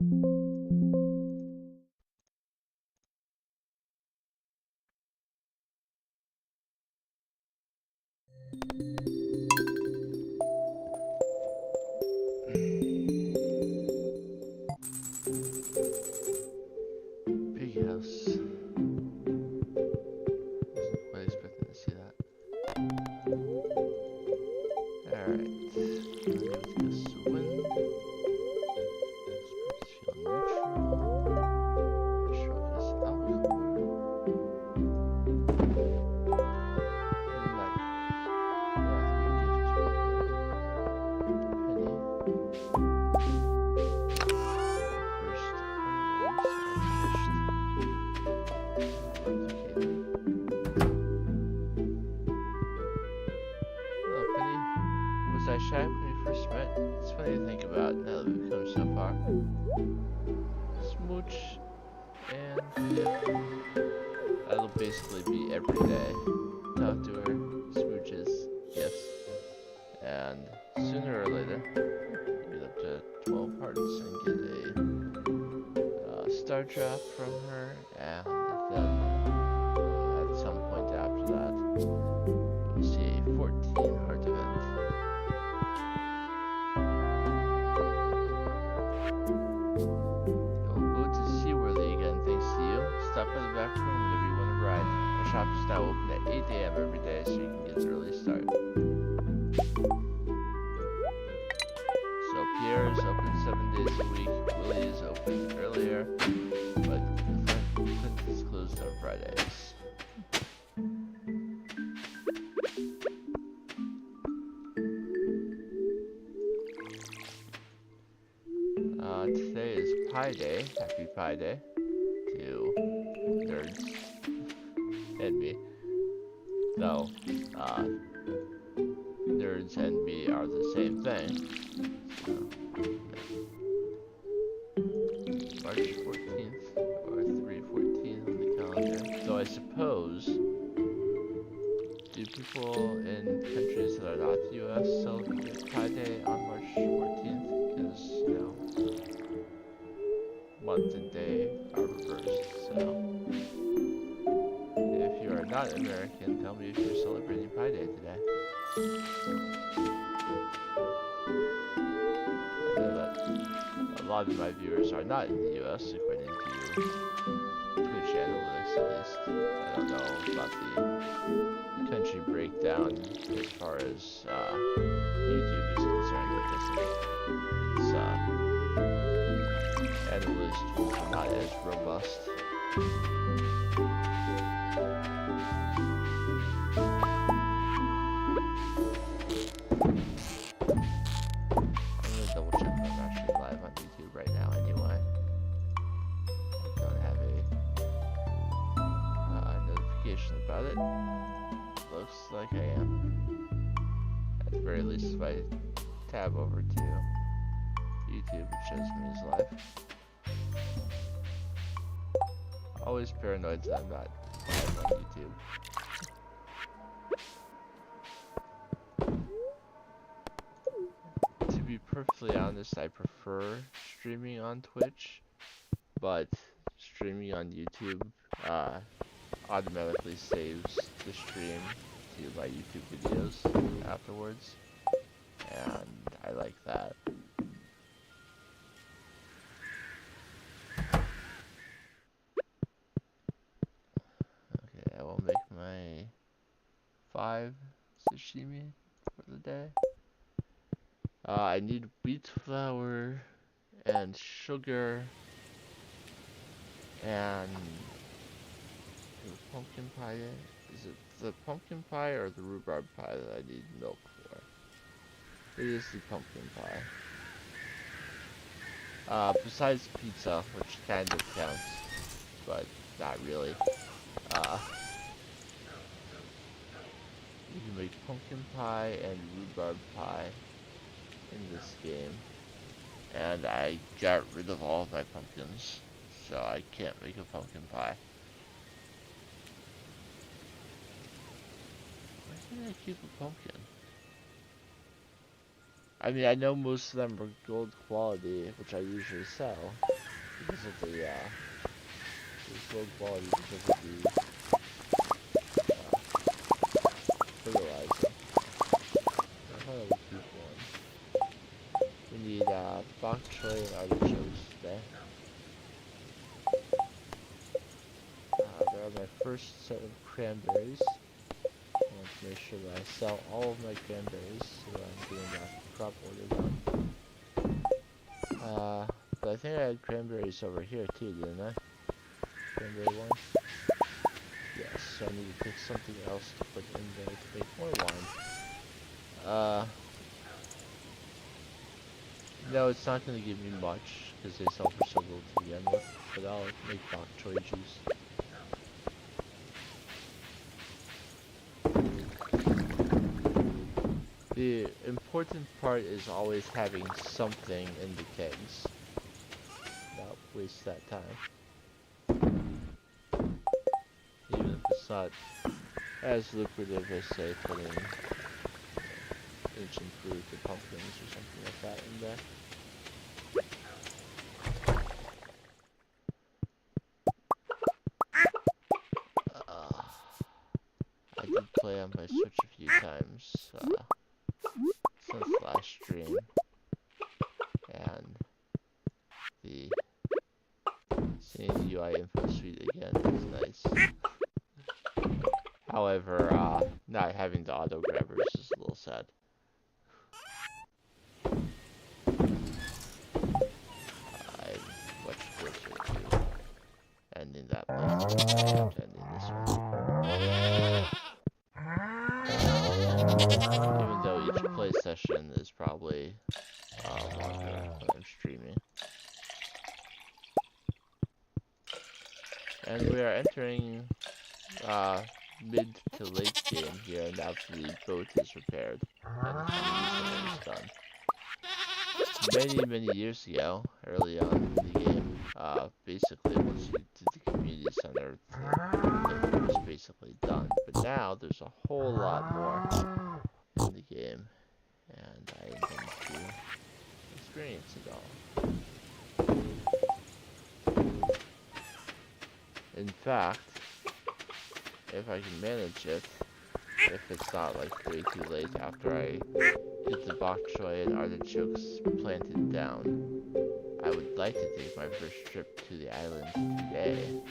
Big house. Wasn't quite expecting to see that. Alright. Let's go swim. Spirits feel neutral. Shrug is alcohol. Like, penny. First hello, Penny. Was I shy when we first met? It's funny to think about now that we've come so far. Smooch and yeah. That'll basically be every day. Talk to her, smooches, gifts, and sooner or later, get up to 12 hearts and get a star drop from her, and then at some point after that, we'll see a 14 heart event. You'll go to SeaWorthy again thanks to you. Stop by the back room whenever you want to ride. Our shop is now open at 8 AM every day, so you can get an early start. So Pierre is open 7 days a week, Willie is open earlier, but Clint is closed on Fridays. Today is Pi Day. Happy Pi Day to nerds and me. No, nerds and me are the same thing. So, March 14th or 3/14 on the calendar. So I suppose, do people in countries that are not the US celebrate Pi Day on March 14th? Because, you know, month and day are reversed, so if you are not American, tell me if you're celebrating Pi Day today. I know that a lot of my viewers are not in the US, according to Twitch analytics at least. I don't know about the country breakdown as far as YouTube is concerned. I guess it's analytics tools are not as robust. I'm gonna double check if I'm actually live on YouTube right now anyway. I don't have a notification about it. Looks like I am. At the very least, if I tab over to YouTube, it shows me as live. Always paranoid that I'm not live on YouTube. To be perfectly honest, I prefer streaming on Twitch, but streaming on YouTube automatically saves the stream to my YouTube videos afterwards, and I like that. Okay, I will make my 5 sashimi for the day. I need wheat flour and sugar and pumpkin pie. Is it the pumpkin pie or the rhubarb pie that I need milk for? It is the pumpkin pie. Besides pizza, which kind of counts, but not really. You can make pumpkin pie and rhubarb pie in this game, and I got rid of all of my pumpkins, so I can't make a pumpkin pie. Why can't I keep a pumpkin? I mean, I know most of them are gold quality, which I usually sell. because of the low quality because of the fertilizer. So how do we keep one? We need bok choy and artichokes today. There are my first set of cranberries. I want to make sure that I sell all of my cranberries so that I'm getting that crop order done. But I think I had cranberries over here too, didn't I? Cranberry wine? Yes, so I need to pick something else to put in there to make more wine. No, it's not going to give me much because they sell for so little to begin with, but I'll make bok choy juice. The important part is always having something in the kegs. Not waste that time. Even if it's not as lucrative as, say, putting ancient fruit or pumpkins or something like that in there. I did play on my Switch a few times since last stream, and seeing the UI info suite again is nice. However, not having the auto grabbers is a little sad. I'm much closer to ending that playthrough than I am to ending this one. Even though each play session is probably longer when I'm streaming. And we are entering mid to late game here now that the boat is repaired and the community center is done. Many years ago, early on in the game, basically once you did the community center, the playthrough was basically done. But now there's a whole lot more in the game, and I intend to experience it all. In fact, if I can manage it, if it's not like way too late after I get the bok choy and artichokes planted down, I would like to take my first trip to the island today.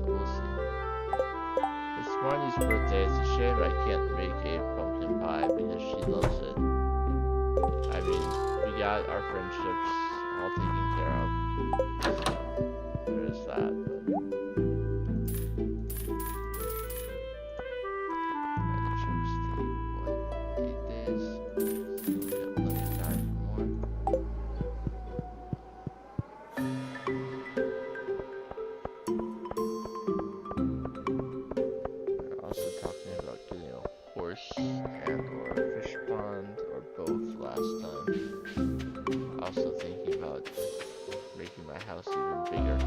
We'll see. It's Marnie's birthday. It's a shame I can't make a pumpkin pie because she loves it. I mean, we got our friendships all taken care of. So, there's that, but... Artichokes take, what, 8 days? So we got plenty of time for more. We're also talking about getting a horse and or a fish pond or both last time. Also thinking about making my house even bigger.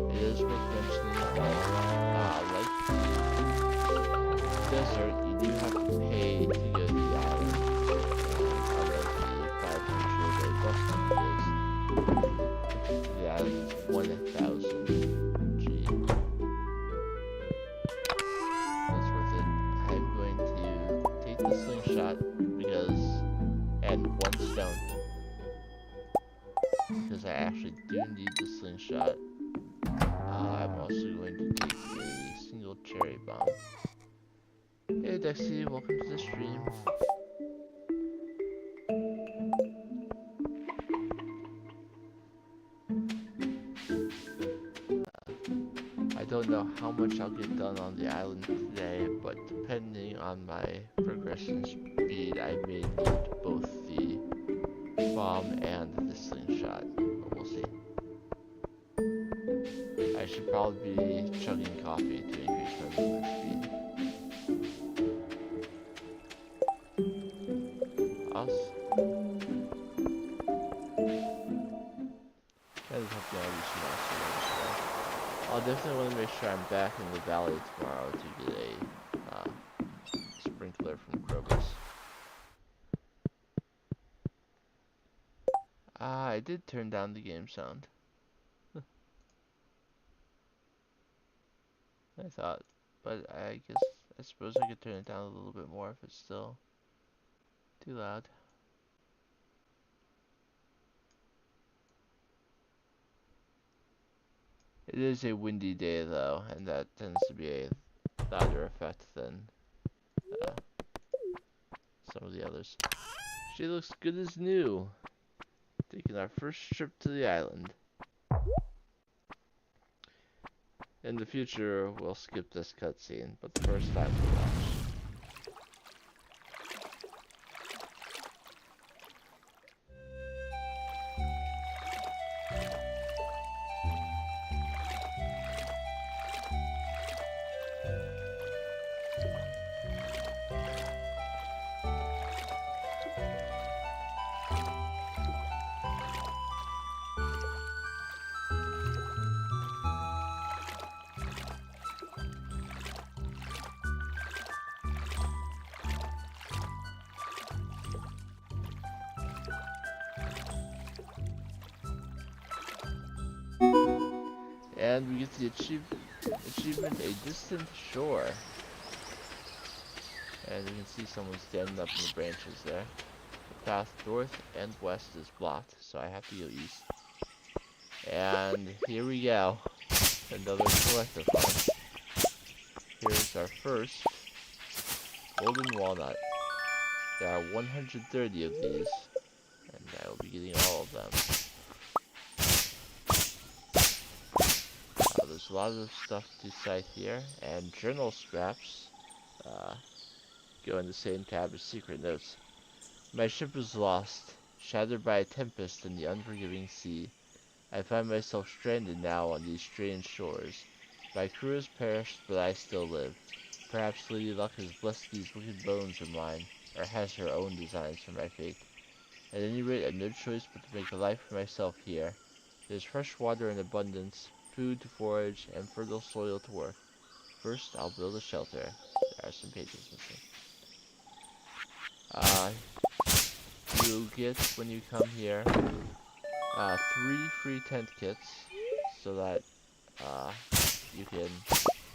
It is worth mentioning that, like the desert, you do have to pay to go to the island. Unlike the 500 bus tickets, the island is 1,000 G. That's worth it. I'm going to take the slingshot and one stone. Because I actually do need the slingshot. I'm also going to take a single cherry bomb. Hey Dexy, welcome to the stream. I don't know how much I'll get done on the island today, but depending on my progression speed, I may need both the bomb and the slingshot, but we'll see. I should probably be chugging coffee to increase my movement speed. Awesome. No, there's not so much there. I'll definitely want to make sure I'm back in the valley tomorrow to get a sprinkler from Krobus. Ah, I did turn down the game sound. I thought, but I guess I suppose I could turn it down a little bit more if it's still too loud. It is a windy day though, and that tends to be a louder effect than uh, some of the others. She looks good as new. Taking our first trip to the island. In the future, we'll skip this cutscene, but the first time we watch. And we get the achievement, A Distant Shore. And you can see someone standing up in the branches there. The path north and west is blocked, so I have to go east. And here we go. Another collector find. Here's our first golden walnut. There are 130 of these, and I will be getting all of them. There's a lot of stuff to cite here, and journal scraps go in the same tab as secret notes. My ship was lost, shattered by a tempest in the unforgiving sea. I find myself stranded now on these strange shores. My crew has perished, but I still live. Perhaps Lady Luck has blessed these wicked bones of mine, or has her own designs for my fate. At any rate, I have no choice but to make a life for myself here. There's fresh water in abundance, food to forage, and fertile soil to work. First, I'll build a shelter. There are some pages missing. You get, when you come here, 3 free tent kits, so that you can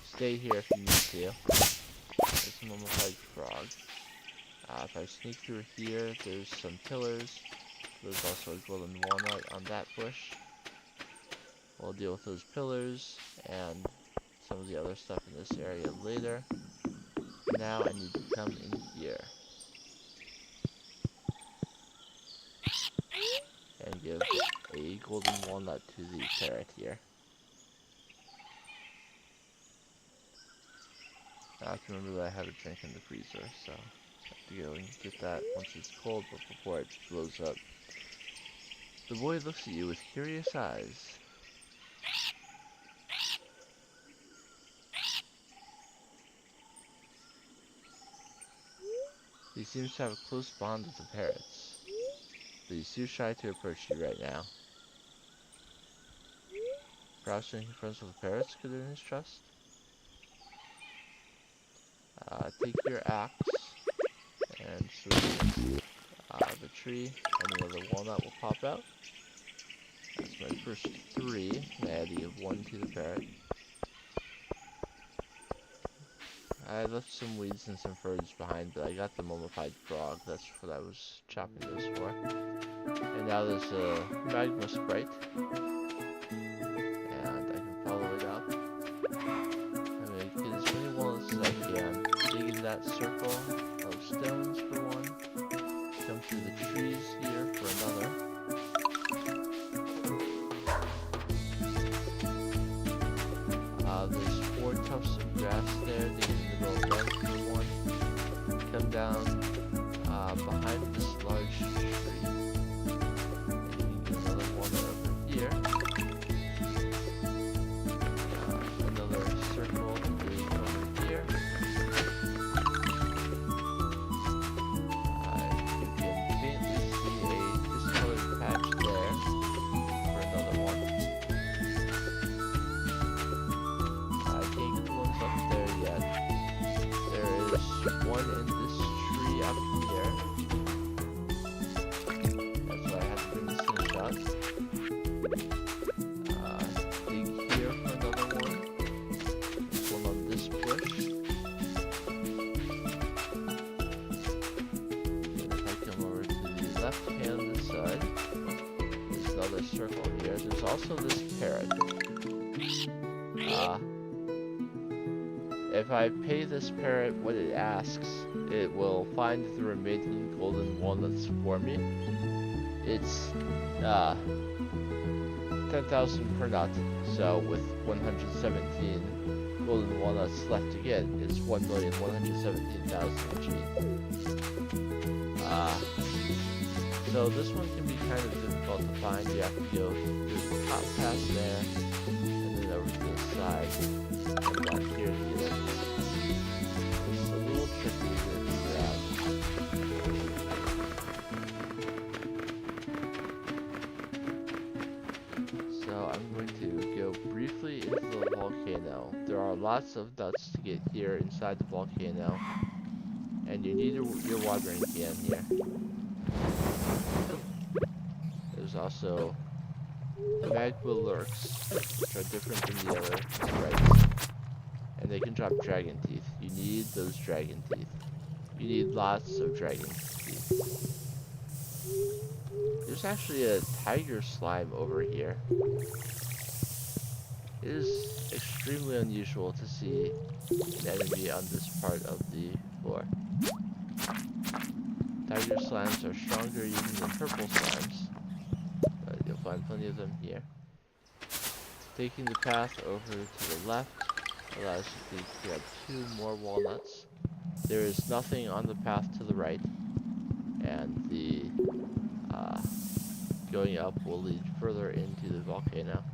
stay here if you need to. There's a mummified frog. If I sneak through here, there's some pillars. There's also a golden walnut on that bush. We'll deal with those pillars and some of the other stuff in this area later. Now I need to come in here and give a golden walnut to the parrot here. I have to remember that I have a drink in the freezer, so I have to go and get that once it's cold, but before it blows up. The boy looks at you with curious eyes. He seems to have a close bond with the parrots, but he's too shy to approach you right now. Perhaps making friends with the parrots could earn his trust? Take your axe and swing the tree, and another walnut will pop out. That's my first 3, and I had to give 1 to the parrot. I left some weeds and some furs behind, but I got the mummified frog. That's what I was chopping those for. And now there's a magma sprite, and I can follow it up. I'm gonna get as many walnuts as I can. Dig in that circle of stones for 1. Come through the trees here for another. There's 4 tufts of grass there. Dig in the middle of them for 1. Come down behind this large tree. And you can get another one over here. Another circle is over here. You can faintly see a discolored patch there for another one. one in this tree up here. That's why I have to bring the slingshot. Dig here for another one. This one on this bush. And if I come over to the left hand this side, there's another circle here. There's also this parrot. If I pay this parrot what it asks, it will find the remaining golden walnuts for me. It's 10,000 per nut, so with 117 golden walnuts left to get, it's 1,117,000 G. So this one can be kind of difficult to find. You have to go through the top path there, and then over to the side, and back here to get it. It's a little tricky to figure out. So I'm going to go briefly into the volcano. There are lots of nuts to get here inside the volcano, and you need your watering can here. There's also magma lurks, which are different than the other sprites, and they can drop dragon teeth. You need those dragon teeth. You need lots of dragon teeth. There's actually a tiger slime over here. It is extremely unusual to see an enemy on this part of the floor. Tiger slimes are stronger even than purple slimes, but you'll find plenty of them here. Taking the path over to the left allows you to grab 2 more walnuts. There is nothing on the path to the right, and the going up will lead further into the volcano.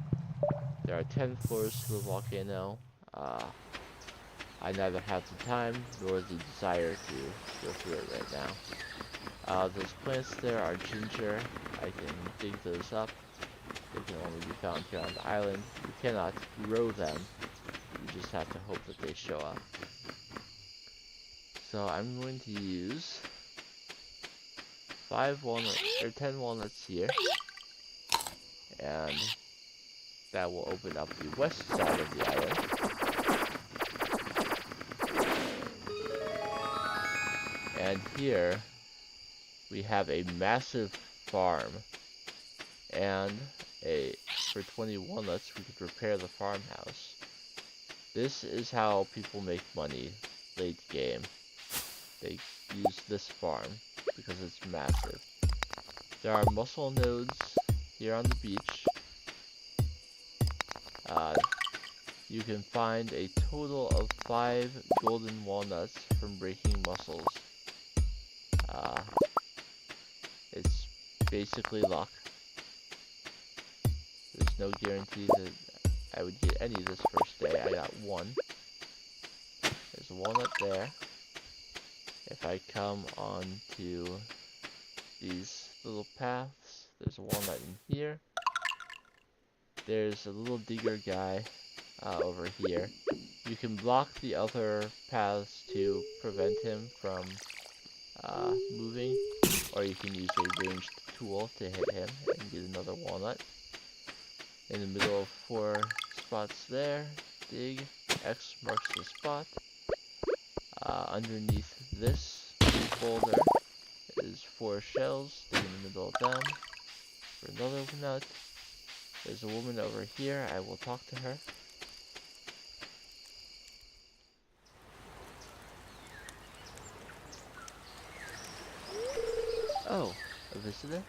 There are 10 floors to the volcano. I neither have the time nor the desire to go through it right now. Those plants there are ginger. I can dig those up. They can only be found here on the island. You cannot grow them. You just have to hope that they show up. So I'm going to use 10 walnuts here, and that will open up the west side of the island. And here we have a massive farm, and for 20 walnuts we could repair the farmhouse. This is how people make money late game. They use this farm because it's massive. There are mussel nodes here on the beach. You can find a total of 5 golden walnuts from breaking mussels. It's basically luck. There's no guarantee that I would get any this first day. I got 1. There's a walnut there. If I come onto these little paths, there's a walnut in here. There's a little digger guy over here. You can block the other paths to prevent him from moving, or you can use a ranged tool to hit him and get another walnut. In the middle of 4 spots there, dig, X marks the spot. Underneath this boulder is 4 shells, dig in the middle of them for another nut. There's a woman over here, I will talk to her. Oh, a visitor?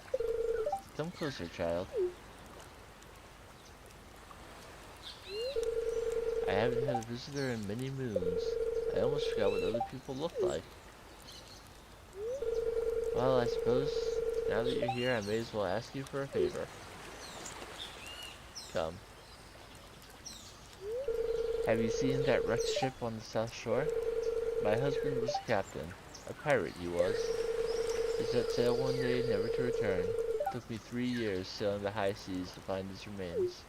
Come closer, child. I haven't had a visitor in many moons. I almost forgot what other people looked like. Well, I suppose now that you're here, I may as well ask you for a favor. Come. Have you seen that wrecked ship on the south shore? My husband was a captain. A pirate he was. He set sail one day, never to return. It took me 3 years sailing the high seas to find his remains.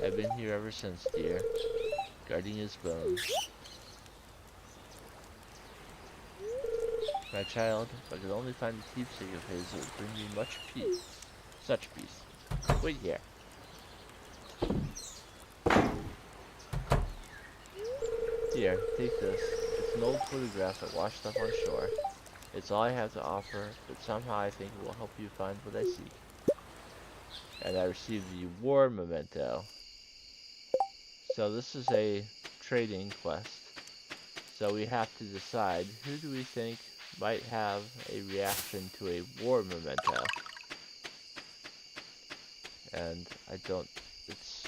I've been here ever since, dear. guarding his bones. My child, if I could only find a keepsake of his, it would bring me much peace. Such peace. Wait here. Here, take this. It's an old photograph that washed up on shore. It's all I have to offer, but somehow I think it will help you find what I seek. And I received the war memento. So this is a trading quest. So we have to decide who do we think might have a reaction to a war memento. And it's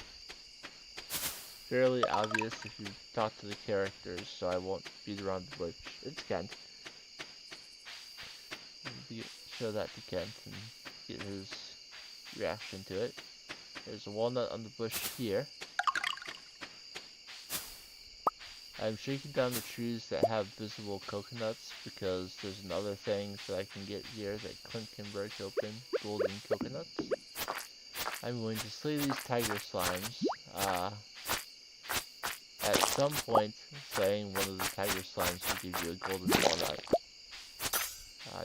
fairly obvious if you talk to the characters, so I won't beat around the bush. It's Kent. Show that to Kent and get his reaction to it. There's a walnut on the bush here. I'm shaking down the trees that have visible coconuts because there's another thing that I can get here that Clint can break open, golden coconuts. I'm going to slay these tiger slimes. At some point, slaying one of the tiger slimes will give you a golden walnut.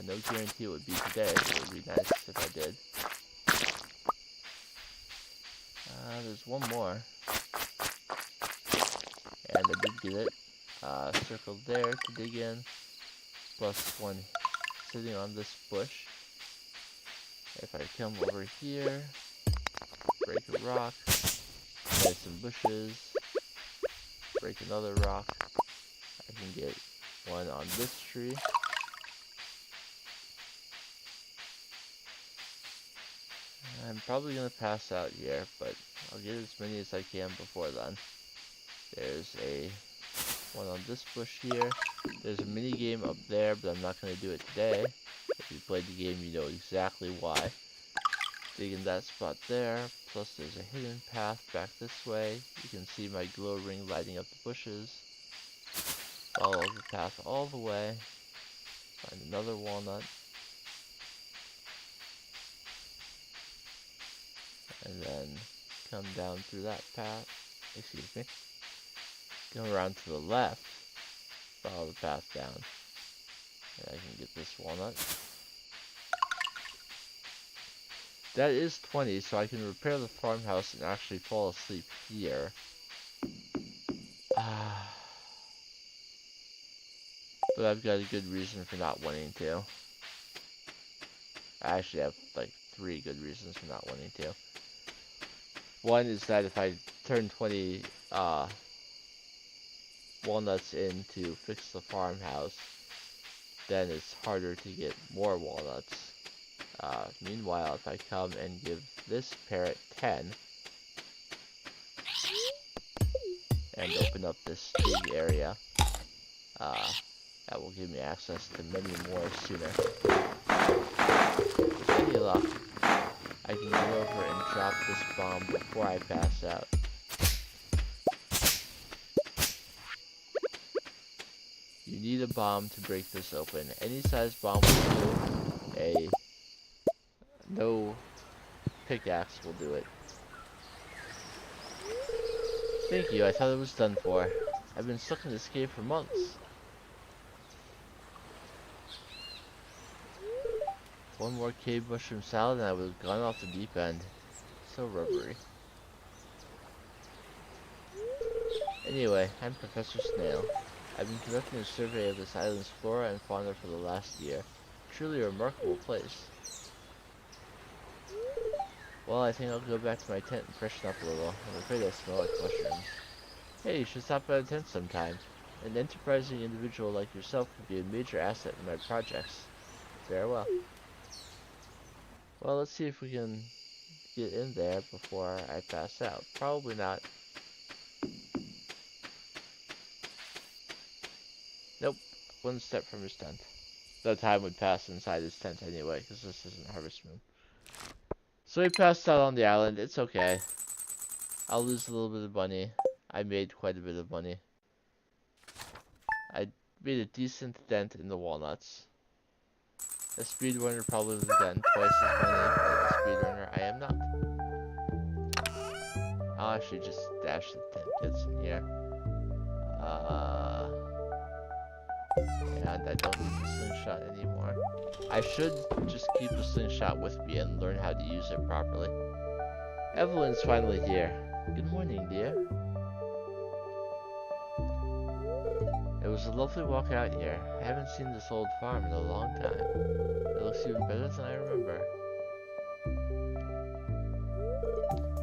No guarantee it would be today, but it would be nice if I did. There's one more. And I did get it. Circled there to dig in. Plus one sitting on this bush. If I come over here, break a rock, plant some bushes, break another rock, I can get one on this tree. I'm probably going to pass out here, but I'll get as many as I can before then. There's one on this bush here. There's a mini game up there, but I'm not going to do it today. If you played the game, you know exactly why. Dig in that spot there. Plus there's a hidden path back this way. You can see my glow ring lighting up the bushes. Follow the path all the way. Find another walnut. And then come down through that path. Excuse me. Come around to the left. Follow the path down. And I can get this walnut. That is 20, so I can repair the farmhouse and actually fall asleep here. But I've got a good reason for not wanting to. I actually have like 3 good reasons for not wanting to. One is that if I turn 20 walnuts in to fix the farmhouse, then it's harder to get more walnuts. Meanwhile, if I come and give this parrot 10 and open up this big area, that will give me access to many more sooner. With any luck, I can go over and drop this bomb before I pass out. You need a bomb to break this open. Any size bomb will do. No pickaxe will do it. Thank you, I thought it was done for. I've been stuck in this cave for months. One more cave mushroom salad and I would have gone off the deep end. So rubbery. Anyway, I'm Professor Snail. I've been conducting a survey of this island's flora and fauna for the last year. Truly a remarkable place. Well, I think I'll go back to my tent and freshen up a little. I'm afraid I smell like mushrooms. Hey, you should stop by the tent sometime. An enterprising individual like yourself could be a major asset in my projects. Farewell. Well, let's see if we can get in there before I pass out. Probably not. Nope. One step from his tent. The time would pass inside his tent anyway, because this isn't Harvest Moon. So he passed out on the island. It's okay. I'll lose a little bit of money. I made quite a bit of money. I made a decent dent in the walnuts. A speedrunner probably would have gotten twice as money, but a speedrunner I am not. I'll actually just dash the 10 bits in here. Uh, and I don't need the slingshot anymore. I should just keep the slingshot with me and learn how to use it properly. Evelyn's finally here. Good morning, dear. It was a lovely walk out here. I haven't seen this old farm in a long time. It looks even better than I remember.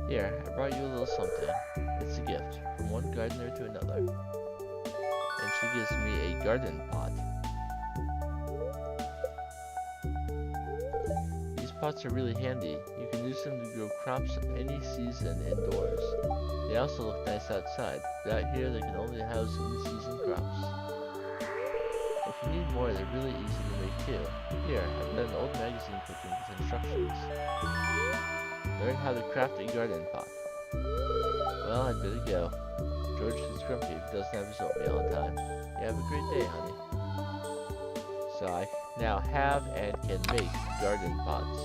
Here, I brought you a little something. It's a gift, from one gardener to another. And she gives me a garden pot. These pots are really handy. You can use them to grow crops of any season indoors. They also look nice outside, but out here they can only house in-season crops. If you need more, they're really easy to make too. Here, I've got an old magazine clipping with instructions. Learn how to craft a garden pot. Well, I'd better go. George is grumpy if he doesn't have his oatmeal on time. You have a great day, honey. So I now have and can make garden pots.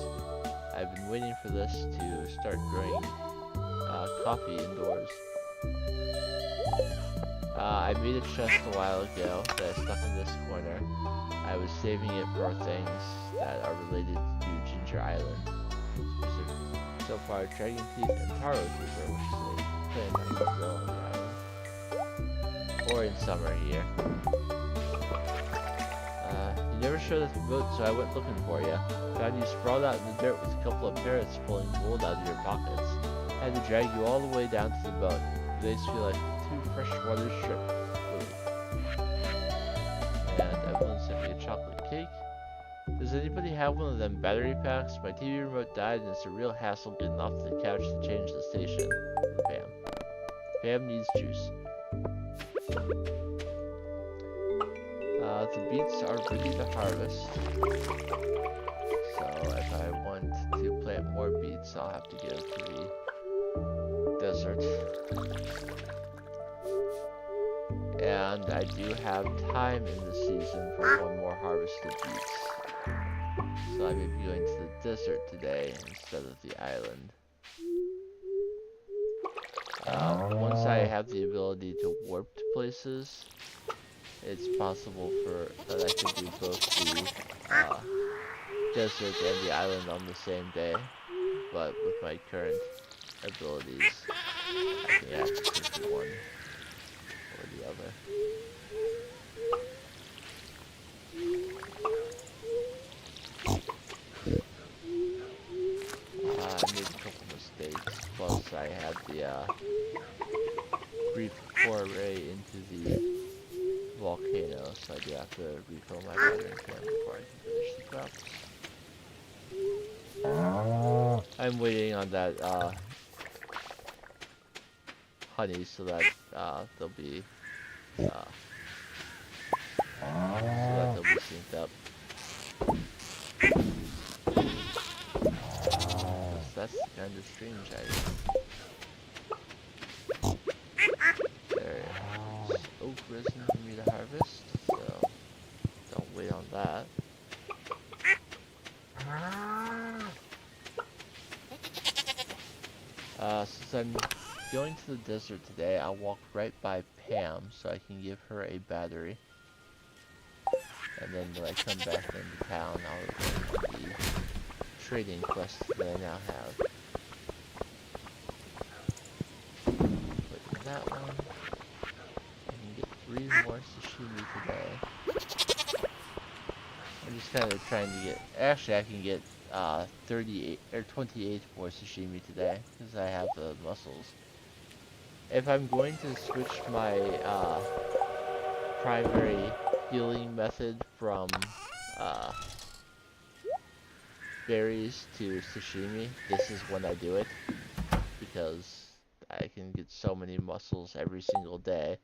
I've been waiting for this to start growing coffee indoors. I made a chest a while ago that I stuck in this corner. I was saving it for things that are related to Ginger Island. So far, dragon teeth and taro tuber, which is a plant that can grow on the island. Or in summer here. You never showed up the boat, so I went looking for you. Found you sprawled out in the dirt with a couple of parrots pulling gold out of your pockets. I had to drag you all the way down to the boat. Your legs feel like 2 freshwater shrimp. And Evelyn sent me a chocolate cake. Does anybody have one of them battery packs? My TV remote died and it's a real hassle getting off the couch to change the station. Pam. Pam needs juice. The beets are ready to harvest. So if I want to plant more beets, I'll have to go to the desert. And I do have time in the season for one more harvest of beets. So I may be going to the desert today instead of the island. Once I have the ability to warp to places, it's possible that I can do both the desert and the island on the same day. But with my current abilities, I can actually do one or the other. I made a couple mistakes, plus I had the brief foray into the volcano, so I do have to refill my watering can before I can finish the crops. I'm waiting on that honey so that they'll be synced up. That's kind of strange item. There is oak resin for me to harvest, so don't wait on that. Since I'm going to the desert today, I'll walk right by Pam so I can give her a battery. And then when I come back into town, I'll return the trading quest that I now have. Put in that one. I can get 3 more sashimi today. I'm just kind of trying to get. Actually, I can get 38 or 28 more sashimi today because I have the mussels. If I'm going to switch my primary healing method from berries to sashimi, this is when I do it, because I can get so many mussels every single day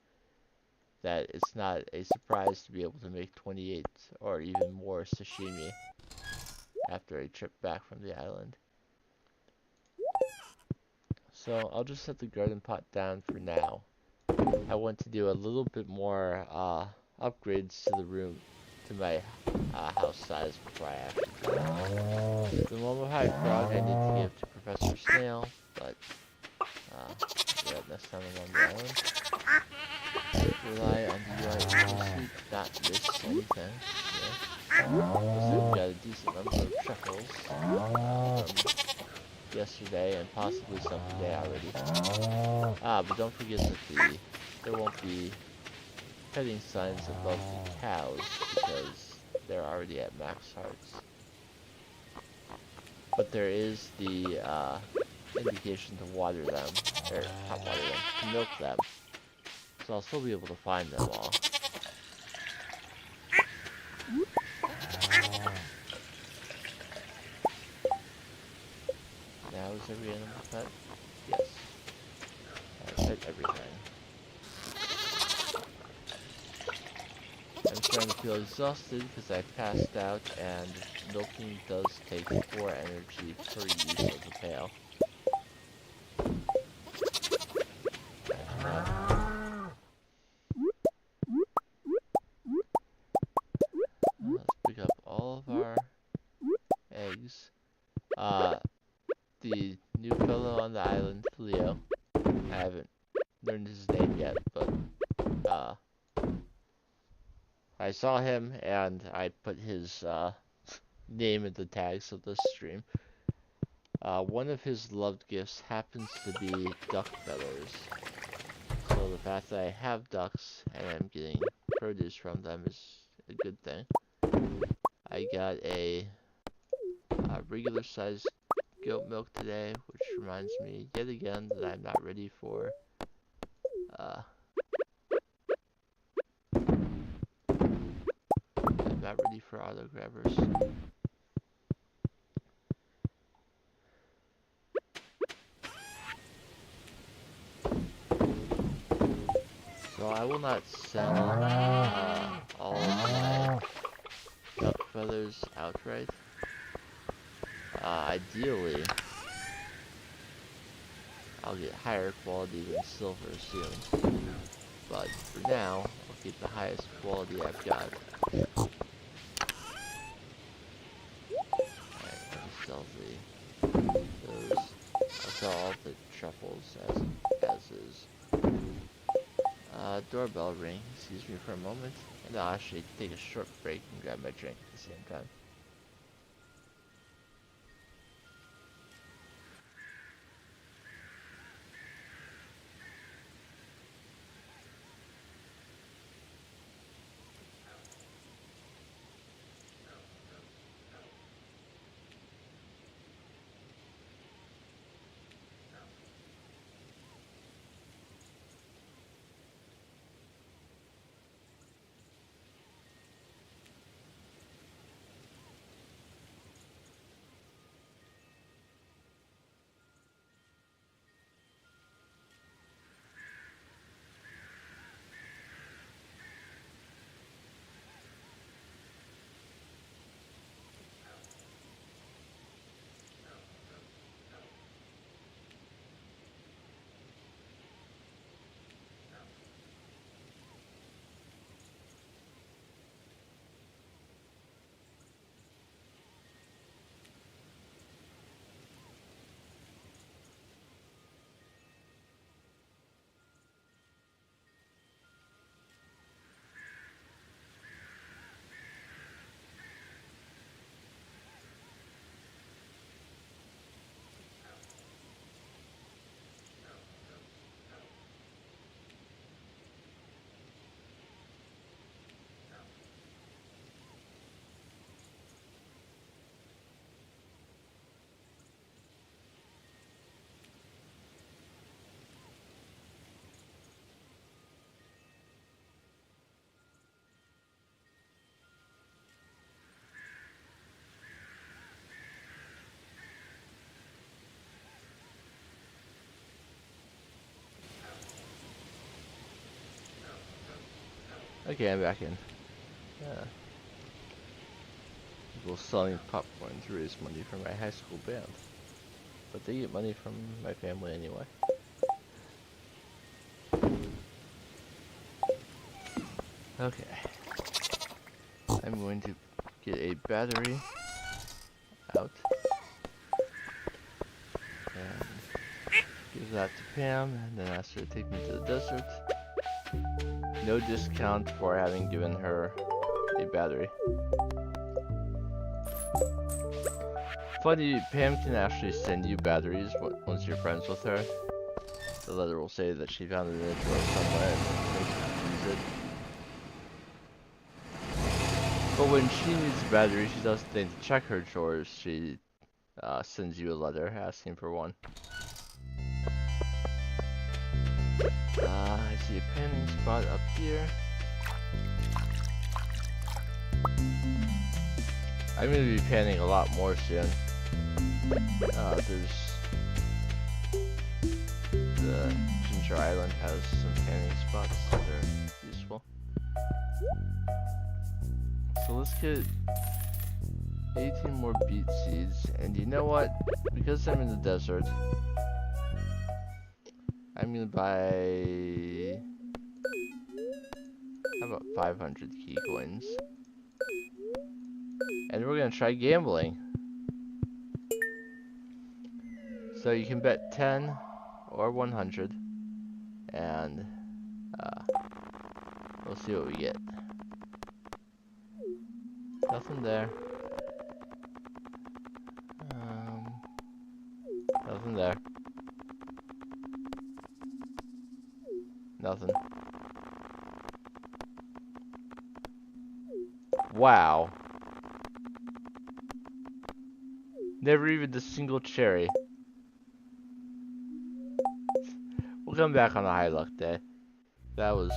that it's not a surprise to be able to make 28 or even more sashimi after a trip back from the island. So I'll just set the garden pot down for now. I want to do a little bit more upgrades to the room, to my house size before I actually do it. The Momo High Frog I need to give to Professor Snail, but yeah, next time I'm on the island. Rely on the UI endlessly to not miss anything. Yeah. Looks like we got a decent number of truffles from yesterday and possibly some today already. But don't forget that there won't be petting signs above the cows because they're already at max hearts. But there is the indication to water them, or not water them, to milk them. So I'll still be able to find them all. Now is every animal pet? Yes. I pet everything. I'm starting to feel exhausted because I passed out and milking does take 4 energy per use of the pail. Let's pick up all of our eggs. The new fellow on the island, Leo. I haven't learned his name yet, but I saw him and I put his name in the tags of the stream. One of his loved gifts happens to be duck feathers. So the fact that I have ducks and I'm getting produce from them is a good thing. I got a regular sized goat milk today, which reminds me yet again that I'm not ready for auto grabbers. So I will not sell all of my duck feathers outright. Ideally, I'll get higher quality than silver soon. But for now, I'll keep the highest quality I've got. Alright, let me sell those. I'll sell all the truffles as is. Doorbell ring. Excuse me for a moment. And I'll actually take a short break and grab my drink at the same time. Okay, I'm back in. People selling popcorn to raise money for my high school band. But they get money from my family anyway. Okay. I'm going to get a battery out. And give that to Pam, and then ask her to take me to the desert. No discount for having given her a battery. Funny, Pam can actually send you batteries once you're friends with her. The letter will say that she found it in a drawer somewhere and makes you use it. But when she needs a battery, she doesn't think to check her drawers. She sends you a letter asking for one. I see a panning spot up here. I'm gonna be panning a lot more soon. There's the Ginger Island has some panning spots that are useful. So let's get 18 more beet seeds, and you know what? Because I'm in the desert, I'm gonna buy, how about 500 key coins? And we're gonna try gambling. So you can bet 10 or 100, and we'll see what we get. Nothing there. Nothing there. Nothing. Wow. Never even a single cherry. We'll come back on a high luck day. That was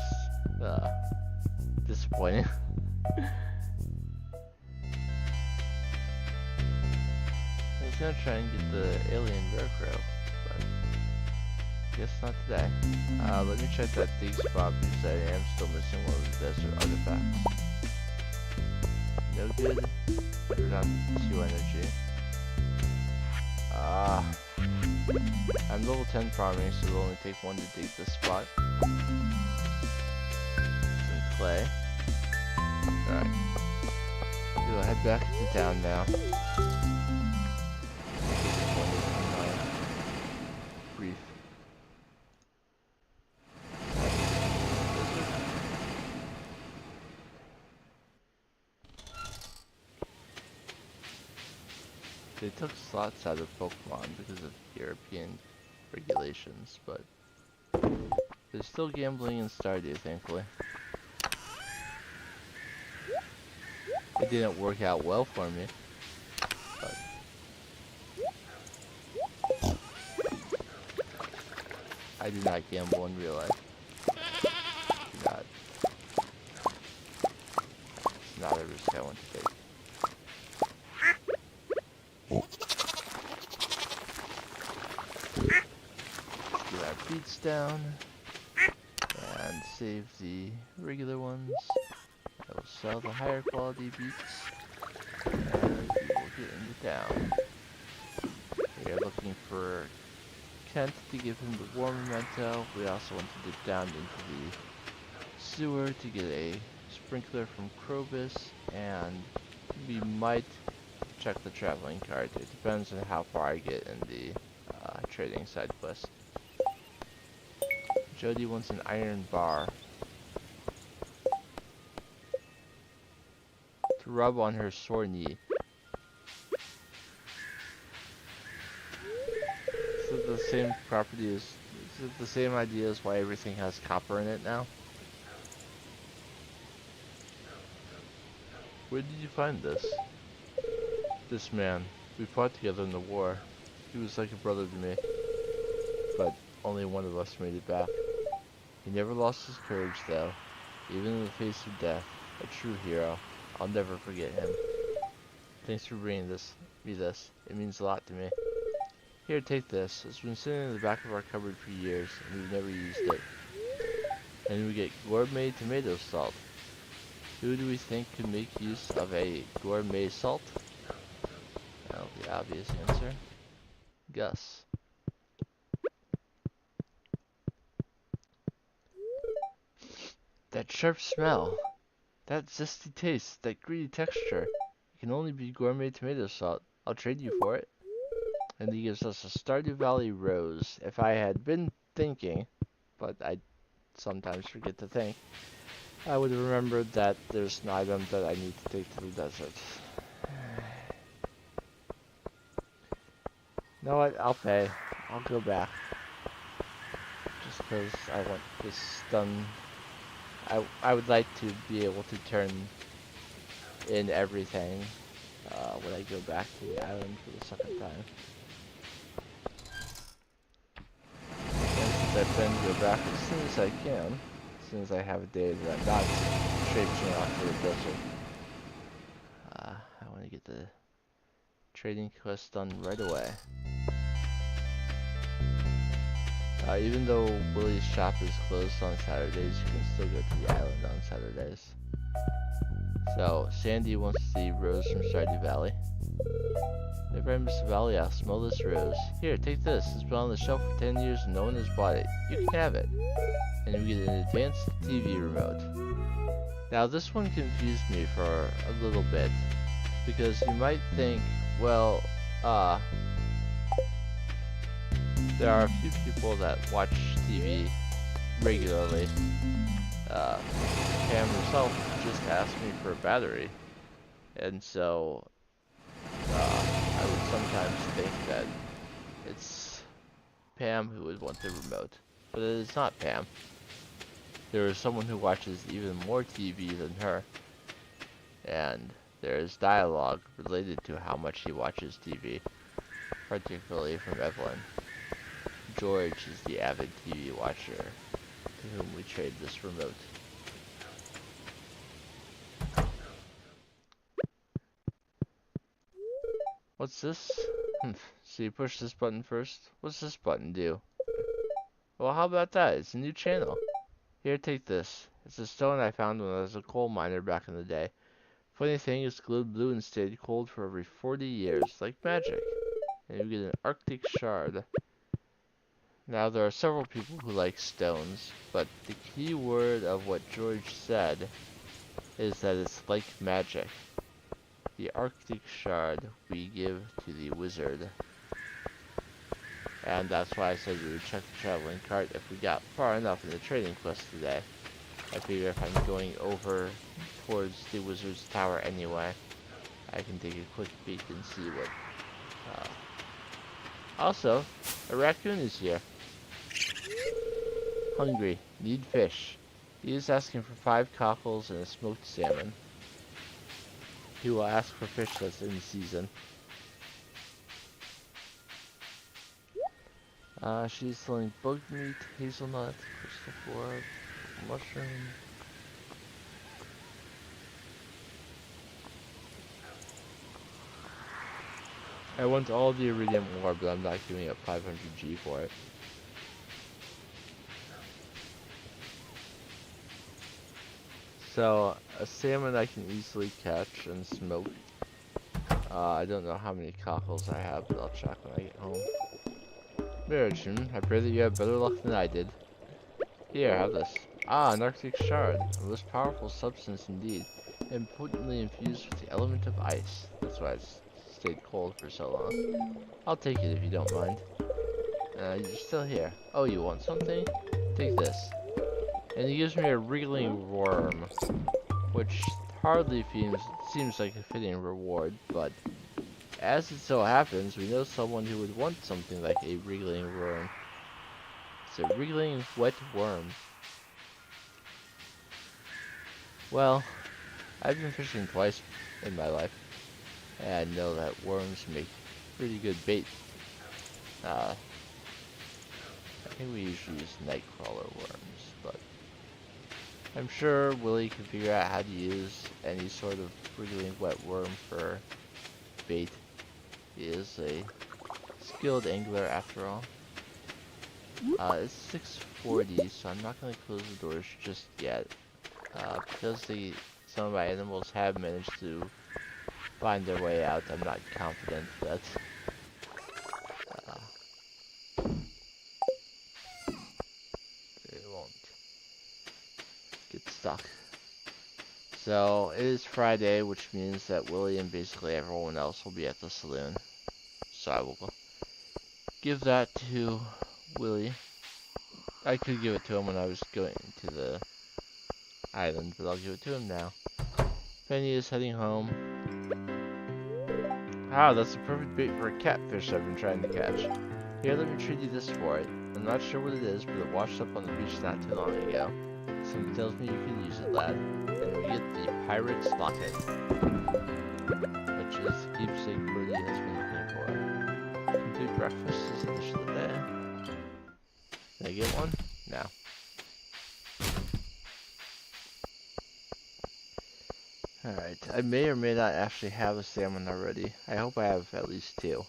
disappointing. I was gonna try and get the alien rare crow, but guess not today. Let me check that dig spot because I am still missing one of the desert artifacts. No good. We're down to 2 energy. I'm level 10 farming, so it'll only take 1 to dig this spot. Some clay. Alright. We'll head back to town now. Brief. They took slots out of Pokemon because of European regulations, but there's still gambling in Stardew, thankfully. It didn't work out well for me, but I do not gamble in real life. It's not a risk I want to take. Get our beats down and save the regular ones. I will sell the higher quality beats and we will get into town. We are looking for Kent to give him the war memento. We also want to dip down into the sewer to get a sprinkler from Krobus, and we might check the traveling cart. It depends on how far I get in the trading side quest. Jody wants an iron bar to rub on her sore knee. Is it the same property as, is it the same idea as why everything has copper in it now? Where did you find this? This man. We fought together in the war. He was like a brother to me. But only one of us made it back. He never lost his courage though. Even in the face of death. A true hero. I'll never forget him. Thanks for bringing me this. It means a lot to me. Here, take this. It's been sitting in the back of our cupboard for years, and we've never used it. And we get gourmet tomato salt. Who do we think could make use of a gourmet salt? Well, the obvious answer. Gus. That sharp smell. That zesty taste. That gritty texture. It can only be gourmet tomato salt. I'll trade you for it. And he gives us a Stardew Valley rose. If I had been thinking, but I sometimes forget to think, I would have remembered that there's an item that I need to take to the desert. You know what? I'll pay. I'll go back. Just because I want this done. I would like to be able to turn in everything when I go back to the island for the second time. And since I plan to go back as soon as I can, as soon as I have a day that I'm not traipsing off to the desert, I want to get the trading quest done right away. Even though Willie's shop is closed on Saturdays, you can still go to the island on Saturdays. So, Sandy wants the rose from Stardew Valley. Whenever I miss a valley, I'll smell this rose. Here, take this. It's been on the shelf for 10 years and no one has bought it. You can have it. And we get an advanced TV remote. Now, this one confused me for a little bit, because you might think, well, there are a few people that watch TV regularly. Pam herself just asked me for a battery, and so I would sometimes think that it's Pam who would want the remote, but it is not Pam. There is someone who watches even more TV than her, and there is dialogue related to how much he watches TV, particularly from Evelyn. George is the avid TV watcher to whom we trade this remote. What's this? So you push this button first? What's this button do? Well, how about that? It's a new channel. Here, take this. It's a stone I found when I was a coal miner back in the day. Funny thing, it's glowed blue and stayed cold for over 40 years, like magic. And you get an Arctic shard. Now, there are several people who like stones, but the key word of what George said is that it's like magic. The Arctic shard we give to the wizard. And that's why I said we would check the traveling cart if we got far enough in the trading quest today. I figure if I'm going over towards the wizard's tower anyway, I can take a quick peek and see what... Also, a raccoon is here. Hungry. Need fish. He is asking for 5 cockles and a smoked salmon. He will ask for fish that's in season. She's selling bug meat, hazelnut, crystal orb, mushroom. I want all the iridium ore, but I'm not giving up 500G for it. So, a salmon I can easily catch and smoke. I don't know how many cockles I have, but I'll check when I get home. Merichin, I pray that you have better luck than I did. Here, have this. Ah, an Arctic shard. A most powerful substance indeed, and potently infused with the element of ice. That's why it's stayed cold for so long. I'll take it if you don't mind. You're still here. Oh, you want something? Take this. And he gives me a wriggling worm, which hardly seems like a fitting reward, but as it so happens, we know someone who would want something like a wriggling worm. It's a wriggling wet worm. Well, I've been fishing twice in my life, and I know that worms make pretty good bait. I think we usually use nightcrawler worms, but I'm sure Willie can figure out how to use any sort of wriggling wet worm for bait. He is a skilled angler after all. It's 6:40, so I'm not going to close the doors just yet. Because some of my animals have managed to find their way out, I'm not confident that they won't get stuck. So, it is Friday, which means that Willie and basically everyone else will be at the saloon. So I will give that to Willie. I could give it to him when I was going to the island, but I'll give it to him now. Penny is heading home. Ah, that's the perfect bait for a catfish I've been trying to catch. Here, let me trade you this for it. I'm not sure what it is, but it washed up on the beach not too long ago. Something tells me you can use it, lad. And we get the pirate's locket, which is the keepsake Birdie has been looking for. Complete breakfast is the dish of the day. Can I get one? No. Alright, I may or may not actually have a salmon already. I hope I have at least 2.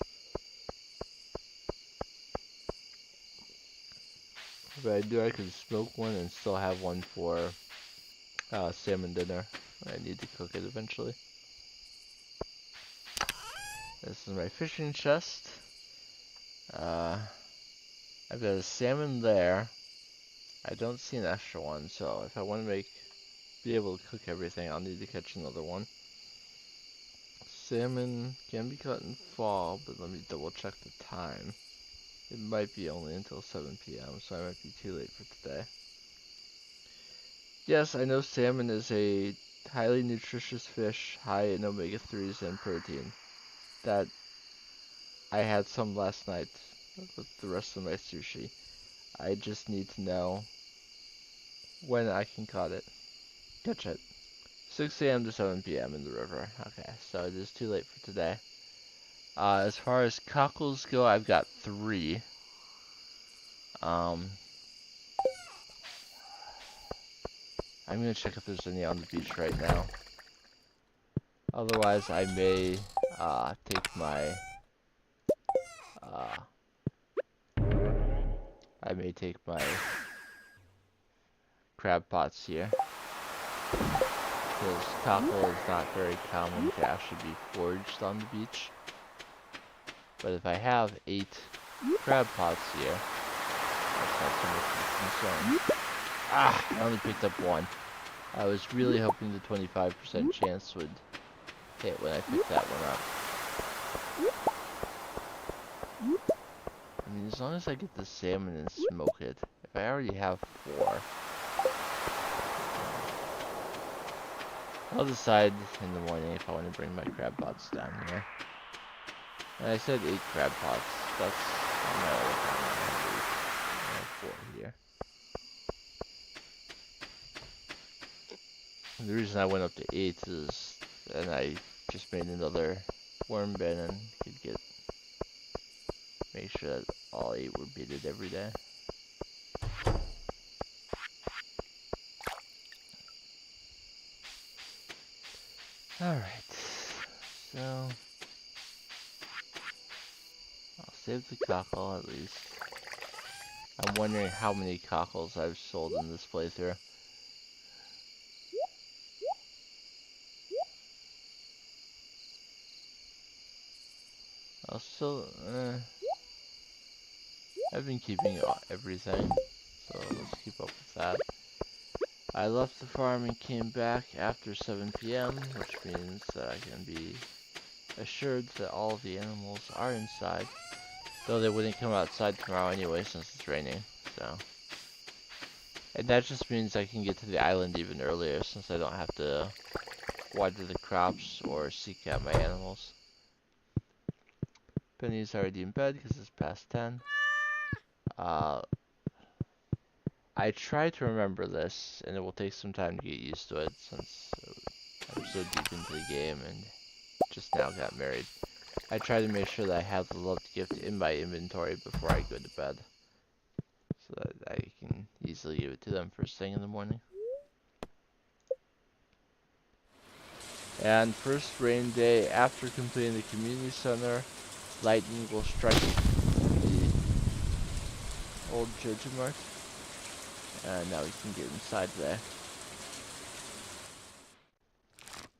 If I do, I can smoke one and still have one for salmon dinner. I need to cook it eventually. This is my fishing chest. I've got a salmon there. I don't see an extra one, so if I want to be able to cook everything, I'll need to catch another one. Salmon can be caught in fall, but let me double check the time. It might be only until 7 p.m., so I might be too late for today. Yes, I know salmon is a highly nutritious fish, high in omega-3s and protein. That I had some last night with the rest of my sushi. I just need to know when I can catch it. 6 a.m. to 7 p.m. in the river. Okay, so it is too late for today. As far as cockles go, I've got 3. I'm gonna check if there's any on the beach right now. Otherwise, I may take my crab pots here, because cockle is not very common to actually be foraged on the beach. But if I have 8 crab pots here, that's not so much of a concern. I only picked up 1. I was really hoping the 25% chance would hit when I picked that one up. I mean, as long as I get the salmon and smoke it. If I already have 4, I'll decide in the morning if I want to bring my crab pots down here. And I said 8 crab pots. That's my other time. I have 4 here. And the reason I went up to 8 is, and I just made another worm bin and could make sure that all 8 were beaded every day. Alright, so I'll save the cockle at least. I'm wondering how many cockles I've sold in this playthrough. I've been keeping everything, so let's keep up with that. I left the farm and came back after 7 p.m., which means that I can be assured that all of the animals are inside. Though they wouldn't come outside tomorrow anyway since it's raining, so. And that just means I can get to the island even earlier since I don't have to water the crops or seek out my animals. Penny's already in bed because it's past 10. I try to remember this, and it will take some time to get used to it since I'm so deep into the game and just now got married. I try to make sure that I have the loved gift in my inventory before I go to bed, so that I can easily give it to them first thing in the morning. And first rain day after completing the community center, lightning will strike the old Jojo Mart. And now we can get inside there.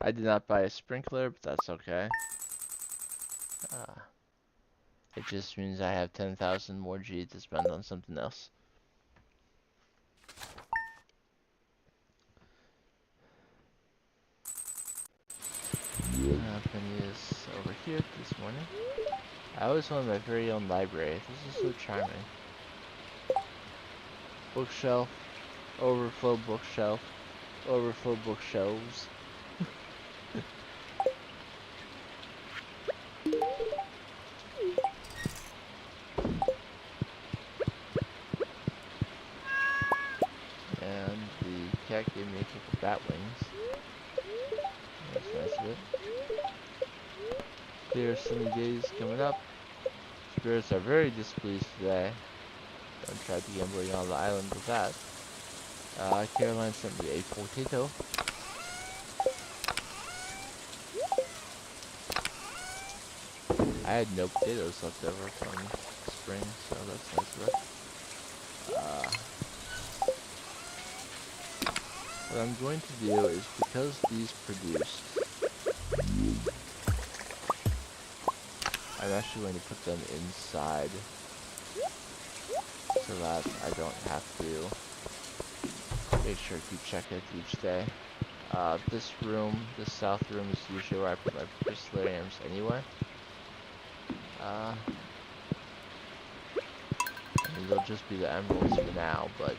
I did not buy a sprinkler, but that's okay. It just means I have 10,000 more G to spend on something else. Penny is over here this morning. I always wanted my very own library. This is so charming. bookshelf, overflow bookshelf, overflow bookshelves. And the cat gave me a couple bat wings. That's nice of it. Clear sunny days coming up. Spirits are very displeased today. Don't try to gambling on the island with that. Caroline sent me a potato. I had no potatoes left over from spring, so that's nice of her. What I'm going to do is, because these produced, I'm actually going to put them inside so that I don't have to make sure to keep checking it each day. This room, this south room, is usually where I put my crystallariums anyway. I mean, they'll just be the emeralds for now, but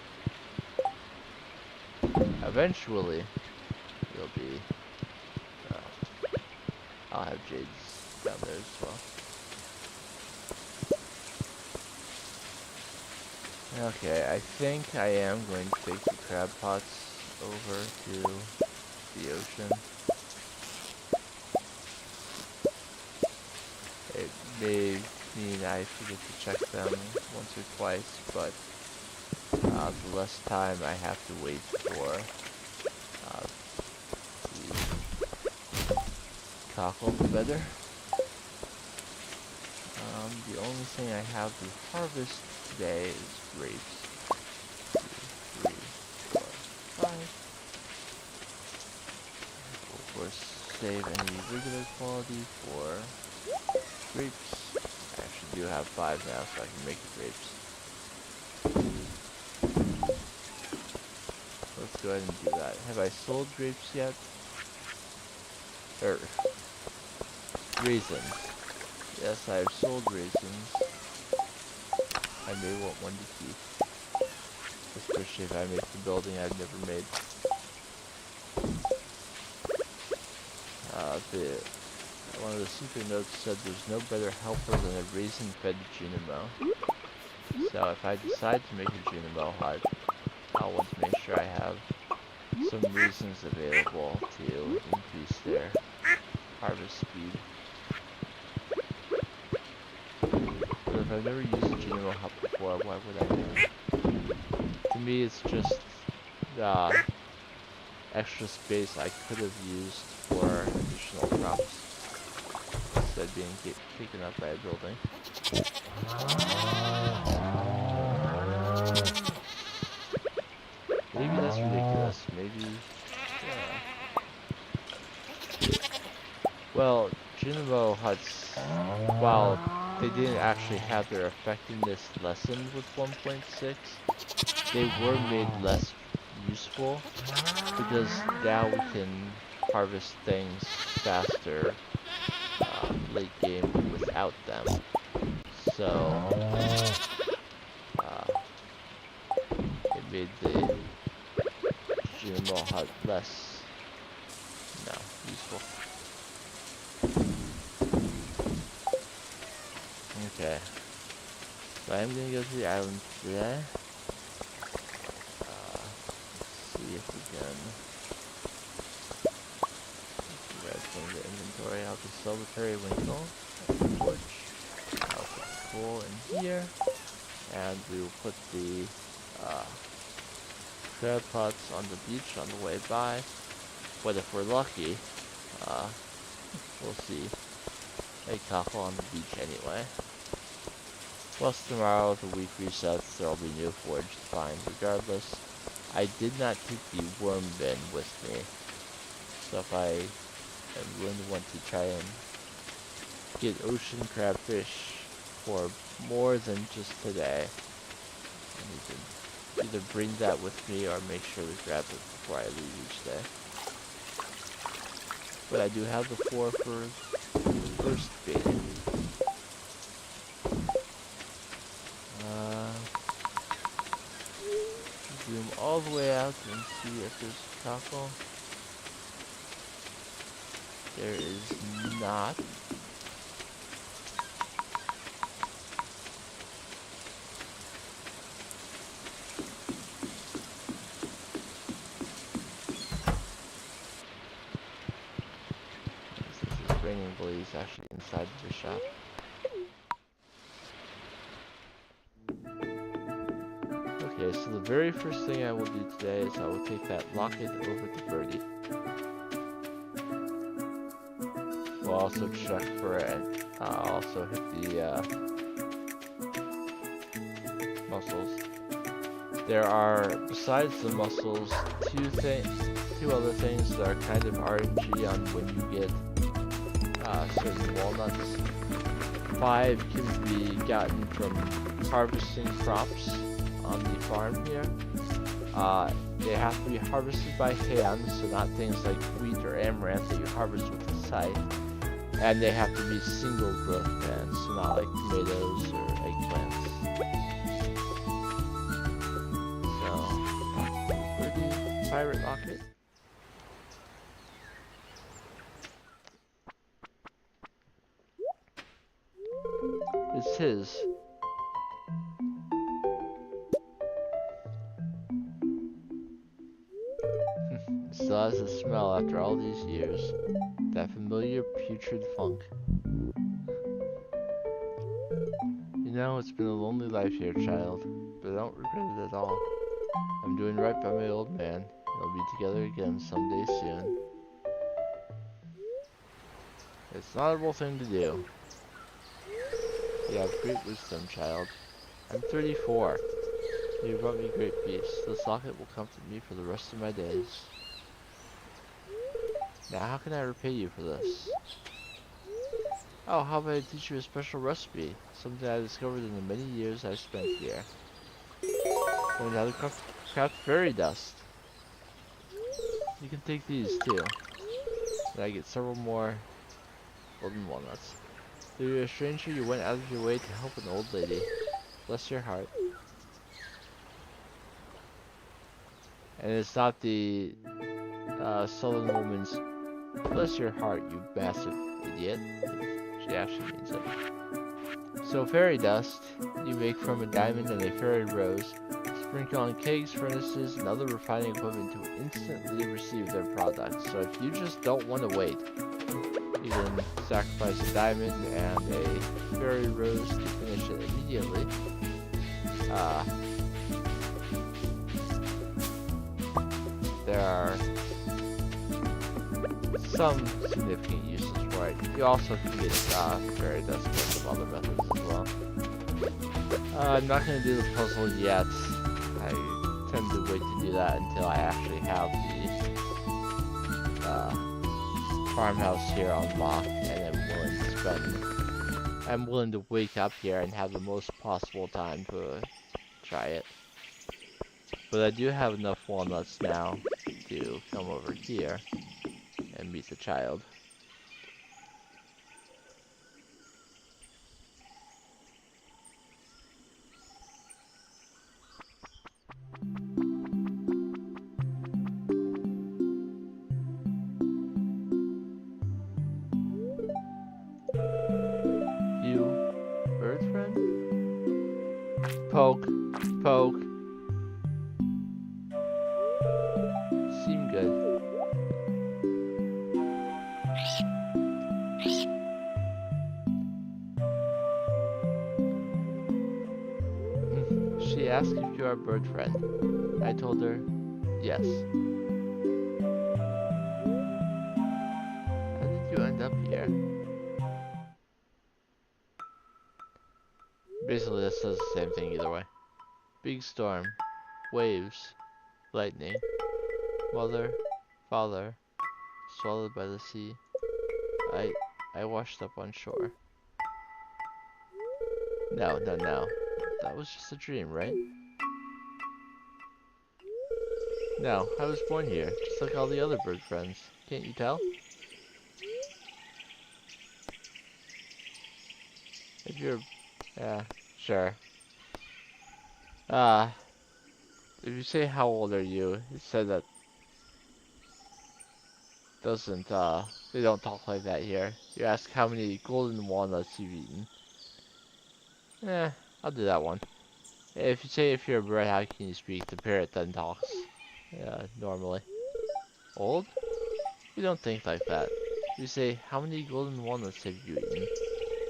eventually they'll be, I'll have jades down there as well. Okay, I think I am going to take the crab pots over to the ocean. It may mean I forget to check them once or twice, but the less time I have to wait for the cockle, the better. The only thing I have to harvest today is grapes. 2, 3, 4, 5. Of course, save any regular quality for grapes. I actually do have 5 now, so I can make the grapes. Let's go ahead and do that. Have I sold grapes yet? Raisins. Yes, I have sold raisins. I may want one to keep. Especially if I make the building I've never made. One of the secret notes said there's no better helper than a raisin-fed Junimo. So if I decide to make a Junimo hut, I'll want to make sure I have some raisins available to increase their harvest speed. But if I've never used a Junimo hut before, why would I do it? To me, it's just extra space I could have used for additional crops instead of being taken up by a building. Maybe that's ridiculous. Maybe. Well, Junimo huts, while they didn't actually have their effectiveness lessened with 1.6, they were made less useful because now we can harvest things faster late game without them. So it made the Junimo hut less useful. Okay, so I'm gonna go to the island today. See if we can grab some of the inventory. I'll just sell the periwinkle and the torch. I'll put the coal in here, and we will put the crab pots on the beach on the way by. But if we're lucky, we'll see a cockle on the beach anyway. Plus tomorrow, the week resets, there'll be new forage to find regardless. I did not take the worm bin with me, so if I am going to want to try and get ocean crabfish for more than just today, I need to either bring that with me or make sure to grab it before I leave each day. But I do have the 4 for the first baiting. zoom all the way out and see if there's a cockle. There is not. This is raining blaze actually inside the shop. Okay, so the very first thing I will do today is I will take that locket over to Birdie. We'll also check for it. I'll also hit the mussels. There are, besides the mussels, two other things that are kind of RNG on when you get certain walnuts. 5 can be gotten from harvesting crops on the farm here. They have to be harvested by hand, so not things like wheat or amaranth that you harvest with a scythe. And they have to be single growth plants, so not like tomatoes or eggplants. So, where's the pirate locket? It's his. Still has the smell after all these years. That familiar putrid funk. You know, it's been a lonely life here, child, but I don't regret it at all. I'm doing right by my old man. We'll be together again someday soon. It's an honorable thing to do. You have great wisdom, child. I'm 34. You brought me great peace. This locket will comfort me for the rest of my days. Now, how can I repay you for this? Oh, how about I teach you a special recipe? Something I discovered in the many years I've spent here. Learn how to craft fairy dust. You can take these too. And I get several more golden walnuts. Though you're a stranger, you went out of your way to help an old lady. Bless your heart. And it's not the southern woman's bless your heart, you massive idiot. She actually means it. So fairy dust you make from a diamond and a fairy rose. Sprinkle on kegs, furnaces, and other refining equipment to instantly receive their products. So if you just don't want to wait, you can sacrifice a diamond and a fairy rose to finish it immediately. There are some significant uses for it. You also can get fairy dust with some other methods as well. I'm not going to do the puzzle yet. I tend to wait to do that until I actually have the farmhouse here unlocked, and I'm willing to wake up here and have the most possible time to try it. But I do have enough walnuts now to come over here and meet the child. You, bird friend? Poke, poke. Seem good. She asked if you are a bird friend. I told her, yes. How did you end up here? Basically, this says the same thing either way. Big storm, waves, lightning, mother, father, swallowed by the sea. I washed up on shore. No. That was just a dream, right? No, I was born here, just like all the other bird friends. Can't you tell? If you're... yeah, sure. if you say how old are you, it said that doesn't, they don't talk like that here. You ask how many golden walnuts you've eaten. Eh, I'll do that one. If you say if you're a bird, how can you speak? The parrot then talks. Normally. Old? We don't think like that. We say, how many golden walnuts have you eaten?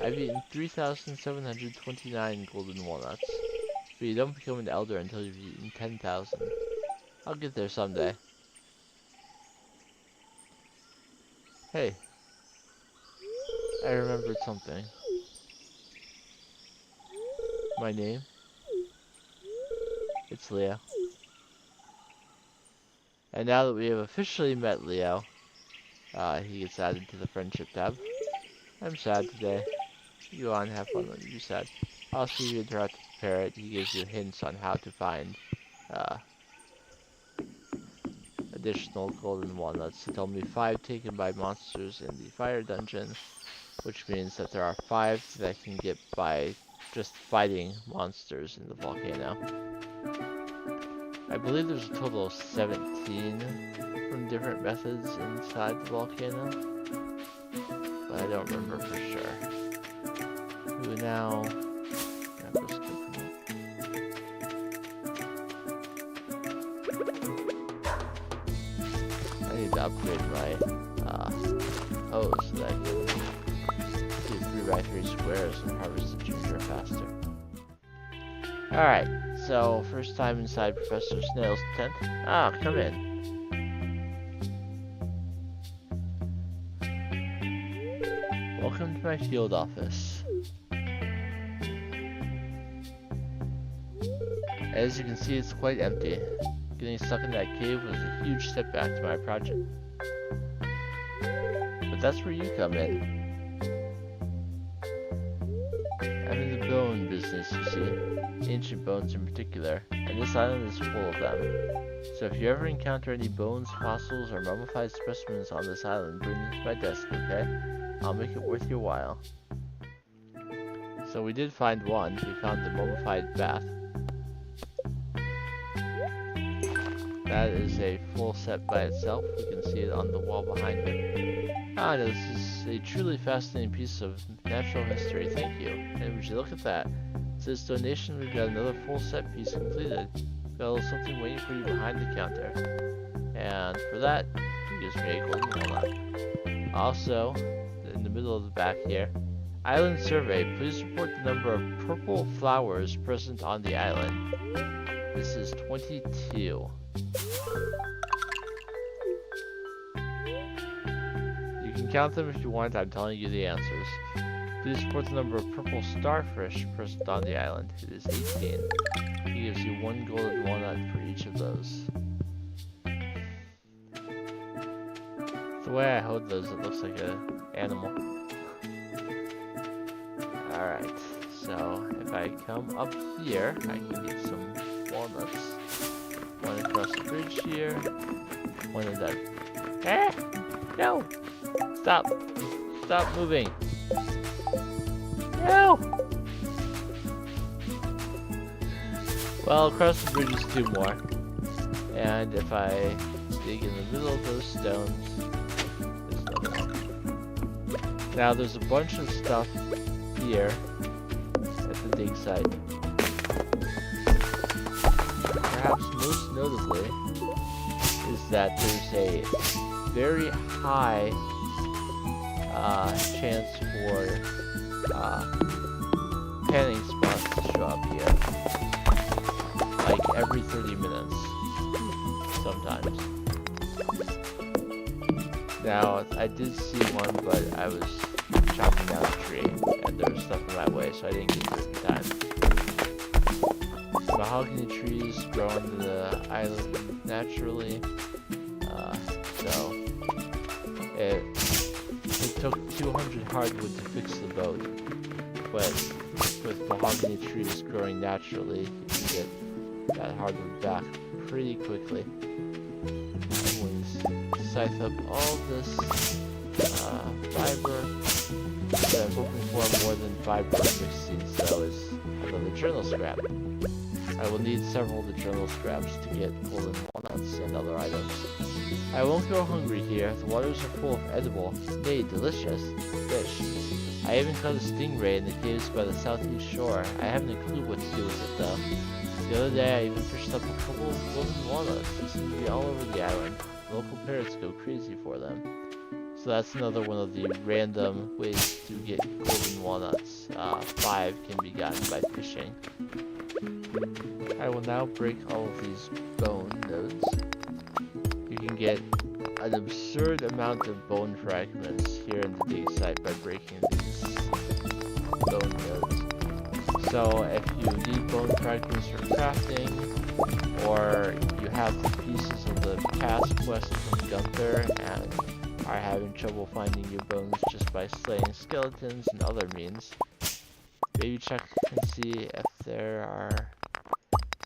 I've eaten 3,729 golden walnuts. But you don't become an elder until you've eaten 10,000. I'll get there someday. Hey, I remembered something. My name? It's Leo. And now that we have officially met Leo, he gets added to the friendship tab. I'm sad today. You go on, have fun when you be sad. Also, you interact with the parrot. He gives you hints on how to find additional golden walnuts. He told me 5 taken by monsters in the fire dungeon, which means that there are 5 that I can get by just fighting monsters in the volcano. I believe there's a total of 17 from different methods inside the volcano, but I don't remember for sure. Who now? I need to upgrade my hose so that I can do 3x3 squares and harvest the ginger faster. Alright, so first time inside Professor Snail's tent. Ah, come in. Welcome to my field office. As you can see, it's quite empty. Getting stuck in that cave was a huge setback to my project. But that's where you come in. I'm in the bone business, you see. Ancient bones in particular, and this island is full of them. So if you ever encounter any bones, fossils, or mummified specimens on this island, bring them to my desk, okay? I'll make it worth your while. So we did find one. We found the mummified bath. That is a full set by itself. We can see it on the wall behind it. Ah, this is a truly fascinating piece of natural history. Thank you. And would you look at that? It says donation. We've got another full set piece completed. We've got a little something waiting for you behind the counter. And for that, it gives me a golden walnut. Also, in the middle of the back here, island survey. Please report the number of purple flowers present on the island. This is 22. You can count them if you want. I'm telling you the answers. Please report the number of purple starfish present on the island. It is 18. He gives you 1 golden walnut for each of those. The way I hold those, it looks like an animal. Alright, so if I come up here, I can get some walnuts. One across the bridge here. One of that. Ah! No! Stop! Stop moving! No! Well, across the bridge is 2 more. And if I dig in the middle of those stones, there's another one. Now there's a bunch of stuff here at the dig site. Perhaps most notably is that there's a very high chance for panning spots to show up here. Like every 30 minutes. Sometimes. Now, I did see one, but I was chopping down a tree, and there was stuff in my way, so I didn't get to it in time. Mahogany trees grow on the island naturally, so it took 200 hardwood to fix the boat, but with mahogany trees growing naturally, you can get that hardwood back pretty quickly. I'm going to scythe up all this fiber, but I'm hoping for more than fiber mixing, so it's another journal scrap. I will need several of the journal scraps to get golden walnuts and other items. I won't go hungry here. The waters are full of edible, nay, delicious fish. I even caught a stingray in the caves by the southeast shore. I haven't a clue what to do with it though. The other day I even fished up a couple of golden walnuts. They seem to be all over the island. Local parrots go crazy for them. So that's another one of the random ways to get golden walnuts. 5 can be gotten by fishing. I will now break all of these bone nodes. You can get an absurd amount of bone fragments here in the dig site by breaking these bone nodes. So if you need bone fragments for crafting, or you have the pieces of the past quest from Gunther and are having trouble finding your bones just by slaying skeletons and other means, maybe check and see if there are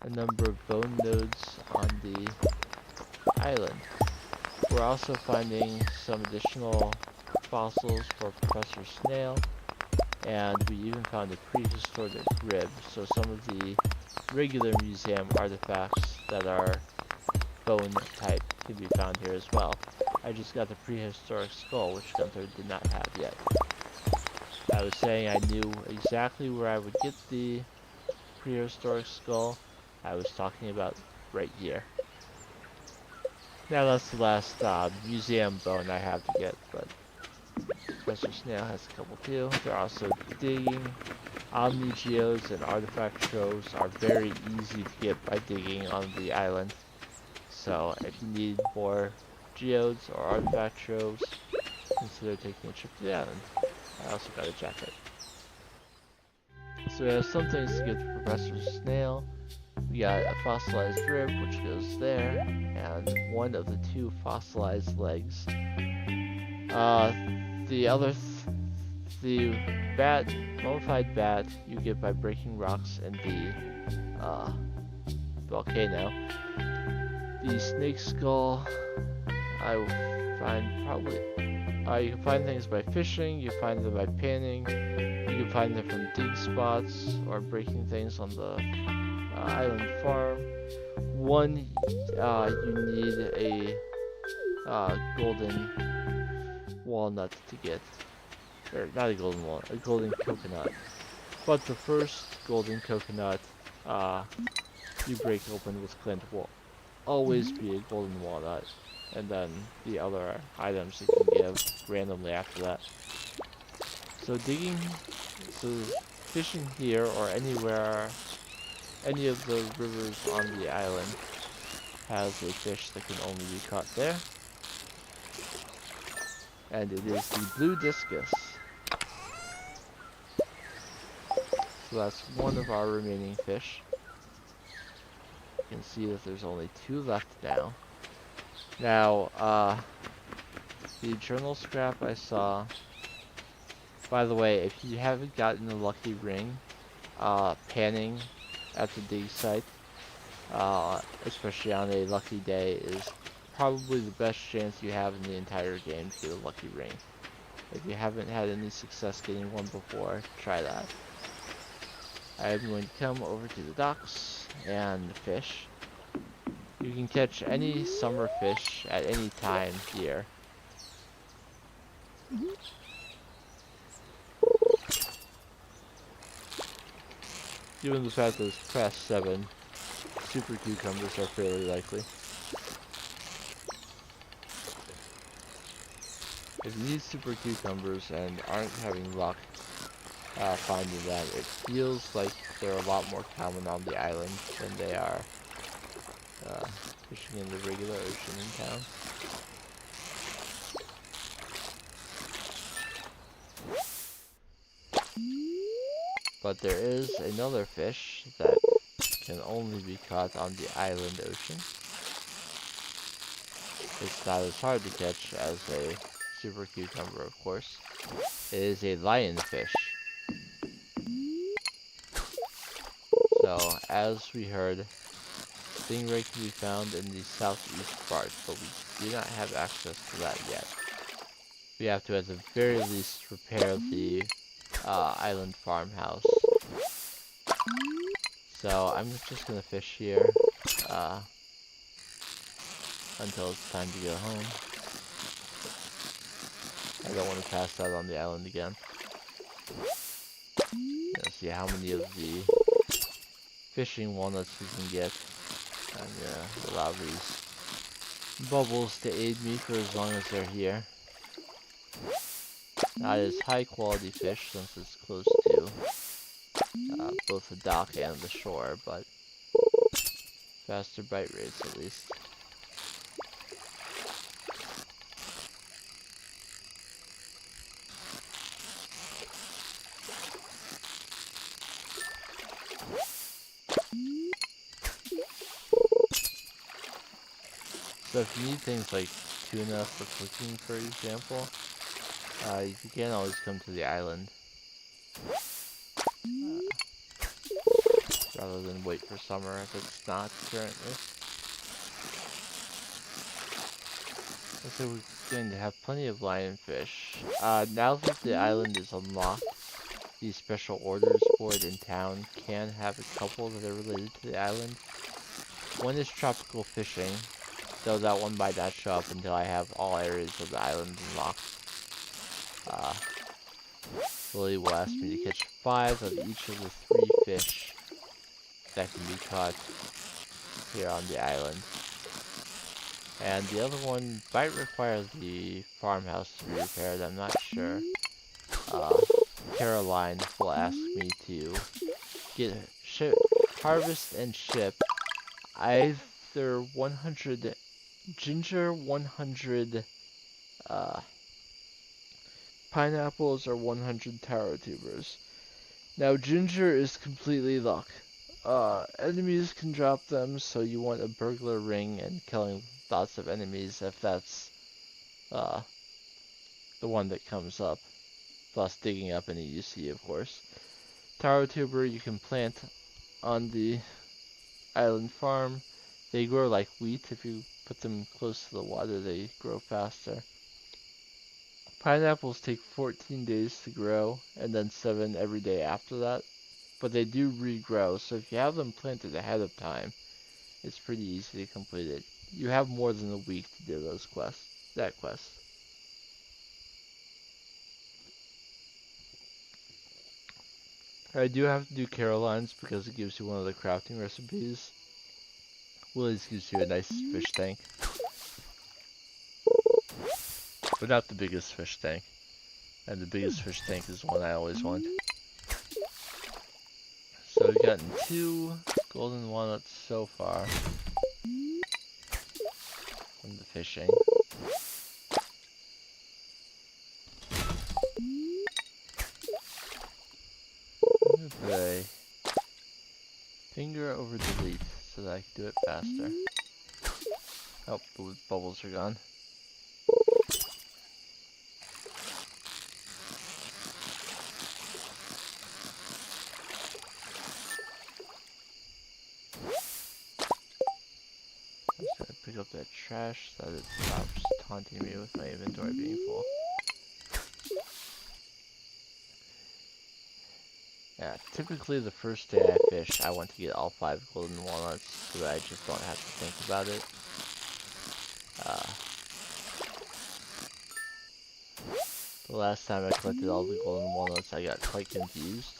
a number of bone nodes on the island. We're also finding some additional fossils for Professor Snail, and we even found a prehistoric rib, so some of the regular museum artifacts that are bone type can be found here as well. I just got the prehistoric skull, which Gunther did not have yet. I was saying I knew exactly where I would get the prehistoric skull. I was talking about right here. Now that's the last museum bone I have to get, but Professor Snail has a couple too. They're also digging. Omni geodes and artifact troves are very easy to get by digging on the island. So if you need more geodes or artifact troves, consider taking a trip to the island. I also got a jacket. So we have some things to get to Professor Snail. We got a fossilized rib, which goes there, and one of the 2 fossilized legs. The bat, mummified bat, you get by breaking rocks in the volcano. The snake skull, I will find probably. You can find things by fishing. You find them by panning. You can find them from dig spots or breaking things on the island farm. One, you need a golden walnut to get, or not a golden walnut, a golden coconut. But the first golden coconut, you break open with Clint will always be a golden walnut, and then the other items you can give randomly after that. So fishing here or anywhere, any of the rivers on the island has a fish that can only be caught there. And it is the blue discus. So that's one of our remaining fish. You can see that there's only 2 left now. Now, the journal scrap I saw. By the way, if you haven't gotten the lucky ring, panning at the dig site, especially on a lucky day, is probably the best chance you have in the entire game to get a lucky ring. If you haven't had any success getting one before, try that. I'm going to come over to the docks and fish. You can catch any summer fish at any time here. Given the fact that it's past 7, super cucumbers are fairly likely. If you need super cucumbers and aren't having luck finding them, it feels like they're a lot more common on the island than they are fishing in the regular ocean in town. But there is another fish that can only be caught on the island ocean. It's not as hard to catch as a super cucumber, of course. It is a lionfish. So, as we heard, stingray can be found in the southeast part, but we do not have access to that yet. We have to, at the very least, repair the island farmhouse. So I'm just gonna fish here until it's time to go home. I don't want to pass out on the island again. Let's see how many of the fishing walnuts we can get. I'm gonna allow these bubbles to aid me for as long as they're here. Not as high quality fish since it's close to both the dock and the shore, but faster bite rates at least. So if you need things like tuna for cooking, for example, you can always come to the island rather than wait for summer if it's not currently. So we're going to have plenty of lionfish. Now that the island is unlocked, the special orders board in town can have a couple that are related to the island. One is tropical fishing, though that one might not show up until I have all areas of the island unlocked. Lily will ask me to catch 5 of each of the 3 fish that can be caught here on the island. And the other one might require the farmhouse to be repaired, I'm not sure. Caroline will ask me to harvest and ship either 100 ginger, 100 pineapples, or 100 taro tubers. Now ginger is completely luck. Enemies can drop them, so you want a burglar ring and killing lots of enemies if that's the one that comes up. Plus digging up any you see, of course. Taro tuber you can plant on the island farm. They grow like wheat. If you put them close to the water, they grow faster. Pineapples take 14 days to grow, and then 7 every day after that. But they do regrow, so if you have them planted ahead of time, it's pretty easy to complete it. You have more than a week to do that quest. I do have to do Caroline's because it gives you one of the crafting recipes. Willie's gives you a nice fish tank. But not the biggest fish tank. And the biggest fish tank is the one I always want. So we've gotten 2 golden walnuts so far from the fishing. I'm gonna put a finger over delete so that I can do it faster. Oh, the bubbles are gone. I'm just gonna pick up that trash so that it stops taunting me with my inventory being full. Yeah, typically the first day I fish, I want to get all 5 golden walnuts so that I just don't have to think about it. The last time I collected all the golden walnuts, I got quite confused.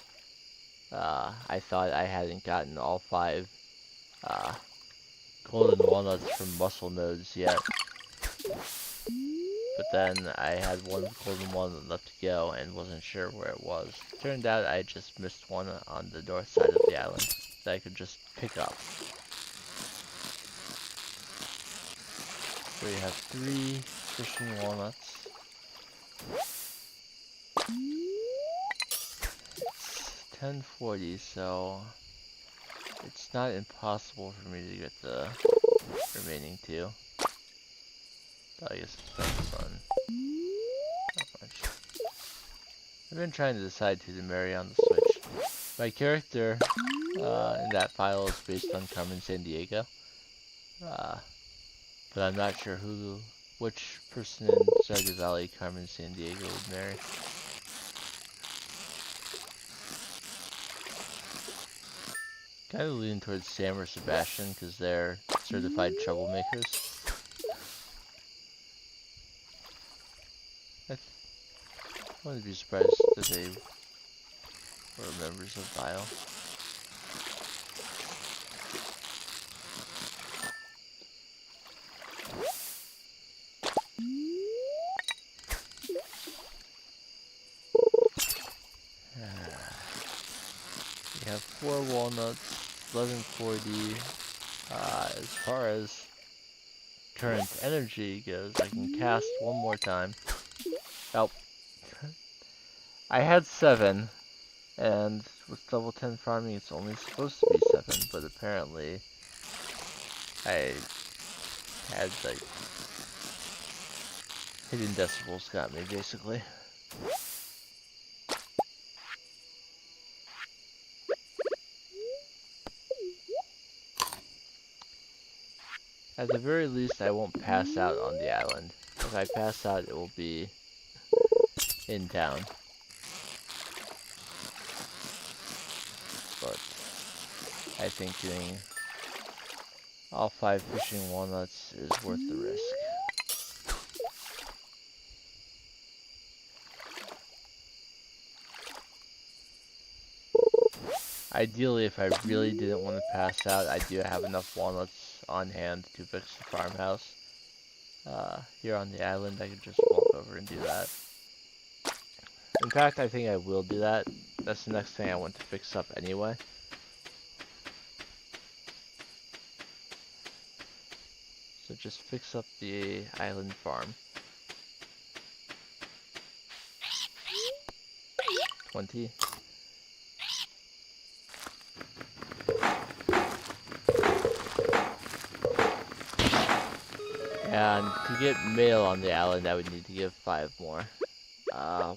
I thought I hadn't gotten all 5 golden walnuts from muscle nodes yet. But then I had 1 golden walnut left to go and wasn't sure where it was. Turned out I just missed one on the north side of the island that I could just pick up. So we have 3 fishing walnuts. It's 10:40, so it's not impossible for me to get the remaining 2. But I guess it depends on how much. I've been trying to decide who to marry on the Switch. My character in that file is based on Carmen Sandiego. But I'm not sure which person in Stardew Valley Carmen Sandiego would marry. Kind of leaning towards Sam or Sebastian because they're certified troublemakers. I wouldn't be surprised if they were members of Vile. We have 4 walnuts, 1140. As far as current energy goes, I can cast one more time. Oh, I had 7, and with double 10 farming, it's only supposed to be 7, but apparently I had like hidden decibels got me basically. At the very least, I won't pass out on the island. If I pass out, it will be in town. But I think doing all 5 fishing walnuts is worth the risk. Ideally, if I really didn't want to pass out, I do have enough walnuts on hand to fix the farmhouse. Here on the island, I could just walk over and do that. In fact, I think I will do that. That's the next thing I want to fix up anyway. So just fix up the island farm. 20. And to get mail on the island, I would need to give 5 more.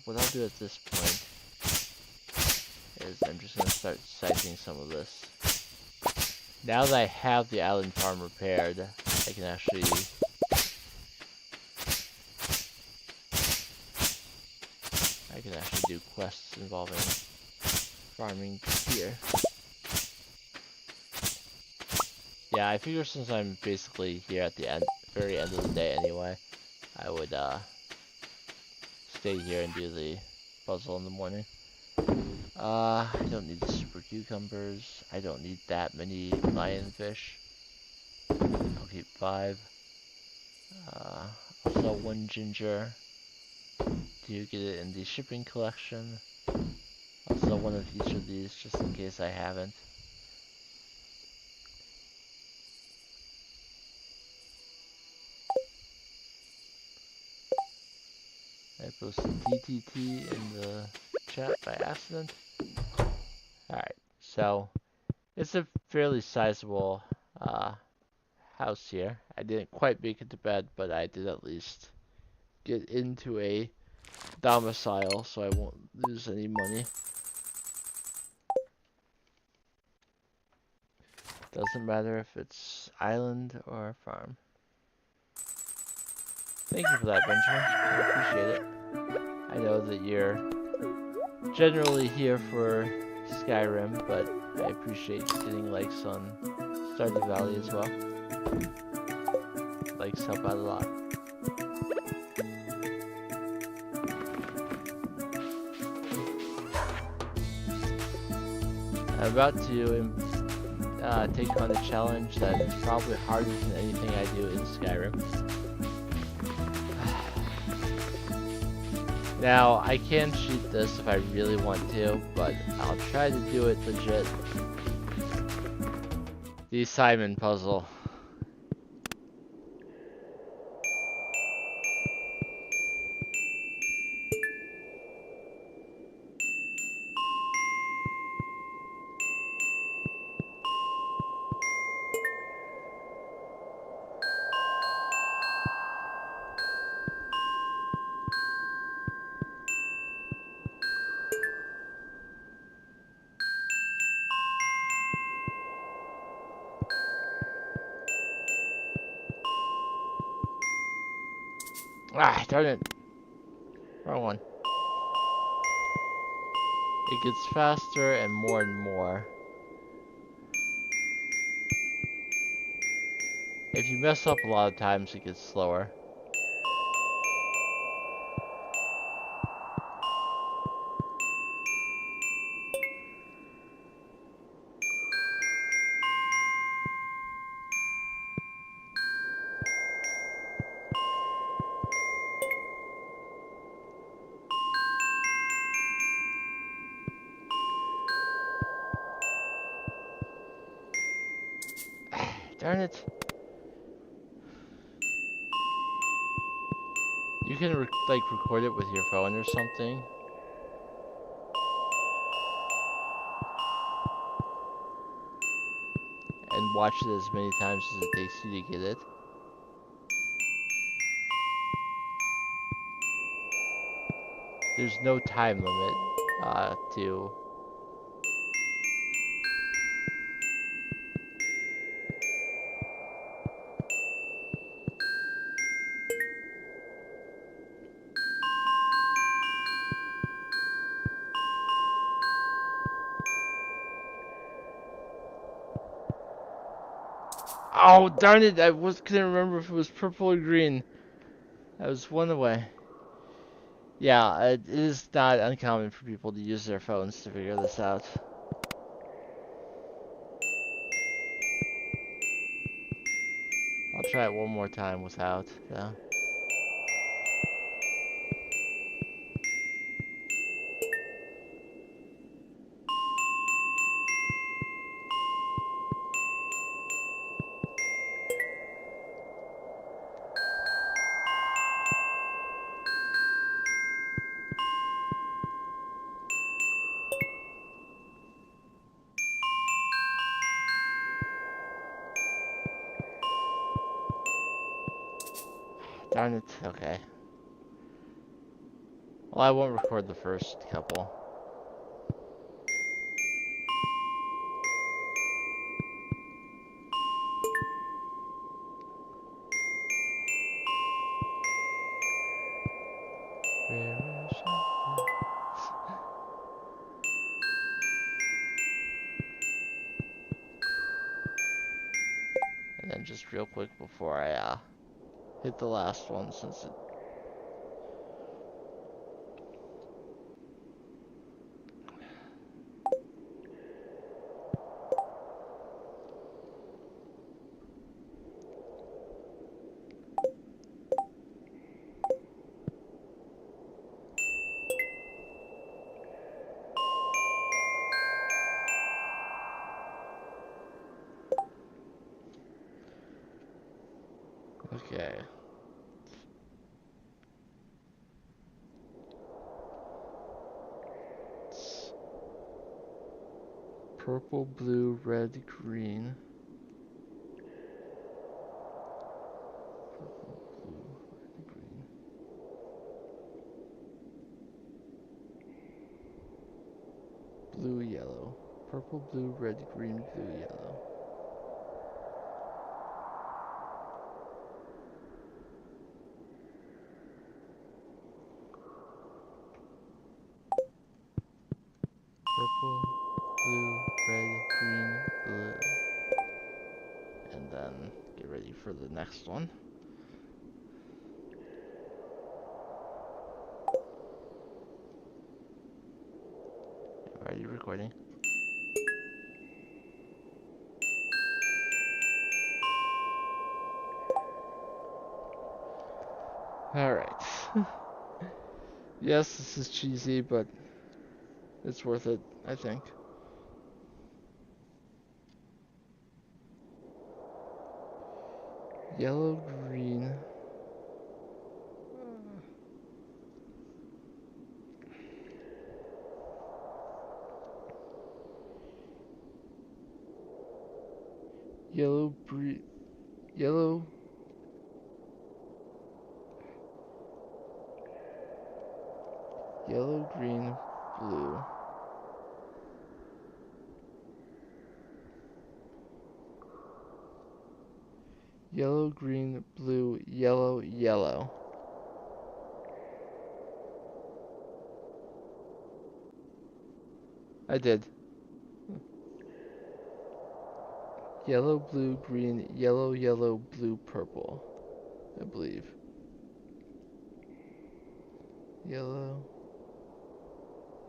What I'll do at this point is I'm just going to start siphoning some of this. Now that I have the island farm repaired, I can actually do quests involving farming here. Yeah, I figure since I'm basically here at the very end of the day anyway, I would stay here and do the puzzle in the morning. I don't need the super cucumbers. I don't need that many lionfish. I'll keep 5. I'll sell 1 ginger to get it in the shipping collection. I'll sell 1 of each of these just in case I haven't. I posted TTT in the chat by accident. Alright, so it's a fairly sizable house here. I didn't quite make it to bed, but I did at least get into a domicile so I won't lose any money. Doesn't matter if it's island or farm. Thank you for that, Benjamin. I appreciate it. I know that you're generally here for Skyrim, but I appreciate getting likes on Stardew Valley as well. Likes help out a lot. I'm about to take on a challenge that is probably harder than anything I do in Skyrim. Now, I can cheat this if I really want to, but I'll try to do it legit. The Simon puzzle. Ah, darn it. Wrong one. It gets faster and more. If you mess up a lot of times, it gets slower. Darn it. You can like record it with your phone or something. And watch it as many times as it takes you to get it. There's no time limit to... Oh, darn it! Couldn't remember if it was purple or green. I was one away. Yeah, it is not uncommon for people to use their phones to figure this out. I'll try it one more time without, though. Darn it, okay. Well, I won't record the first couple. And then just real quick before I hit the last one, since it... Okay. It's purple, blue, red, green. Purple, blue, red, green. Blue, yellow. Purple, blue, red, green, blue, yellow. Purple, blue, red, green, blue. And then get ready for the next one. Are you recording? Alright. Yes, this is cheesy, but it's worth it, I think. Yellow, green. Yellow, yellow. Yellow, green, blue. Yellow, green, blue, yellow, yellow. I did. Yellow, blue, green, yellow, yellow, blue, purple. I believe. Yellow,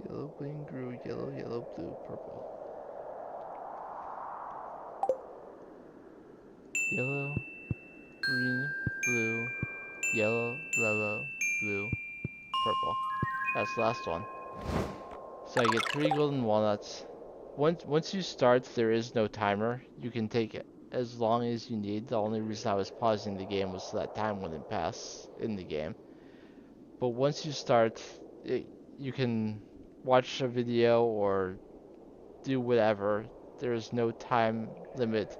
yellow, green, green, yellow, yellow, blue, purple. Yellow, green, blue, yellow, yellow, blue, purple. That's the last one. So I get 3 golden walnuts. Once you start, there is no timer. You can take it as long as you need. The only reason I was pausing the game was so that time wouldn't pass in the game. But once you start, you can watch a video or do whatever. There is no time limit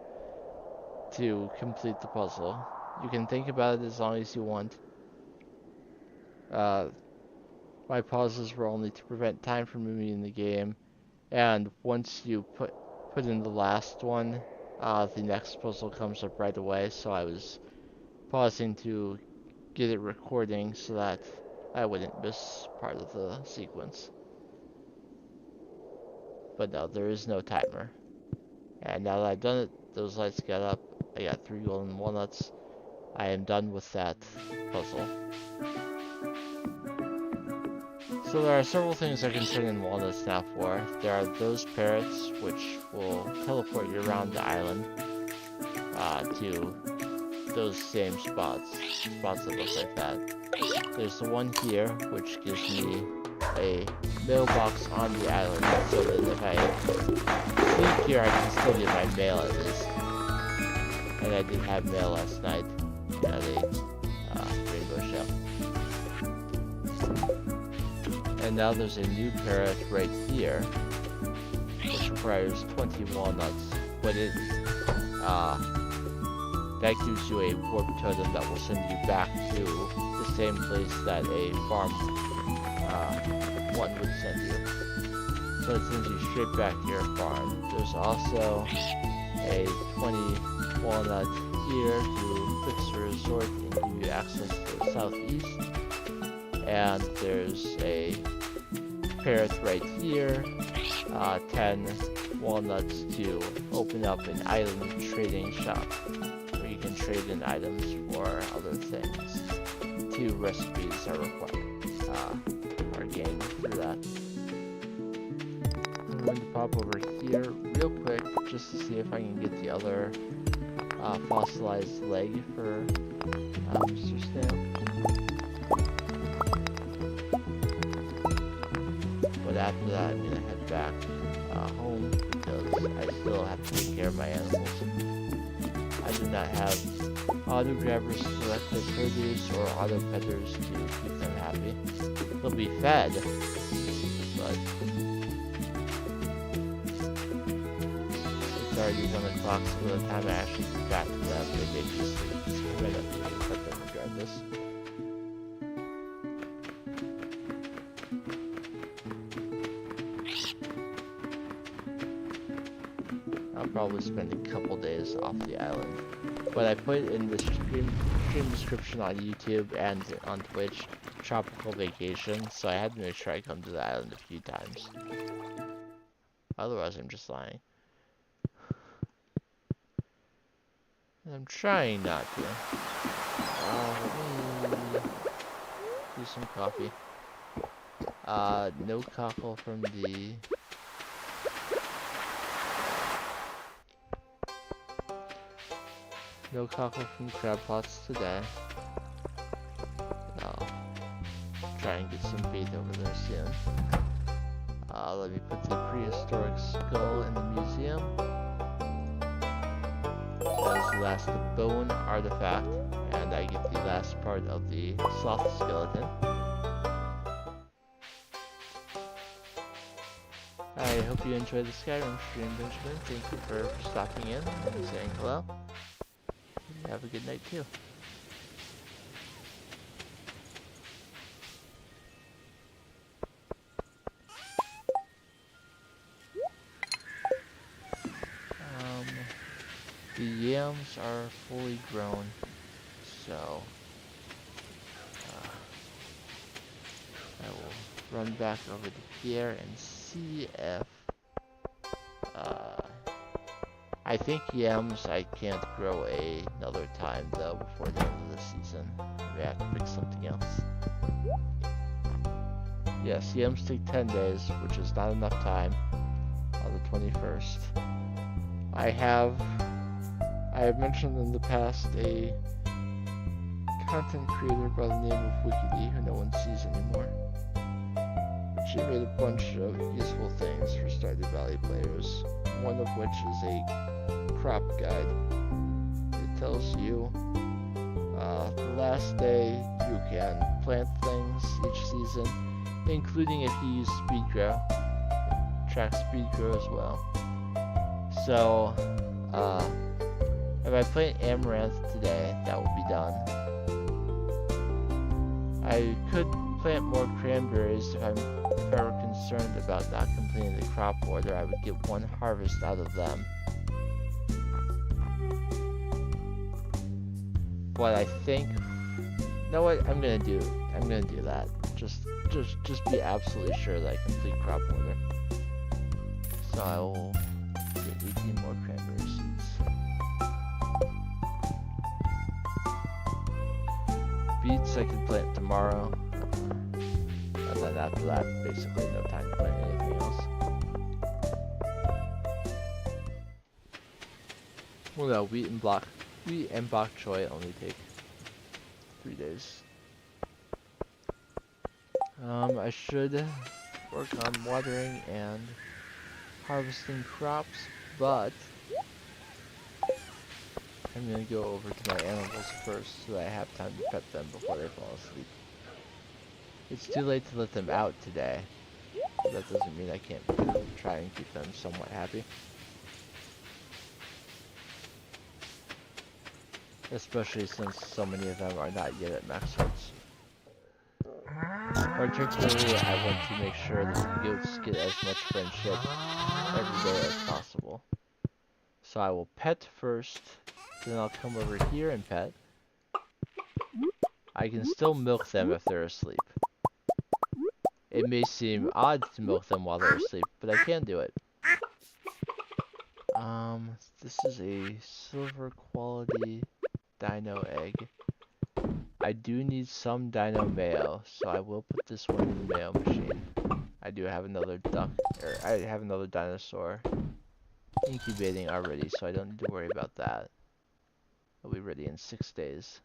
to complete the puzzle. You can think about it as long as you want. My pauses were only to prevent time from moving in the game, and once you put in the last one, the next puzzle comes up right away. So I was pausing to get it recording so that I wouldn't miss part of the sequence. But no, there is no timer. And now that I've done it, those lights got up. I got 3 golden walnuts. I am done with that puzzle. So there are several things I can turn in walnuts now for. There are those parrots, which will teleport you around the island to those same spots that look like that. There's the one here, which gives me a mailbox on the island, so that if I sleep here, I can still get my mail at least. And I did have mail last night at a rainbow shell. And now there's a new parrot right here, which requires 20 walnuts, but it that gives you a warp totem that will send you back to the same place that a farm one would send you. So it sends you straight back to your farm. There's also a 20 walnut here to fix the resort and give you access to the southeast. And there's a parrot right here, 10 walnuts to open up an island trading shop where you can trade in items for other things. 2 recipes are required, are gained through that. I'm going to pop over here real quick just to see if I can get the other fossilized leg for Mr. Snail. But after that, I'm gonna head back home because I still have to take care of my animals. I do not have auto grabbers to select their produce or auto pedders to keep them happy. They'll be fed, but it's already 1 o'clock, so by the time I actually get back to them, they may be asleep. So I might not be able to let them regardless. I'll probably spend a couple days off the island. But I put in the stream description on YouTube and on Twitch, tropical vacation, so I had to make sure I come to the island a few times. Otherwise, I'm just lying. And I'm trying not to. Let me do some coffee. No cockle from the... No cockle from the crab pots today. I'll try and get some bait over there soon. Let me put the prehistoric skull in the museum. That is the last bone artifact, and I get the last part of the sloth skeleton. I hope you enjoyed the Skyrim stream, Benjamin. Thank you for stopping in and saying hello. Have a good night too. The yams are fully grown, so I will run back over to here and see if I think yams I can't grow another time though before the end of the season. Maybe I have to pick something else. Yes, yams take 10 days, which is not enough time on the 21st. I have mentioned in the past a content creator by the name of Wikid, who no one sees anymore. She made a bunch of useful things for Stardew Valley players, one of which is a crop guide. It tells you the last day you can plant things each season, including if you use speed grow. It tracks speed grow as well. So, if I plant amaranth today, that will be done. I could plant more cranberries if I were concerned about not completing the crop order. I would get one harvest out of them. But I think, you know what? I'm gonna do that. Just be absolutely sure that I complete crop order. So I will get 18 more cranberry seeds. Beets I can plant tomorrow. And then after that, basically no time to plant anything else. Well, no, wheat and bok choy only take 3 days. I should work on watering and harvesting crops, but I'm gonna go over to my animals first so that I have time to pet them before they fall asleep. It's too late to let them out today, but that doesn't mean I can't try and keep them somewhat happy. Especially since so many of them are not yet at max hearts. Particularly, I want to make sure that the goats get as much friendship every day as possible. So I will pet first, then I'll come over here and pet. I can still milk them if they're asleep. It may seem odd to milk them while they're asleep, but I can do it. This is a silver quality dino egg. I do need some dino mayo, so I will put this one in the mayo machine. I do have another I have another dinosaur incubating already, so I don't need to worry about that. It'll be ready in 6 days.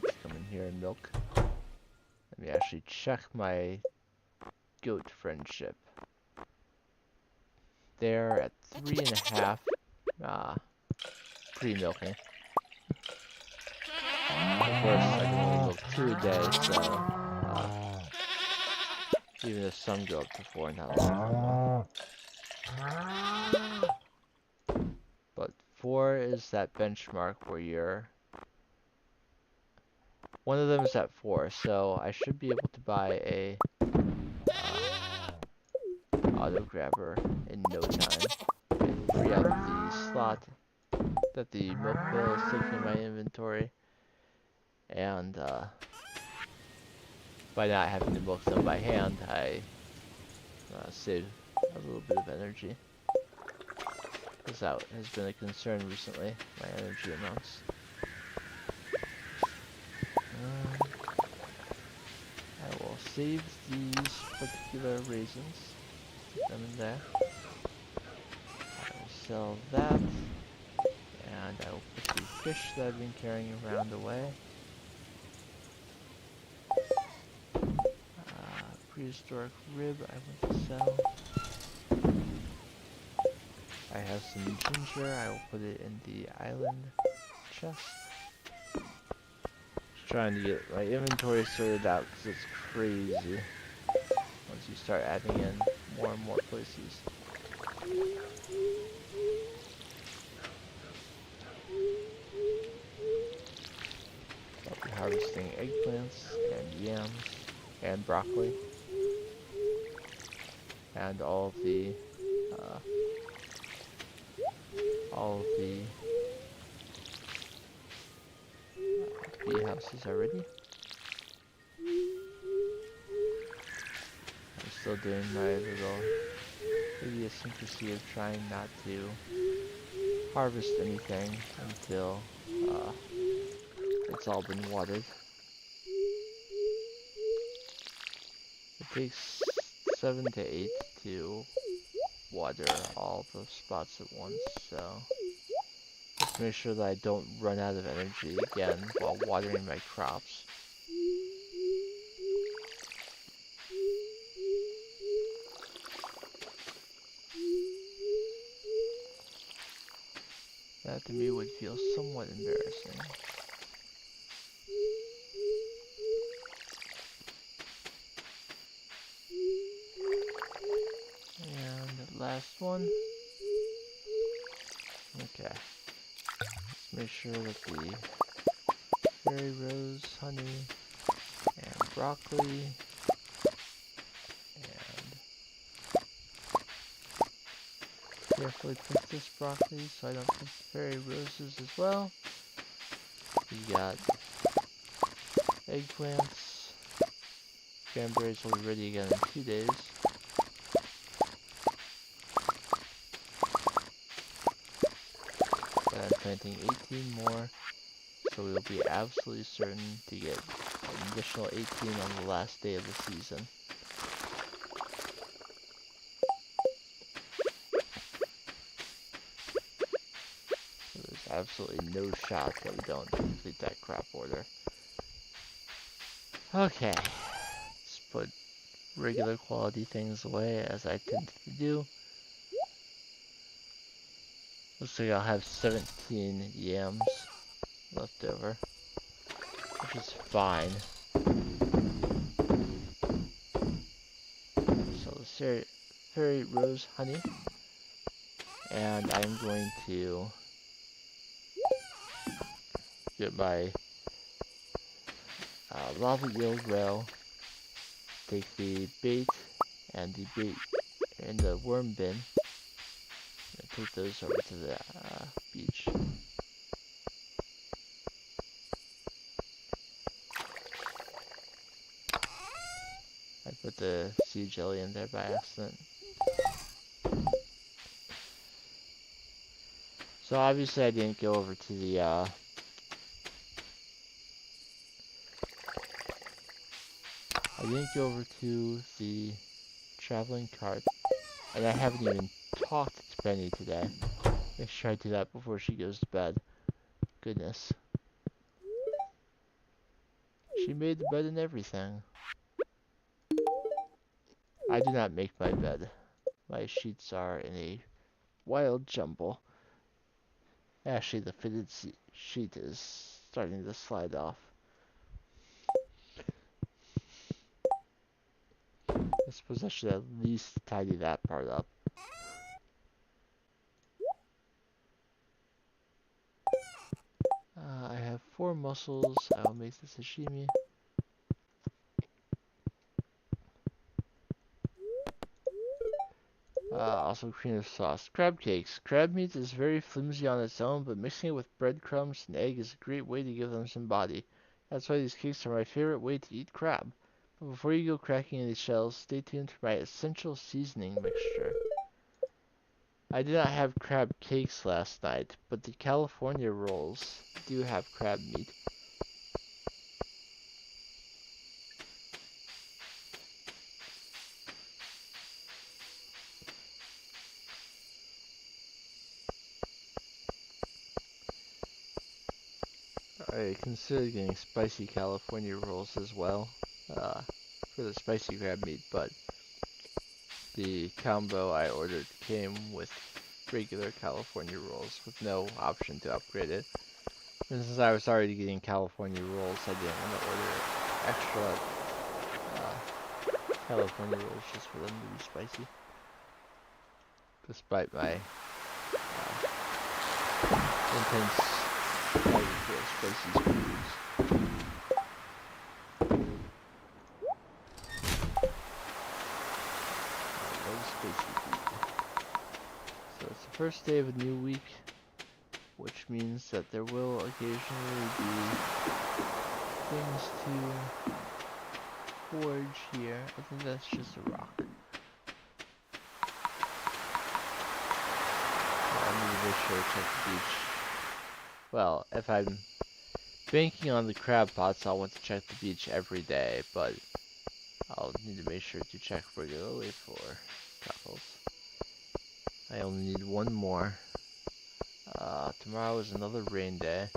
Let's come in here and milk. Let me actually check my goat friendship. They're at 3.5. Pre-milking. Of course, I can only milk 2 a day, so even if some go up to 4, not all of them. But 4 is that benchmark where you're... One of them is at 4, so I should be able to buy a auto grabber in no time and free up the slot that the milk pail is taking in my inventory, and by not having to milk them by hand, I save a little bit of energy, because that has been a concern recently, my energy amounts. I will save these particular raisins, put them in there. I will sell that, and I will put the fish that I've been carrying around away. Prehistoric rib I want to sell. I have some ginger, I will put it in the island chest. Just trying to get my inventory sorted out because it's crazy once you start adding in more and more places. I'll be harvesting eggplants and yams and broccoli and all of the bee houses already. still doing my little idiosyncrasy of trying not to harvest anything until it's all been watered. It takes 7 to 8 to water all the spots at once, so just make sure that I don't run out of energy again while watering my crops. That to me would feel somewhat embarrassing. And the last one. Okay. Let's make sure that the fairy rose, honey, and broccoli, and carefully pick this broccoli so I don't pick fairy roses as well. We got eggplants. Cranberries will be ready again in 2 days. And I'm planting 18 more, so we'll be absolutely certain to get an additional 18 on the last day of the season. So there's absolutely no shot that we don't complete that crop order. Okay, let's put regular quality things away as I tend to do. Looks like I'll have 17 yams left over, which is fine. So the fairy rose honey, and I'm going to get my lava eel rail, take the bait and the bait in the worm bin, and take those over to the beach. I put the sea jelly in there by accident. So obviously I didn't go over to the traveling cart, and I haven't even talked to Penny today. Make sure I do that before she goes to bed. Goodness. She made the bed and everything. I do not make my bed. My sheets are in a wild jumble. Actually, the fitted sheet is starting to slide off. I suppose I should at least tidy that part up. I have 4 mussels. I will make the sashimi. Also cream of sauce. Crab cakes. Crab meat is very flimsy on its own, but mixing it with breadcrumbs and egg is a great way to give them some body. That's why these cakes are my favorite way to eat crab. But before you go cracking any shells, stay tuned for my essential seasoning mixture. I did not have crab cakes last night, but the California rolls do have crab meat. I considered getting spicy California rolls as well, for the spicy crab meat, but the combo I ordered came with regular California rolls with no option to upgrade it. And since I was already getting California rolls, I didn't want to order extra California rolls just for them to be spicy. Despite my intense spicy foods. So it's the first day of a new week, which means that there will occasionally be things to forge here. I think that's just a rock. necessarily check the beach. Well, if I'm banking on the crab pots, I'll want to check the beach every day, but I'll need to make sure to check regularly for cockles. I only need one more. Tomorrow is another rain day,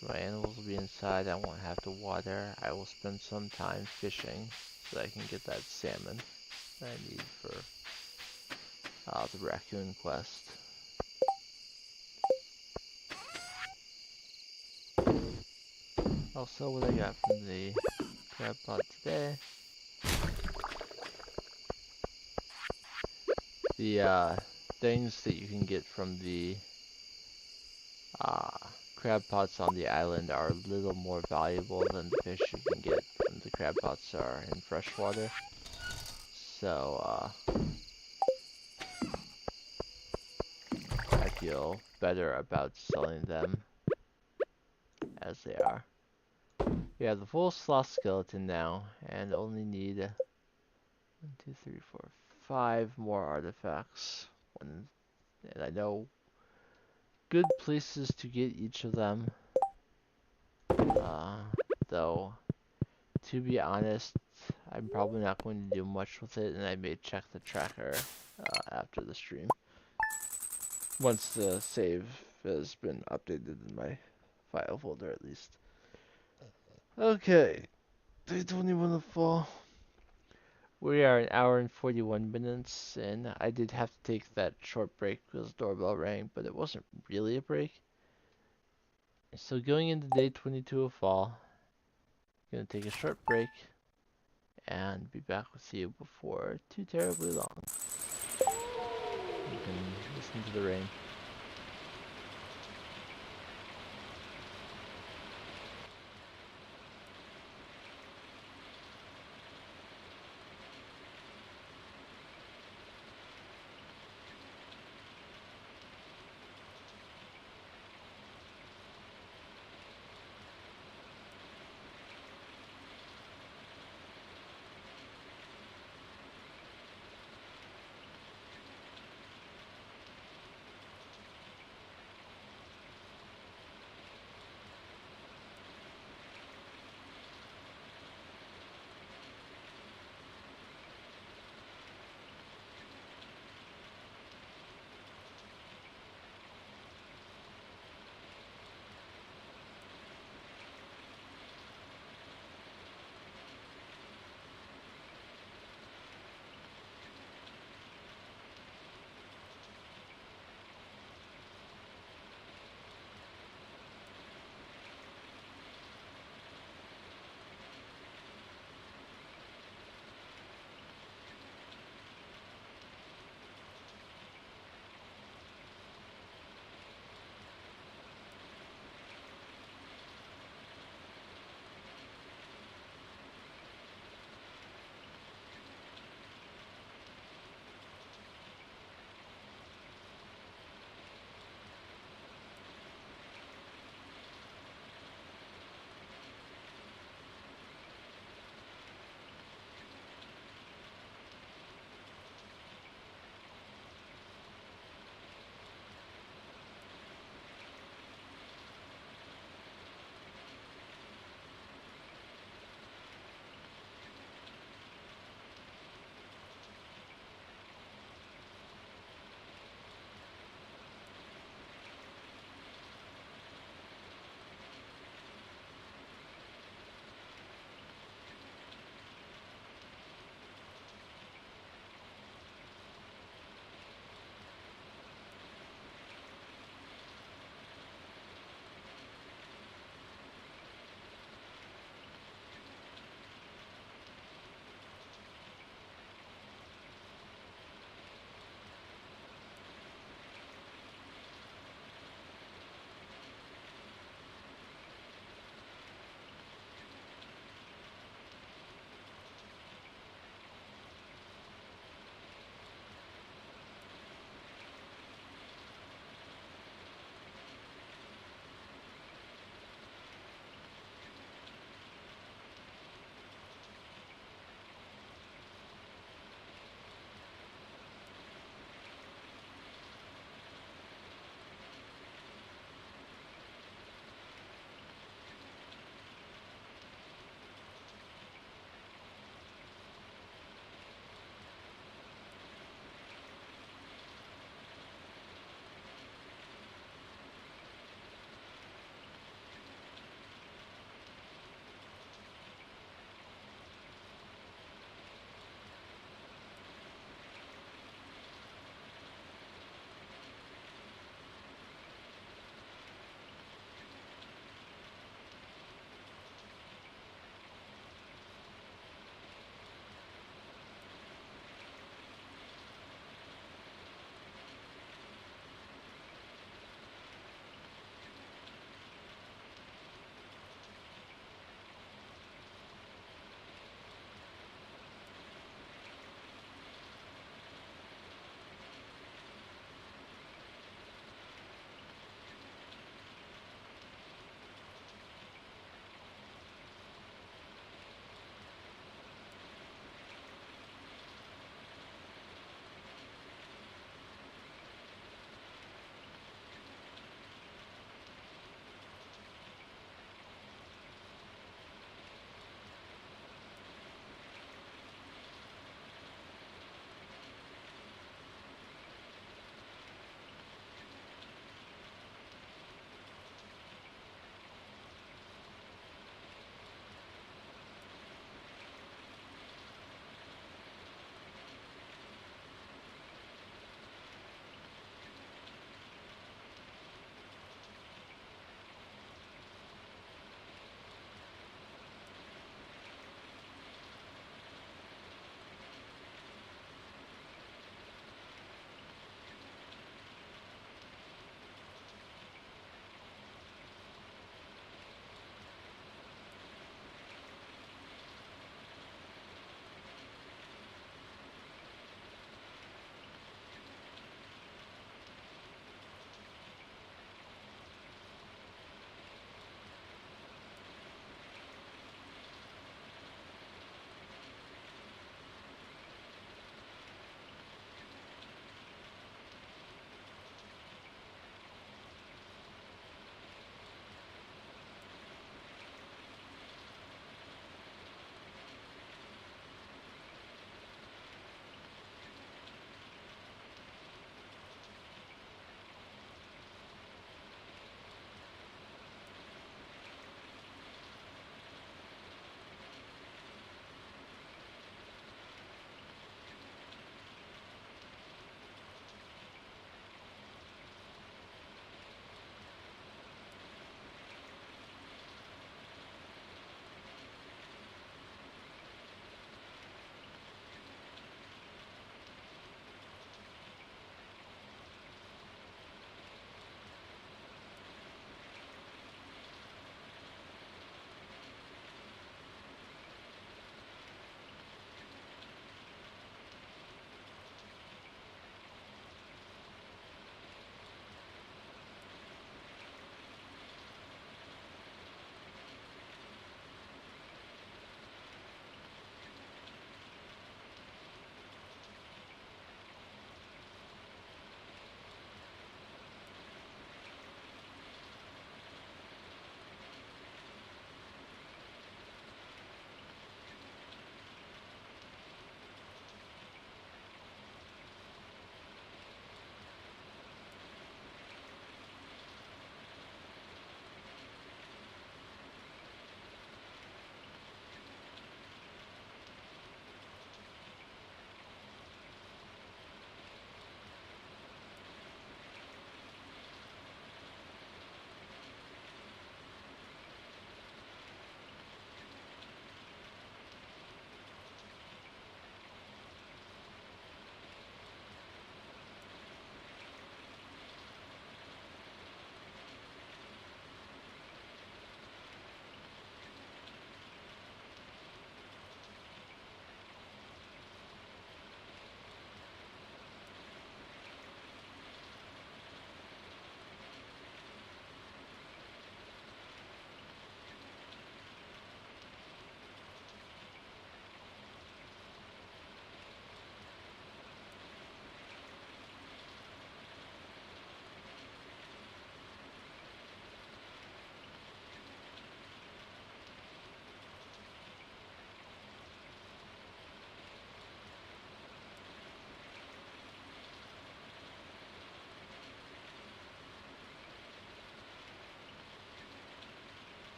so my animals will be inside. I won't have to water. I will spend some time fishing so that I can get that salmon that I need for the raccoon quest. Also, what I got from the crab pot today. The things that you can get from the crab pots on the island are a little more valuable than the fish you can get when the crab pots are in freshwater. So, I feel better about selling them as they are. We have the full sloth skeleton now, and only need 1, 2, 3, 4, 5 more artifacts. And I know good places to get each of them. Though, to be honest, I'm probably not going to do much with it, and I may check the tracker after the stream. Once the save has been updated in my file folder, at least. Okay, day 21 of fall. We are an hour and 41 minutes, and I did have to take that short break because the doorbell rang, but it wasn't really a break. So going into day 22 of fall, I'm going to take a short break and be back with you before too terribly long. You can listen to the rain.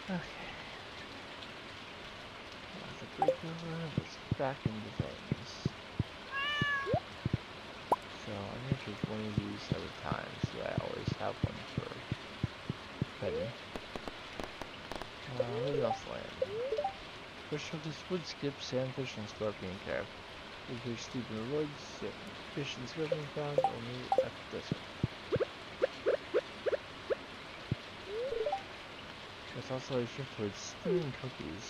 Okay. The breakover, let's get back into things. So I'm gonna take one of these at a time, so I always have one for petting. What else land? Fish hooks, wood skip, sandfish, and scorpion crab. Fish sleep in the woods, fish and scorpion found only at the desert. There's also a shift towards steaming cookies.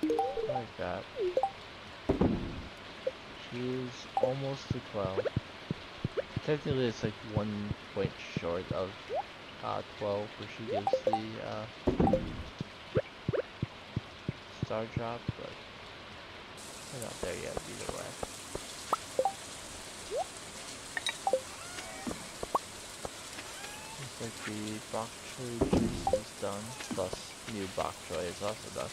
I like that. She's almost to 12. Technically it's like 1 point short of 12 where she gives the star drop, but we're not there yet either way. Looks like the bok choy juice is done, plus new bok choy is also done.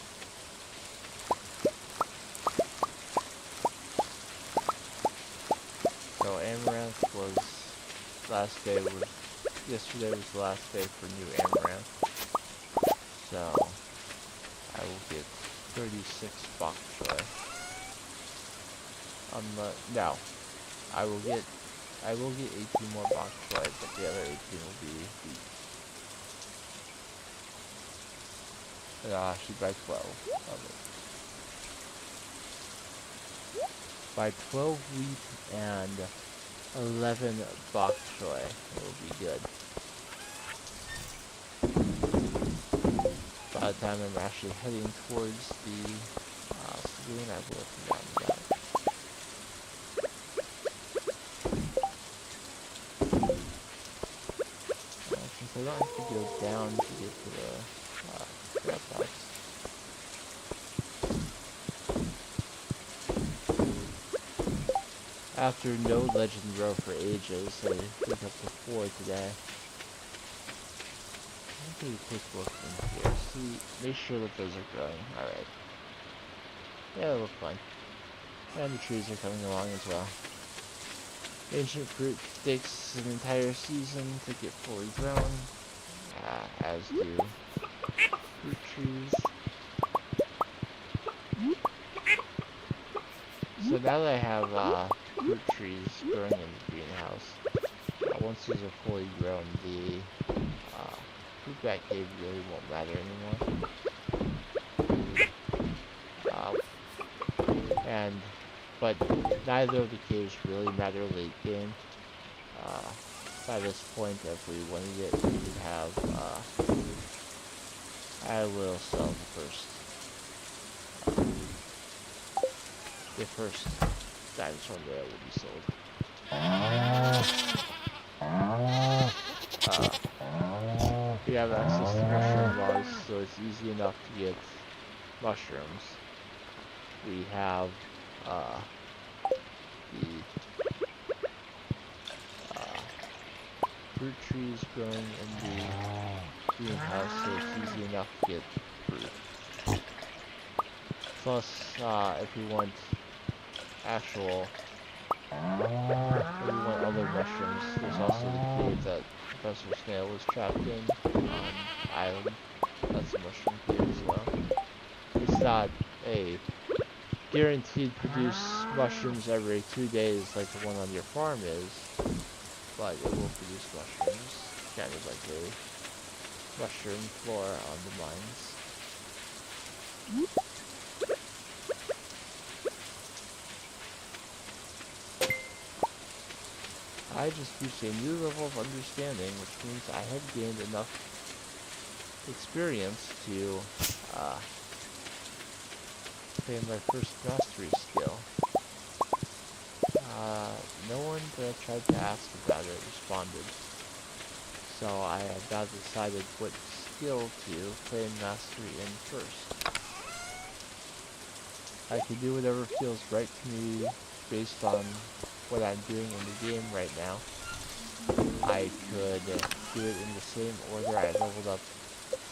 So Amaranth was yesterday was the last day for new Amaranth. So I will get 36 bok choy. No, I will get 18 more bok choy, but the other 18 will be wheat. Actually by 12 of it. By 12 wheat and 11 bok choy, it will be good. By the time I'm actually heading towards the saloon, I will have forgotten that. Since I don't have to go down to get to the crab house. After no legend row for ages, I picked up to 4 today. I'll take a quick look in here. See, make sure that those are growing. Alright. Yeah, they look fine. And the trees are coming along as well. Ancient fruit takes an entire season to get fully grown, as do fruit trees. So now that I have fruit trees growing in the greenhouse, once these are fully grown, the fruit bat cave really won't matter anymore. But neither of the caves really matter late game. By this point, if we wanted it, we would have, I will sell the first dinosaur rail will be sold. We have access to mushroom logs, so it's easy enough to get mushrooms. We have, the fruit trees growing in the greenhouse, so it's easy enough to get fruit. Plus, if we want other mushrooms, there's also the cave that Professor Snail was trapped in on island. That's a mushroom cave as well. It's not a guaranteed produce mushrooms every 2 days like the one on your farm is, but it will produce mushrooms, kind of like a mushroom flora on the mines. I just reached a new level of understanding, which means I had gained enough experience to obtain my first mastery skill. No one that I tried to ask about it responded, so I have now decided what skill to claim mastery in first. I can do whatever feels right to me based on what I'm doing in the game right now. I could do it in the same order I leveled up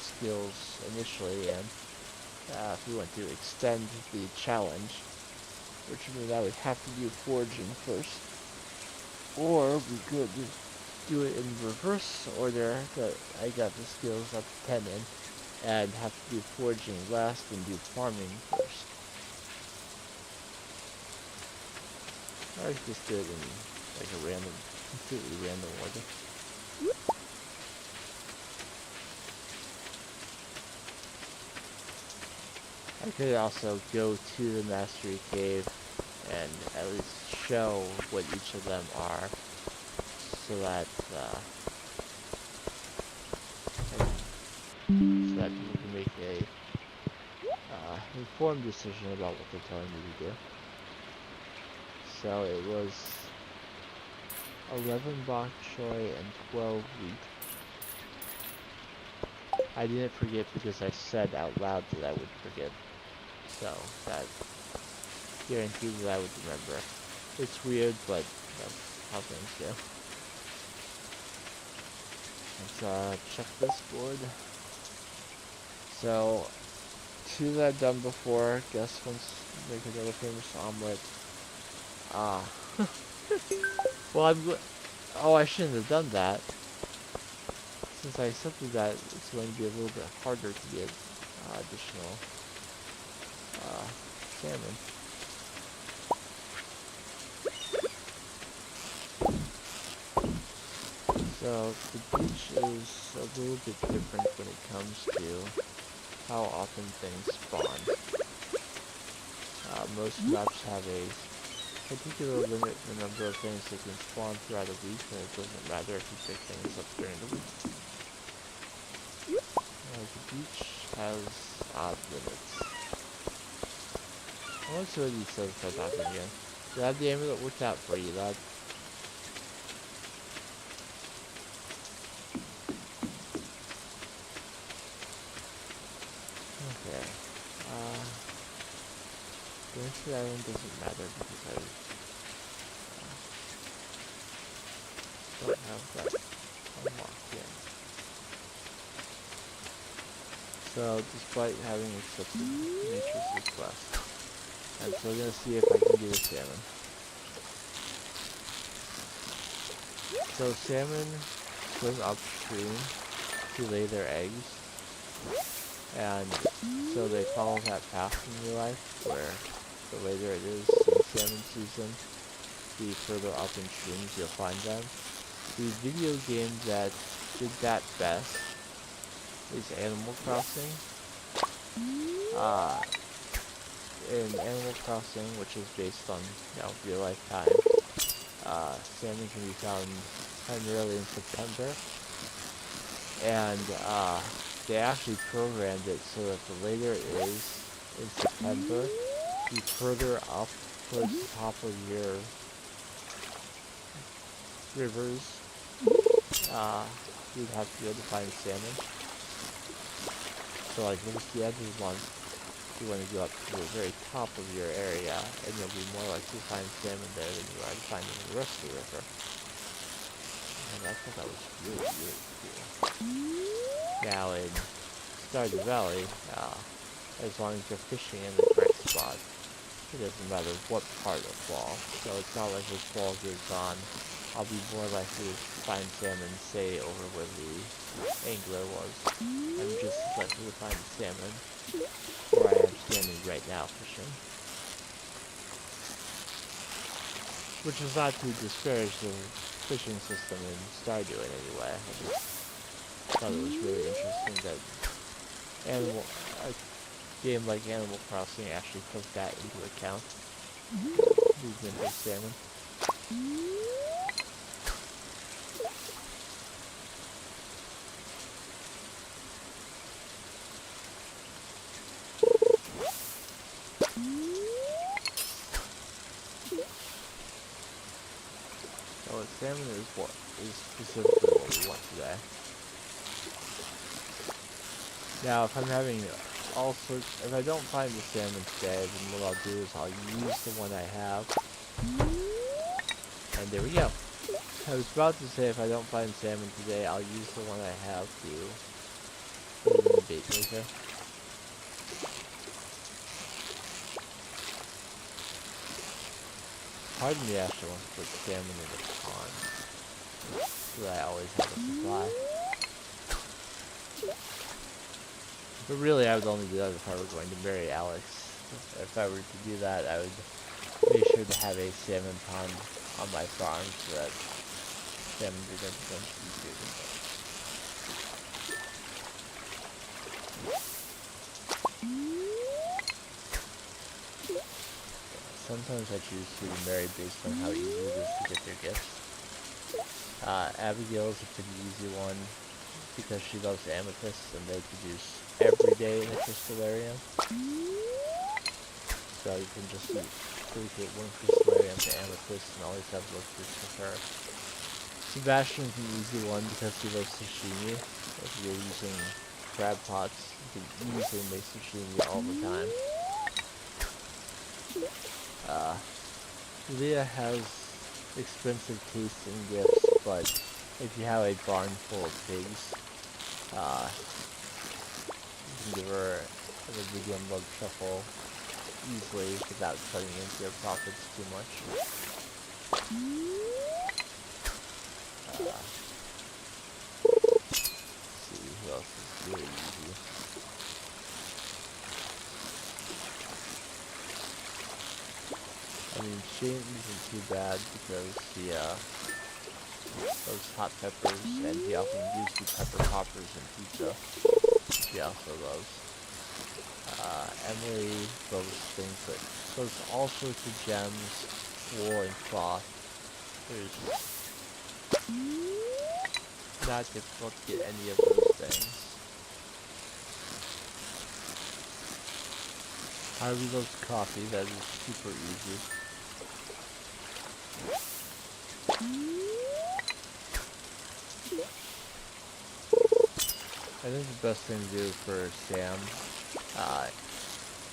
skills initially, and if we want to extend the challenge, which means I would have to do foraging first, or we could do it in reverse order, that I got the skills up to 10 in, and have to do foraging last and do farming first. Or I could just do it in like a random, completely random order. I could also go to the Mastery Cave and at least show what each of them are, so that people can make a informed decision about what they're telling me to do. So it was 11 bok choy and 12 wheat. I didn't forget because I said out loud that I would forget. So that guaranteed that I would remember. It's weird, but that's how things go. Let's check this board. So, two that I've done before. Guess once make another famous omelet. Well, I shouldn't have done that. Since I accepted that, it's going to be a little bit harder to get additional salmon. So the beach is a little bit different when it comes to how often things spawn. Most maps have a particular limit in the number of things that can spawn throughout a week, and it doesn't matter if you pick things up during the week. The beach has odd limits. I want to see what he says if I talk to him again. Glad the amulet worked out for you, lad. Okay. Going to the island doesn't matter because I don't have that unlocked yet. So, despite having accepted nature's request, I'm still gonna see if I can get a salmon. So, salmon swim upstream to lay their eggs, and so they follow that path in your life, where the later it is in salmon season, the further up in streams you'll find them. The video game that did that best is Animal Crossing. In Animal Crossing, which is based on, real life time, salmon can be found primarily in September, and they actually programmed it so that the later it is in September, the further up towards the top of your rivers, you'd have to be able to find salmon. So like, when it's the end of the month, you want to go up to the very top of your area, and you'll be more likely to find salmon there than you are to find them in the rest of the river. And I thought that was really, really cool. Now in Stardew Valley, as long as you're fishing in the correct spot, it doesn't matter what part of fall. So it's not like if fall goes on, I'll be more likely to find salmon, say, over where the angler was. I'm just as likely to find salmon where I am standing right now fishing. Which is not to discourage the fishing system in Stardew in any way. I just thought it was really interesting that a game like Animal Crossing actually took that into account. Movement of salmon. So salmon is specifically what we want today. Now, if I'm having if I don't find the salmon today, then what I'll do is I'll use the one I have. And there we go. I was about to say if I don't find salmon today, I'll use the one I have to put it in the bait maker. Pardon me, actually, I want to put salmon in the pond. so that I always have a supply. But really, I would only do that if I were going to marry Alex. If I were to do that, I would make sure to have a salmon pond on my farm so that salmon are going to become easier to catch. Sometimes I choose to marry based on how easy it is to get their gifts. Abigail is a pretty easy one because she loves amethysts and they produce every day in the crystallarium. So you can just dedicate one crystallarium to amethyst and always have those gifts with her. Sebastian's an easy one because he loves sashimi. If you're using crab pots, you can easily make sashimi all the time. Leah has expensive taste in gifts, but if you have a barn full of pigs, you can give her a medium love truffle easily without cutting into your profits too much. Let's see who else is really easy. I mean, Shane isn't too bad because he loves hot peppers and he often gives you pepper poppers and pizza, which he also loves. Emily loves things that loves all sorts of gems, wool, and cloth. There's not difficult to get any of those things. Harvey loves coffee, that is super easy. I think the best thing to do for Sam,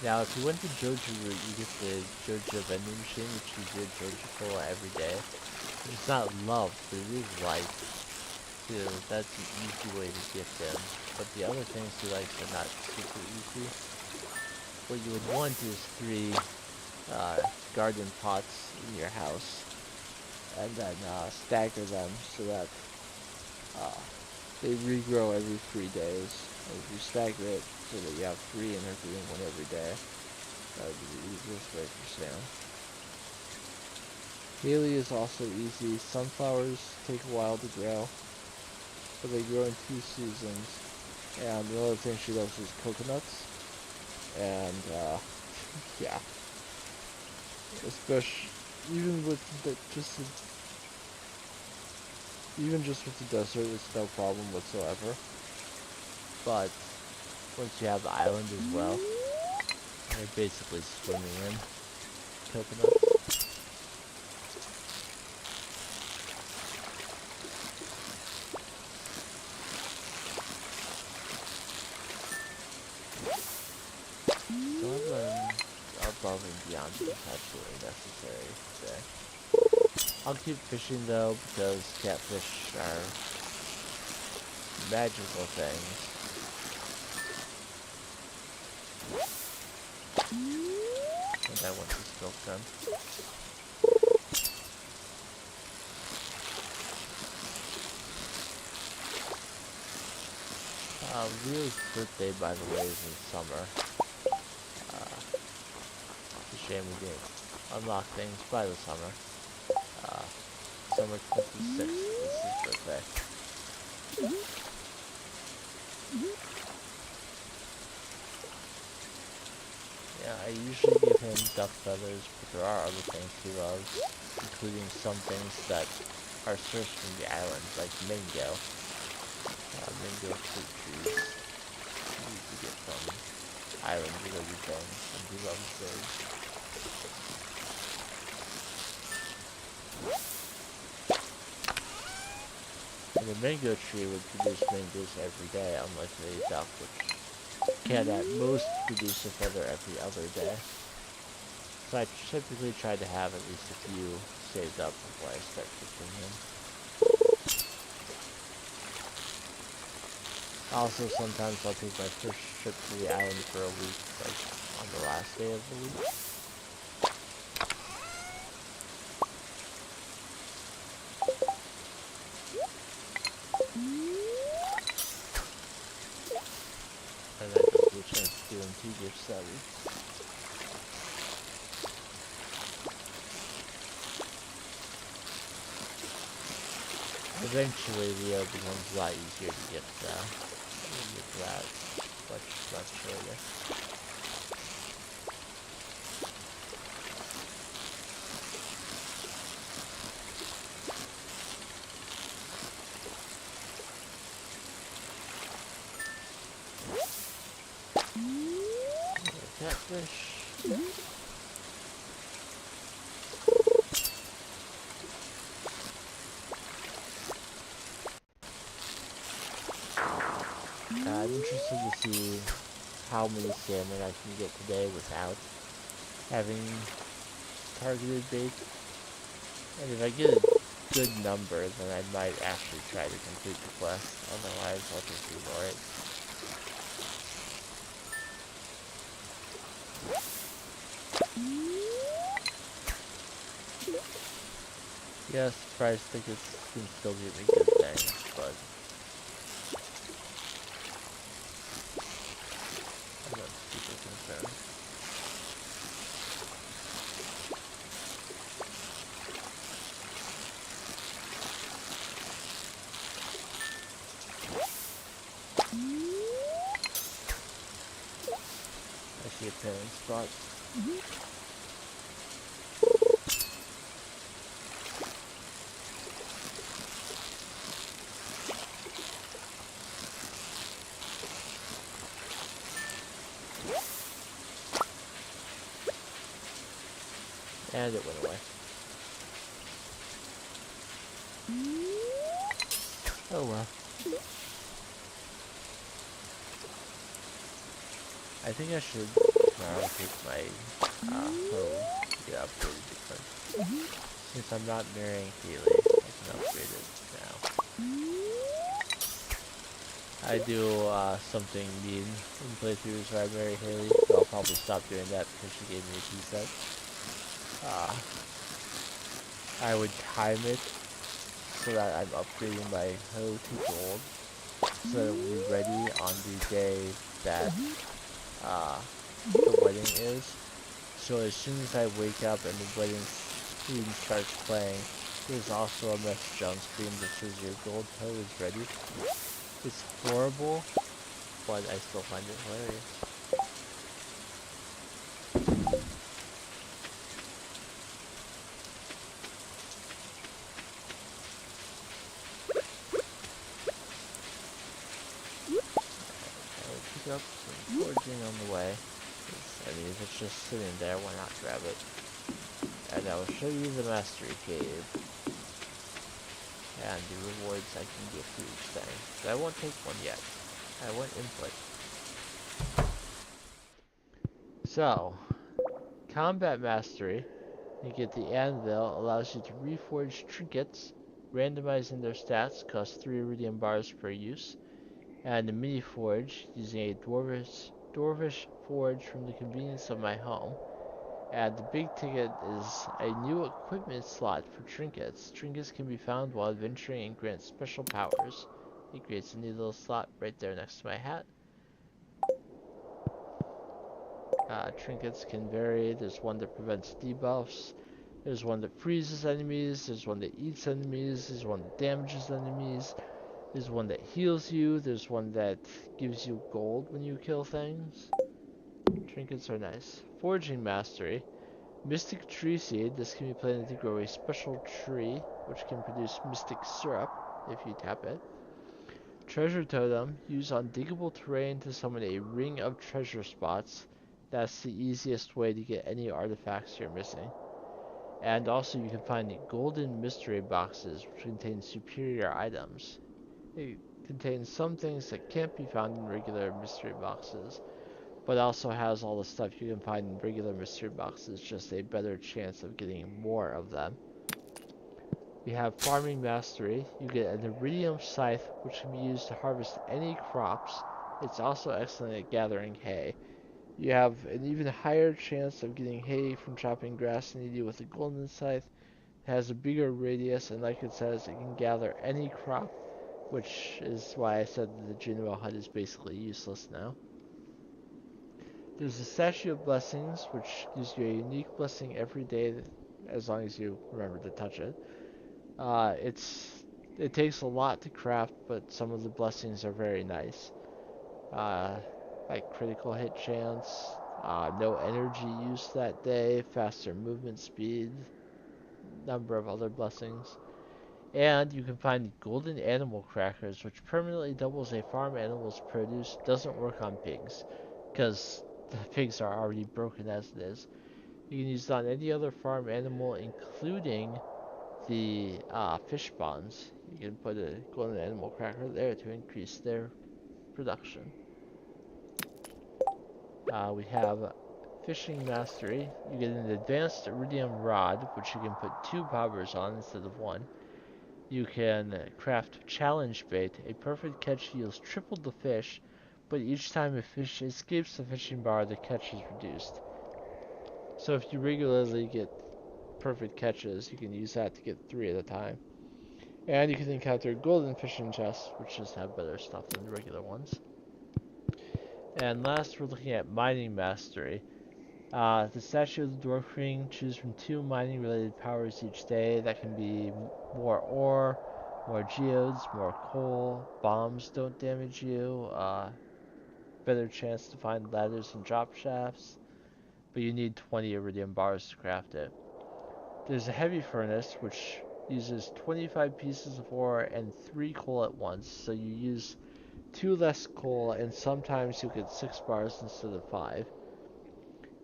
now if you went to Joja Root, you get the Joja vending machine, which you get Joja Cola every day. It's not loved, but it is liked. So that's an easy way to get them. But the other things he likes are not super easy. What you would want is 3 garden pots in your house, and then stagger them so that they regrow every 3 days. And if you stagger it so that you have 3 and they're doing 1 every day, that would be the easiest way for Sam. Haley is also easy. Sunflowers take a while to grow, but they grow in 2 seasons. And the other thing she loves is coconuts. And yeah, especially even with even just with the desert, it's no problem whatsoever. But once you have the island as well, you're basically swimming in coconuts. Some of them are above and beyond what's absolutely necessary today. I'll keep fishing though, because catfish are magical things. And I want this milk done. Leo's birthday, by the way, is in summer. It's a shame we didn't unlock things by the summer. Summer 26th is his birthday. Yeah, I usually give him duck feathers, but there are other things he loves, including some things that are sourced from the island, like mango. Mango fruit trees. You can get from island-related things, and he loves those. And the mango tree would produce mangoes every day, unlike the duck, which can at most produce a feather every other day. So I typically try to have at least a few saved up before I start fishing him. Also, sometimes I'll take my first trip to the island for a week, like on the last day of the week. 7. Eventually, Leo becomes a lot easier to get that much later. Catfish. I'm interested to see how many salmon I can get today without having targeted bait. And if I get a good number, then I might actually try to complete the quest. Otherwise, I'll just ignore it. Yes, price tickets can still get me good things, but I'm not super concerned. I see a pairing spot. And it went away. Oh well. I think I should take my hoe to get upgraded because since I'm not marrying Haley, I can upgrade it now. I do something mean in playthroughs where I marry Haley, so I'll probably stop doing that because she gave me a tea set. I would time it so that I'm upgrading my hoe to gold, so that it will be ready on the day that the wedding is. So as soon as I wake up and the wedding scene starts playing, there's also a message on screen that says your gold hoe is ready. It's horrible, but I still find it hilarious. I will pick up some foraging on the way. I mean, if it's just sitting there, why not grab it? And I will show you the mastery cave. And the rewards I can get for each thing. But I won't take one yet. I want input. So, combat mastery. You get the anvil, allows you to reforge trinkets, randomizing their stats, costs 3 iridium bars per use. And the mini forge, using a dwarvish forge from the convenience of my home. And the big ticket is a new equipment slot for trinkets. Trinkets can be found while adventuring and grant special powers. It creates a neat little slot right there next to my hat. Trinkets can vary. There's one that prevents debuffs. There's one that freezes enemies. There's one that eats enemies. There's one that damages enemies. There's one that heals you. There's one that gives you gold when you kill things. Trinkets are nice. Foraging mastery. Mystic tree seed. This can be planted to grow a special tree, which can produce mystic syrup if you tap it. Treasure totem. Use on diggable terrain to summon a ring of treasure spots. That's the easiest way to get any artifacts you're missing. And also you can find the golden mystery boxes, which contain superior items. It contains some things that can't be found in regular mystery boxes, but also has all the stuff you can find in regular mystery boxes, just a better chance of getting more of them. We have farming mastery. You get an iridium scythe, which can be used to harvest any crops. It's also excellent at gathering hay. You have an even higher chance of getting hay from chopping grass than you do with a golden scythe. It has a bigger radius, and like it says, it can gather any crop, which is why I said that the general hut is basically useless now. There's a statue of blessings, which gives you a unique blessing every day, as long as you remember to touch it. It takes a lot to craft, but some of the blessings are very nice. Uh, like critical hit chance, no energy use that day, faster movement speed, number of other blessings. And you can find golden animal crackers, which permanently doubles a farm animal's produce. Doesn't work on pigs, because the pigs are already broken as it is. You can use it on any other farm animal, including the fish spawns. You can put a golden animal cracker there to increase their production. We have fishing mastery. You get an advanced iridium rod, which you can put 2 bobbers on instead of 1. You can craft challenge bait. A perfect catch yields triple the fish, but each time a fish escapes the fishing bar, the catch is reduced. So if you regularly get perfect catches, you can use that to get 3 at a time. And you can encounter golden fishing chests, which just have better stuff than the regular ones. And last, we're looking at mining mastery. The statue of the Dwarf Ring, choose from 2 mining related powers each day. That can be more ore, more geodes, more coal, bombs don't damage you, better chance to find ladders and drop shafts, but you need 20 iridium bars to craft it. There's a heavy furnace, which uses 25 pieces of ore and 3 coal at once, so you use 2 less coal, and sometimes you get 6 bars instead of 5.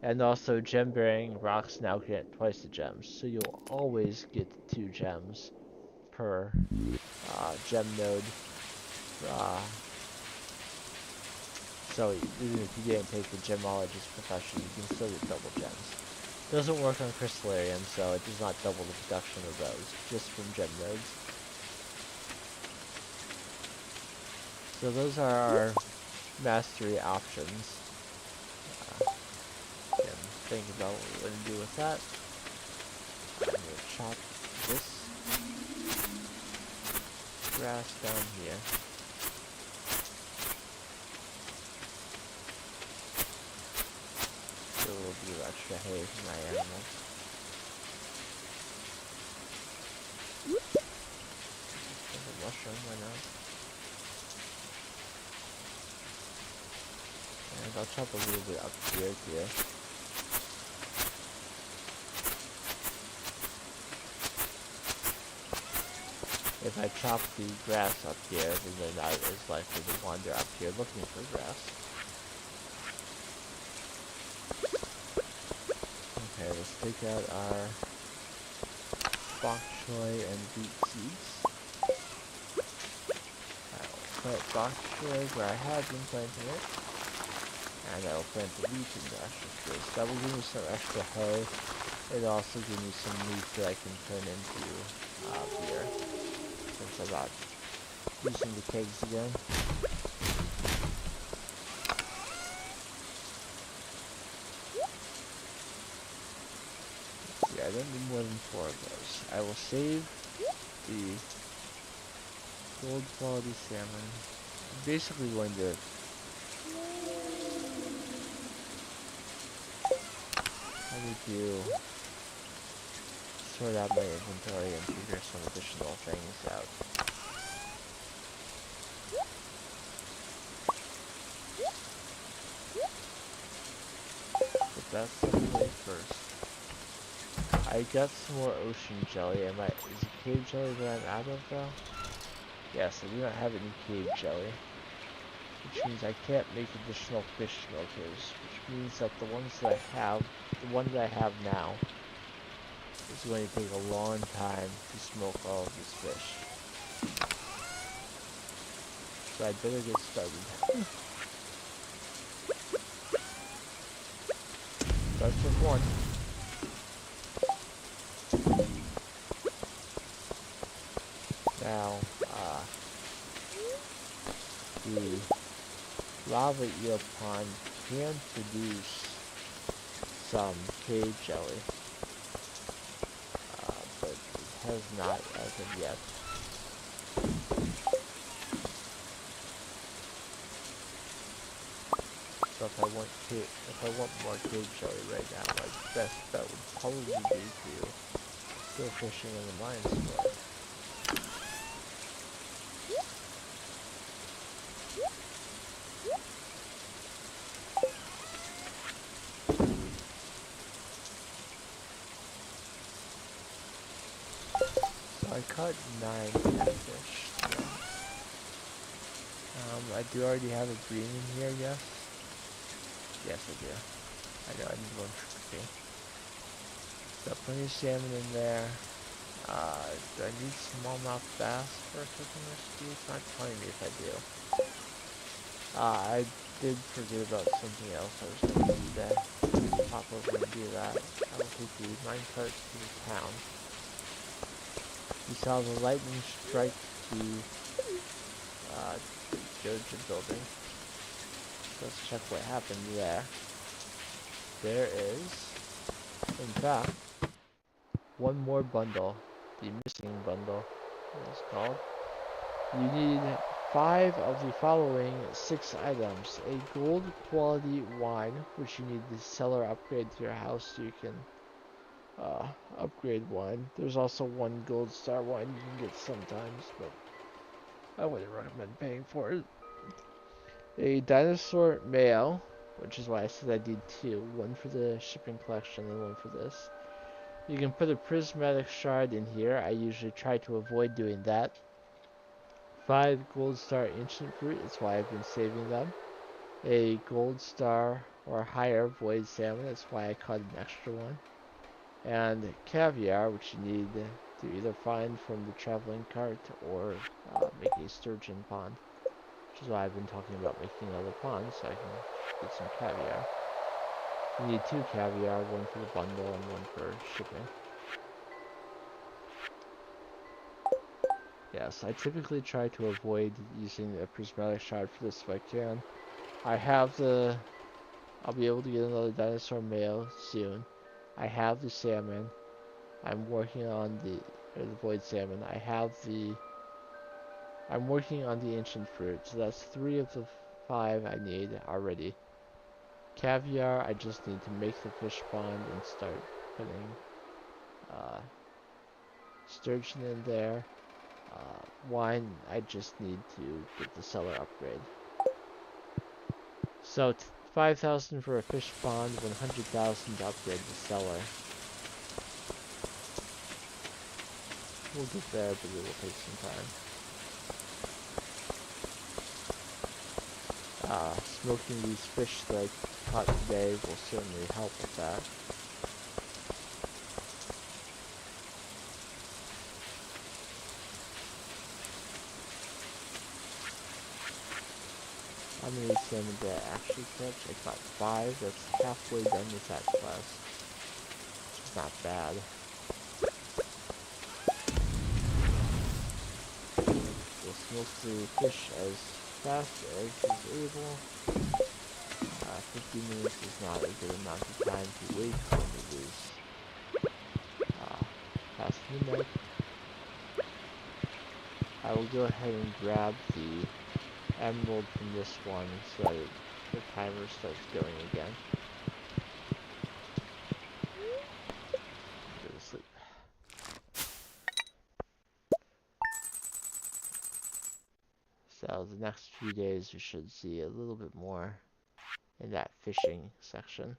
And also, gem-bearing rocks now grant twice the gems, so you'll always get 2 gems per gem node. So even if you didn't take the gemologist profession, you can still get double gems. Doesn't work on crystallarium, so it does not double the production of those, just from gem nodes. So those are our mastery options. And think about what we're going to do with that. I'm going to chop this grass down here. A little bit of extra hay for my animals. There's a mushroom, why not? And I'll chop a little bit up here too. If I chop the grass up here, then they're not as likely to wander up here looking for grass. Okay, let's take out our bok choy and wheat seeds. I will plant bok choy where I have been planting it. And I will plant the wheat in the extra space. That will give me some extra hay. It'll also give me some meat that I can turn into beer. Since I'm not using the kegs again. Yeah, I don't need more than 4 of those. I will save the gold quality salmon. I'm basically going to sort out my inventory and figure some additional things out. But that's something first. I got some more ocean jelly. Is it cave jelly that I'm out of though? Yes, I do not have any cave jelly. Which means I can't make additional fish smokers. Which means that the one that I have now, it's going to take a long time to smoke all of this fish. So I'd better get started. Starts with 1. Now, the lava eel pond can produce some cave jelly. But it has not as of yet. So if I want more cave jelly right now, my best bet would probably be to go fishing in the mines for it. So I caught 9 catfish. Yeah. I do already have a green in here, yes? Yes, I do. I know I need one for cooking. Got plenty of salmon in there. Do I need smallmouth bass for a cooking recipe? It's not telling me if I do. I did forget about something else I was going to do today. Pop over and do that. I will take the minecart to the town. You saw the lightning strike the Georgia building. So let's check what happened there. There is, in fact, one more bundle. The missing bundle, it's called. You need 5 of the following 6 items. A gold quality wine, which you need the seller upgrade to your house so you can upgrade wine. There's also 1 gold star wine you can get sometimes, but I wouldn't recommend paying for it. A dinosaur mayo, which is why I said I need 2. 1 for the shipping collection and 1 for this. You can put a prismatic shard in here. I usually try to avoid doing that. 5 gold star ancient fruit, that's why I've been saving them. A gold star or higher void salmon, that's why I caught an extra one. And caviar, which you need to either find from the traveling cart or make a sturgeon pond. Which is why I've been talking about making another pond so I can get some caviar. You need 2 caviar, 1 for the bundle and 1 for shipping. Yes, I typically try to avoid using a prismatic shard for this if I can. I'll be able to get another dinosaur mayo soon. I have the salmon. I'm working on the void salmon. I'm working on the ancient fruit, so that's 3 of the 5 I need already. Caviar, I just need to make the fish pond and start putting sturgeon in there. Wine, I just need to get the cellar upgrade. So 5,000 for a fish pond, 100,000 to upgrade the cellar. We'll get there, but it will take some time. Smoking these fish that I caught today will certainly help with that. How many salmon did I actually catch? I caught 5. That's halfway done with that quest. Which is not bad. We'll smoke the fish as fast as is able. 50 minutes is not a good amount of time to wait when it is past midnight. I will go ahead and grab the emerald from this one so that the timer starts going again. Go to sleep. So the next few days we should see a little bit more in that fishing section.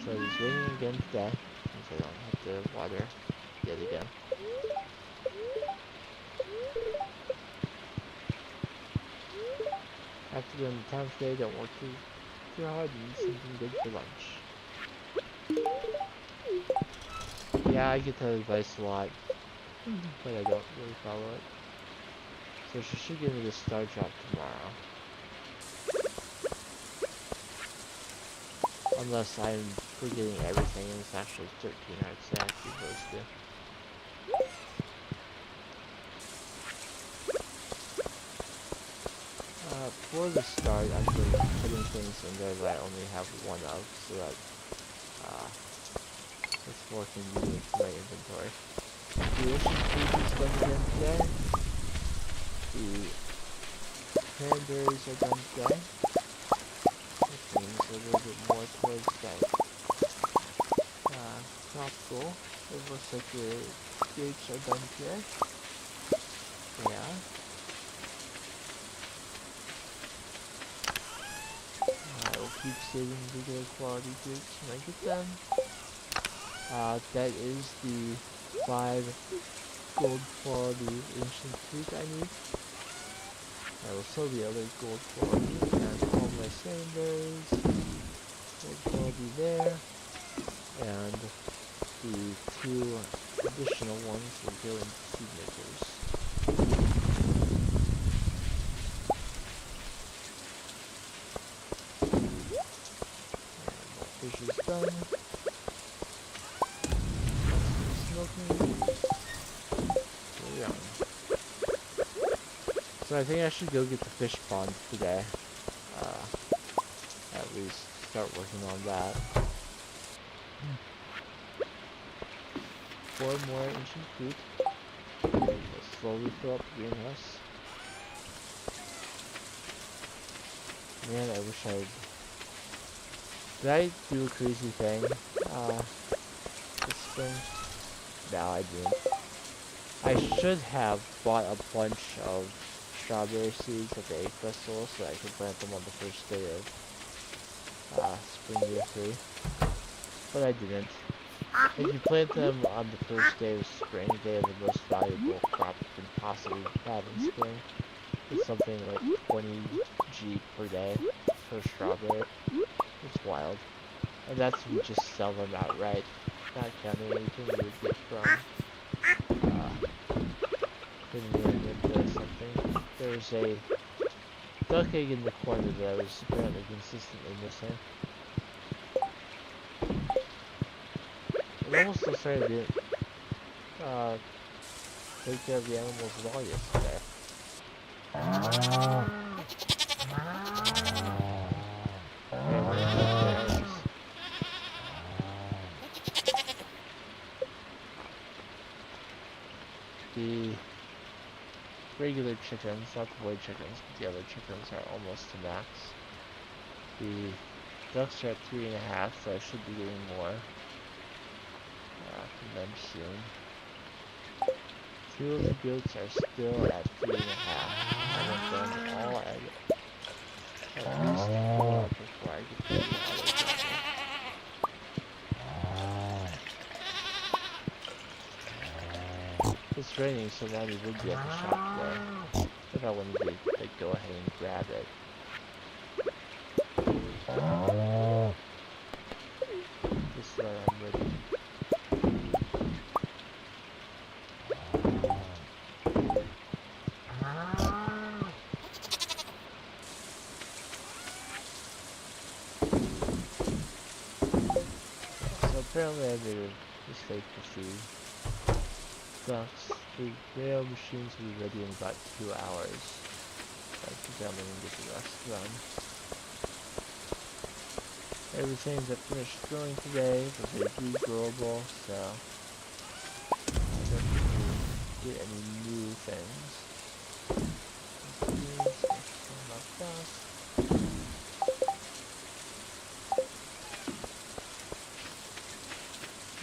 So it's raining again today, since I don't have to water yet again. After going to town today, don't work too hard and eat something good for lunch. Yeah, I get that advice a lot, but I don't really follow it. So she should give me the star drop tomorrow. Unless I'm forgetting everything and it's actually 13 hard sand as opposed to. For the start, I'm going to be putting things in there that I only have 1 of, so that it's more convenient for my inventory. The ocean food is done again today. The cranberries are done today. Which means a little bit more towards that crop goal. It looks like the grapes are done today. Yeah. I will keep saving the good quality grapes when I get them. That is the 5 gold quality ancient fruit I need. I will sell the other gold quality and all my secondaries. Gold quality there. And the 2 additional ones will go into seed makers. And my fish is done. Smoking. We're young. So I think I should go get the fish pond today. At least start working on that. 4 more ancient fruit. We'll slowly fill up the greenhouse. Man, I wish I'd... Did I do a crazy thing this spring? No, I didn't. I should have bought a bunch of strawberry seeds at the egg festival so I could plant them on the first day of spring year 3. But I didn't. If you plant them on the first day of spring, they are the most valuable crop you can possibly have in spring. It's something like 20 G per day per strawberry. It's wild. And that's if you just sell them outright, not counting anything you would get from putting them into something. There's a duck egg in the corner that I was apparently consistently missing. It almost looks like I didn't take care of the animals at all yesterday. The regular chickens, not the boy chickens, but the other chickens are almost to max. The ducks are at 3.5, so I should be getting more from them soon. 2 of the goats are still at 3.5. I want them all at least 4 before I get to the other chicken. It's raining, so Ronnie would be at the shop today. If I wanted to like, go ahead and grab it. Just so that I'm ready. So apparently I made a mistake with the ducks. The mail machines will be ready in about 2 hours. I think I'm gonna get the rest done. Everything's that finished growing today, but they do growable, so I don't need to get any new things.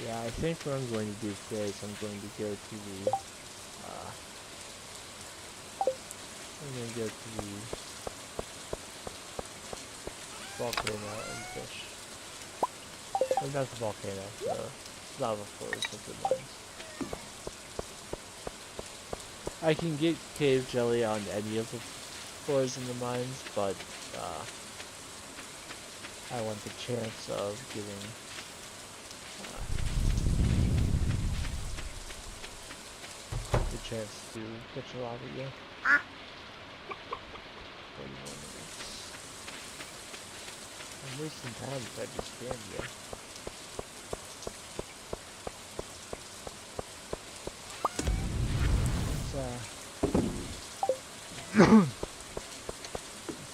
Yeah, I think what I'm going to do today is I'm going to go to the volcano and fish. Or not the volcano, the lava flows of the mines. I can get cave jelly on any of the floors in the mines, but I want the chance of getting the chance to catch a lava again. 41 minutes. I'm wasting time if I just stand here. Let's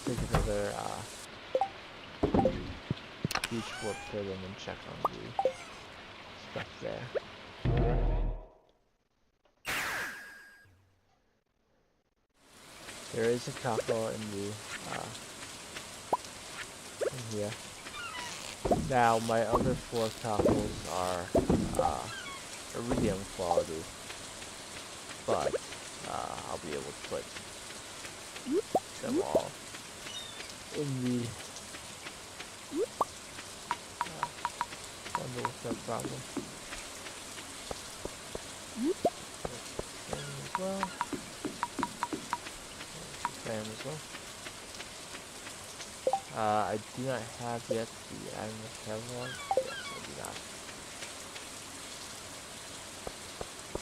take another beach warp pit and then check on the stuff there. There is a cockle in the in here. Now my other 4 cockles are iridium quality, but I'll be able to put them all in the bundle with no problem. Same as well. Same as well. I do not have yet the animal catalog. Yes, I do not.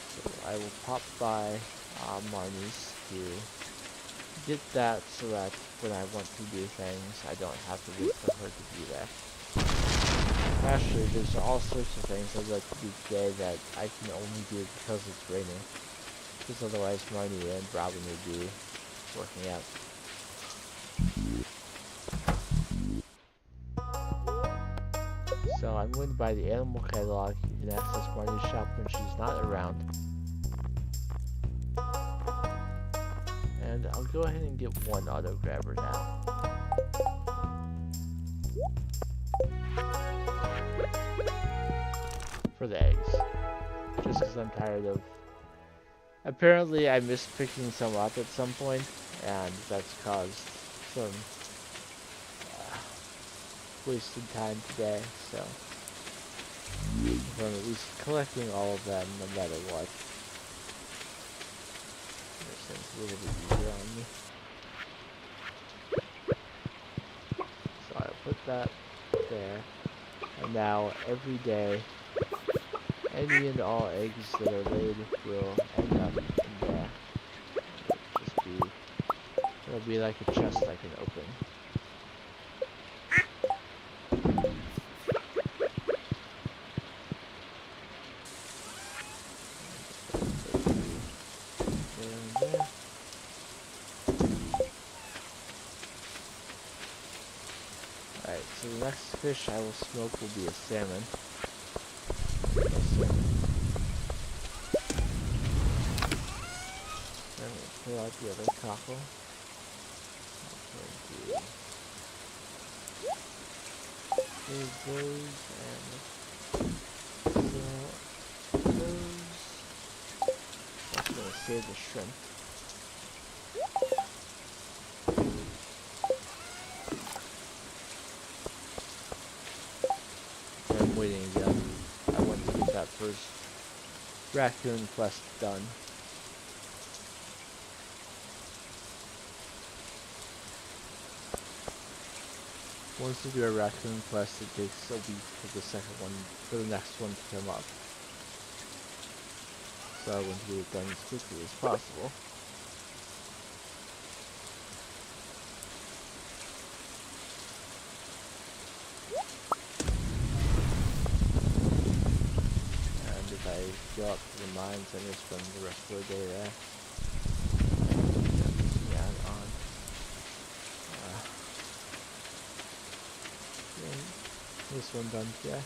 So I will pop by Marnie's to get that so that when I want to do things, I don't have to wait for her to be there. Actually, there's all sorts of things I'd like to do today that I can only do because it's raining. Because otherwise Marnie and Robin would be working out. So I'm going to buy the animal catalog. You can access Marnie's shop when she's not around. And I'll go ahead and get 1 auto grabber now. For the eggs. Just because I'm tired of... Apparently I missed picking some up at some point, and that's caused some wasted time today, so I'm at least collecting all of them no matter what. This thing's a little bit easier on me. So I'll put that there, and now every day any and all eggs that are laid will end up in there. It'll be like a chest I can open. Alright, so the next fish I will smoke will be a salmon. I'm going to pull out the other cockle. Save those and those. I'm just going to save the shrimp. I'm waiting again. I want to get that first raccoon quest done. Once you do a raccoon quest, it takes a week for the next one to come up. So I want to get it done as quickly as possible. And if I go up to the mines, I may spend the rest of the day there. Yeah, on. This one done today.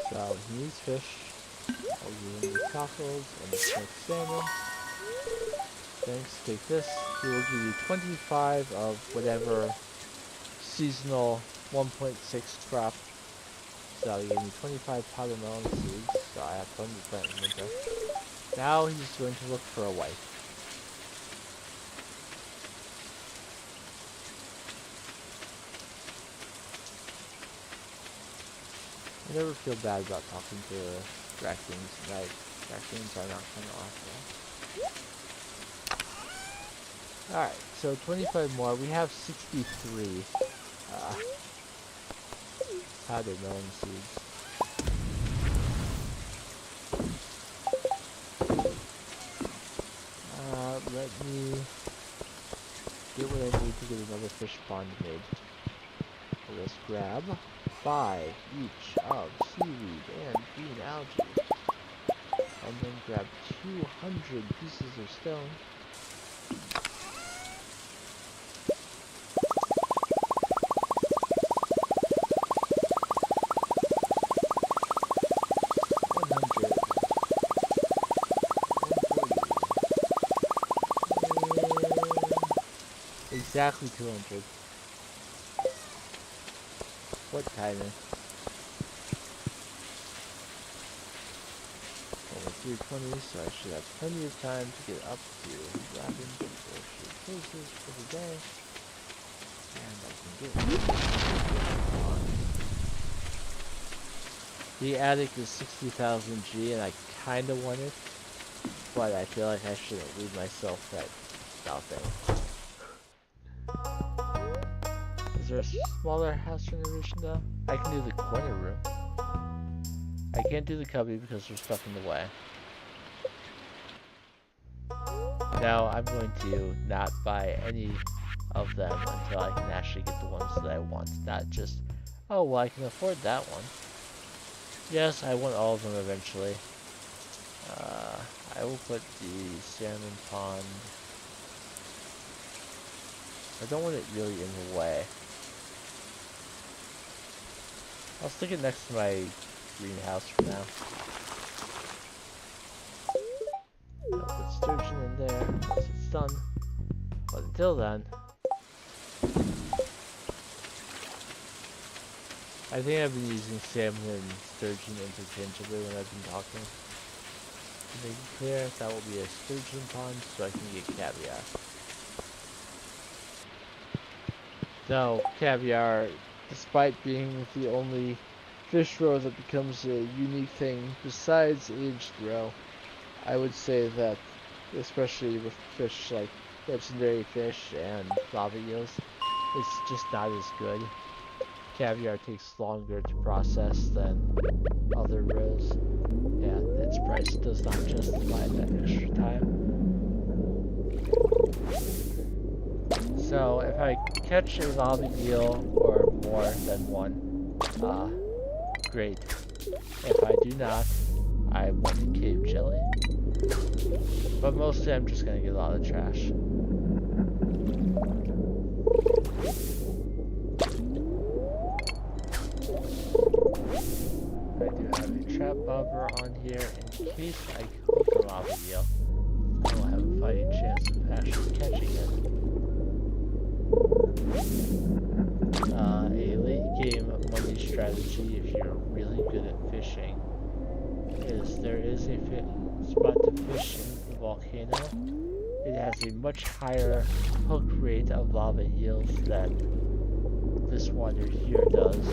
So he needs fish. I'll give him the cockles and the smoked salmon. Thanks, take this. He will give you 25 of whatever seasonal 1.6 crop. So he gave me 25 powder melon seeds, so I have plenty to plant in winter. Now he's going to look for a wife. I never feel bad about talking to raccoons at night. Raccoons are not kind of awful. Alright, so 25 more. We have 63 powdered melon seeds. Let me get what I need to get another fish pond made. So let's grab 5 each of seaweed and green algae. And then grab 200 pieces of stone. exactly 200. What timing? Only 3:20, so I should have plenty of time to get up to Robin before she closes for the day. And I can get on. The attic is 60,000 G, and I kinda want it, but I feel like I shouldn't leave myself that nothing. Is there a smaller house renovation though? I can do the corner room. I can't do the cubby because there's stuff in the way. Now I'm going to not buy any of them until I can actually get the ones that I want. Not just, oh well, I can afford that one. Yes, I want all of them eventually. I will put the salmon pond. I don't want it really in the way. I'll stick it next to my greenhouse for now. I'll put sturgeon in there once it's done. But until then, I think I've been using salmon and sturgeon interchangeably when I've been talking. To make it clear, that will be a sturgeon pond so I can get caviar. Now, caviar, despite being the only fish roe that becomes a unique thing besides aged roe, I would say that, especially with fish like legendary fish and lava eels, it's just not as good. Caviar takes longer to process than other roes, and its price does not justify that extra time. So if I catch a lava eel or more than one, great. If I do not, I want a cave jelly. But mostly I'm just gonna get a lot of trash. I do have a trap bobber on here in case I hook a lava eel. I will have a fighting chance of actually catching it. A late game money strategy if you're really good at fishing is there is a spot to fish in the volcano. It has a much higher hook rate of lava eels than this water here does.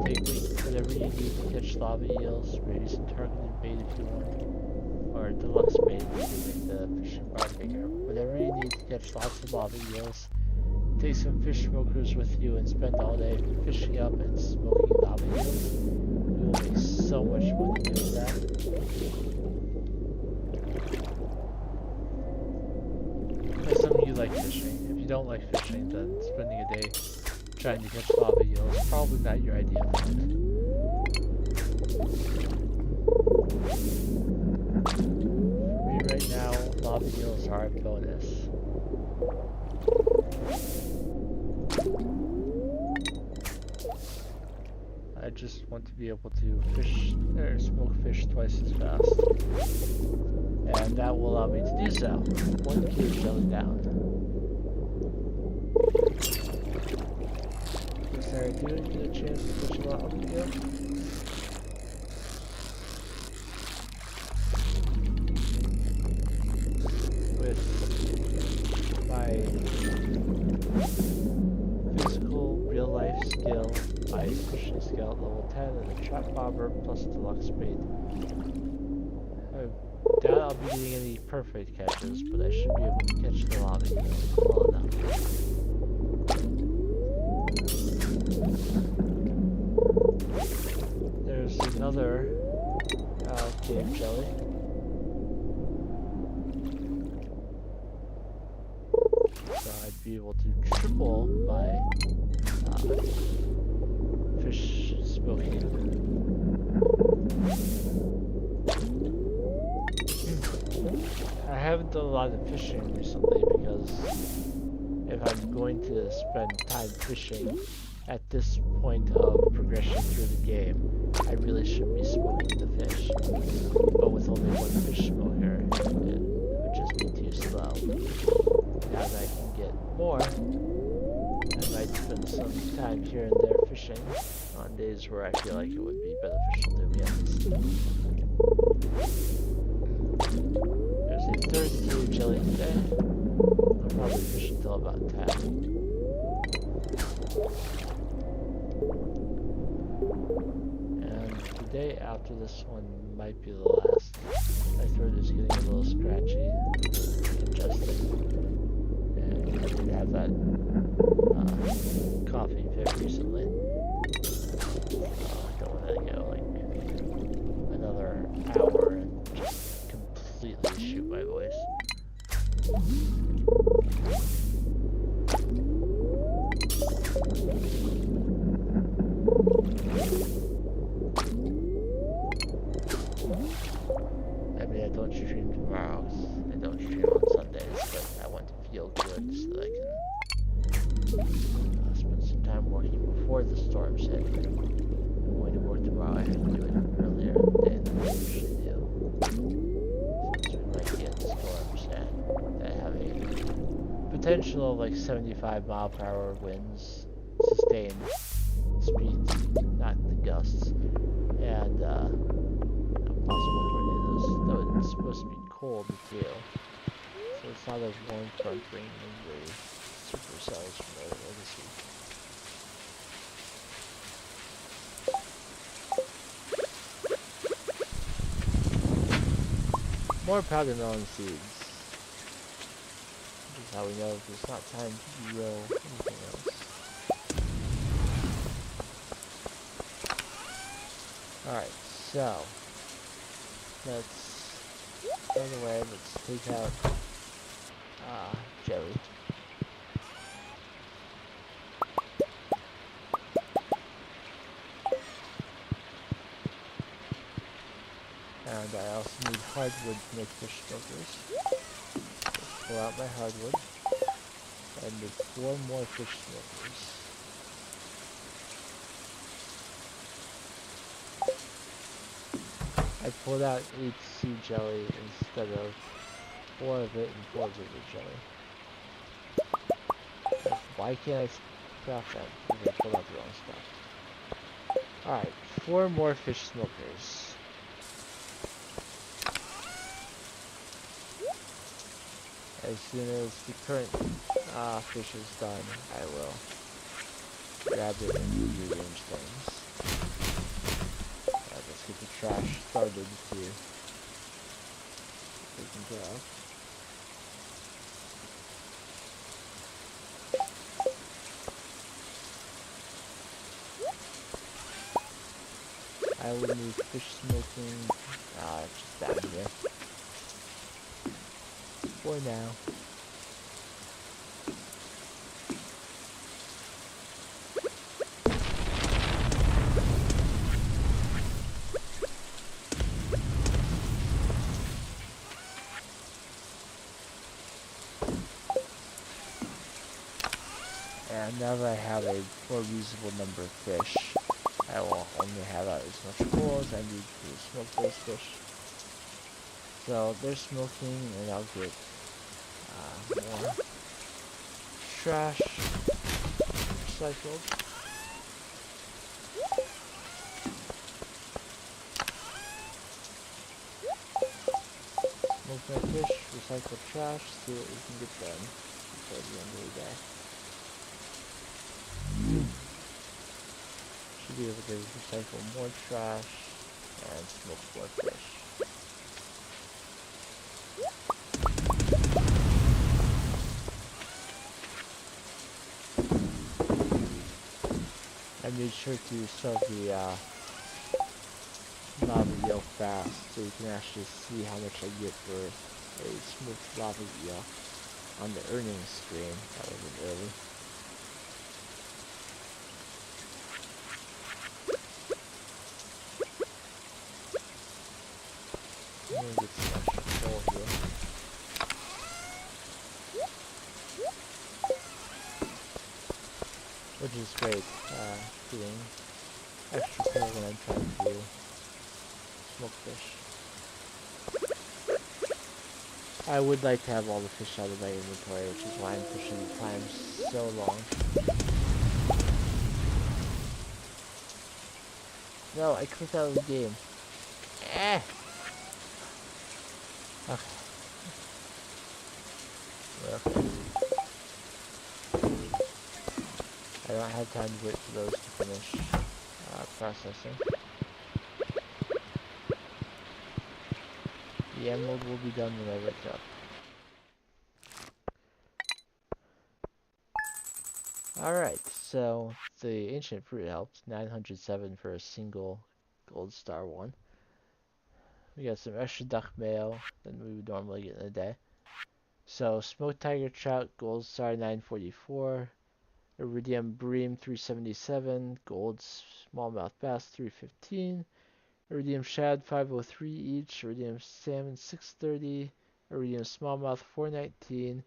Take whatever you need to catch lava eels, maybe some targeted bait if you want, or deluxe bait to make the fishing bar bigger. Whatever you need to catch lots of lava eels. Take some fish smokers with you and spend all day fishing up and smoking lava eels. You will make so much money doing that. Some of you like fishing. If you don't like fishing, then spending a day trying to catch lava eels is probably not your ideal fun. For me right now, lava eels are a bonus. I just want to be able to fish or smoke fish twice as fast. And that will allow me to do so. One cave jelly down. Was there a dude get a chance to fish a lot of the eel? With my physical real life skill, my fishing skill at level 10 and a trap bobber plus deluxe bait. I doubt I'll be getting any perfect catches, but I should be able to catch the lava eel well enough. There's another cave jelly. So I'd be able to triple my fish smoking. I haven't done a lot of fishing recently because if I'm going to spend time fishing at this point of progression through the game, I really shouldn't be smoking the fish. But with only one fish smoker, it would just be too slow. Now more, I might spend some time here and there fishing on days where I feel like it would be beneficial to me at least. There's a third sea jelly today. I'll probably fish until about 10. And the day after this one might be the last. My throat is getting a little scratchy, congested, and I did have that coughing fit recently. I don't want to go like another hour and just completely shoot my voice. I mean, I don't stream tomorrow. I don't stream on Sundays, but I want to feel good so that I can spend some time working before the storms hit. I'm going to work tomorrow. I have to do it earlier in the day than I usually do. Since we might get storms and that have a potential of like 75-mile-per-hour winds, sustained speeds, not the gusts, and possible tornadoes, though it's supposed to be cold too. So it's not as warm front bringing the supercells from earlier this week. More powder melon seeds. Which is how we know it's not time to grow anything else. Alright, so let's by the way, let's take out jelly. And I also need hardwood to make fish smokers. Let's pull out my hardwood and make 4 more fish smokers. I pulled out 8 sea jelly instead of 4 of it and 4 river jelly. Why can't I craft that? Because I pulled out the wrong stuff. Alright, 4 more fish smokers. As soon as the current fish is done, I will grab it and rearrange things. Let's get the trash started here. Taken care of. I will need fish smoking just down here. For now. And now that I have a more reasonable number of fish, I will only have out as much coal as I need to smoke those fish. So they're smoking, and I'll get more trash recycled. Smoke my fish, recycle trash, see what we can get done before the end of the day. Should be able to recycle more trash and smoke more fish. I made sure to start the lava eel fast so you can actually see how much I get for a smoked lava eel on the earnings screen. That wasn't early. I'm gonna get some extra coal here. Which is great, getting extra coal when I'm trying to smoke fish. I would like to have all the fish out of my inventory, which is why I'm pushing the time so long. No, I clicked out of the game. Eh! Okay. Okay. I don't have time to wait for those to finish processing. The emerald will be done when I wake up. Alright, so the ancient fruit helped. 907 for a single gold star one. We got some extra duck mayo than we would normally get in a day. So smoked tiger trout, gold star 944. Iridium bream 377. Gold smallmouth bass 315. Iridium shad 503 each. Iridium salmon 630. Iridium smallmouth 419.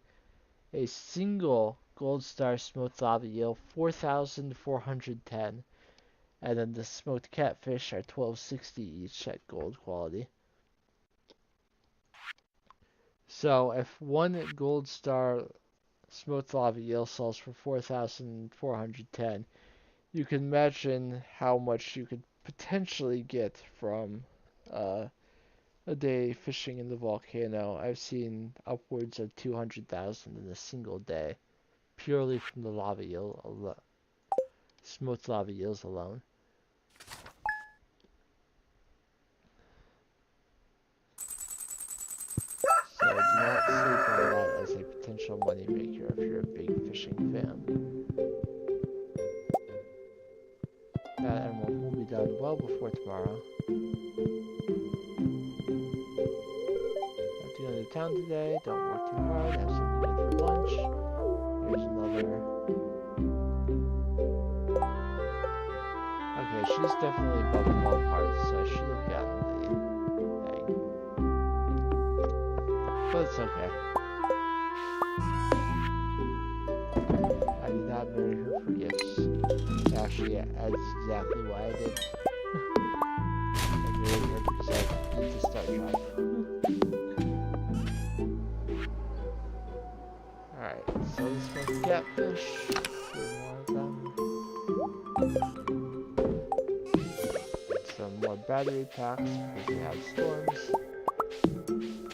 A single gold star smoked lava eel 4,410. And then the smoked catfish are 1260 each at gold quality. So if one gold star smoked lava eel sells for 4,410, you can imagine how much you could potentially get from a day fishing in the volcano. I've seen upwards of 200,000 in a single day, purely from the smoked lava eels alone. So do not sleep on that as a potential moneymaker if you're a big fishing fan. That emerald will be done well before tomorrow. Have to go to town today, don't work too hard, have something good for lunch. Here's another. Okay, she's definitely above 12 hearts, so I should have gotten the thing. But it's okay. I did not marry her for gifts. Actually, that's exactly why I did. I married her because I need to start driving. Alright, so this one's catfish. Three more of them. Some more battery packs because we have storms.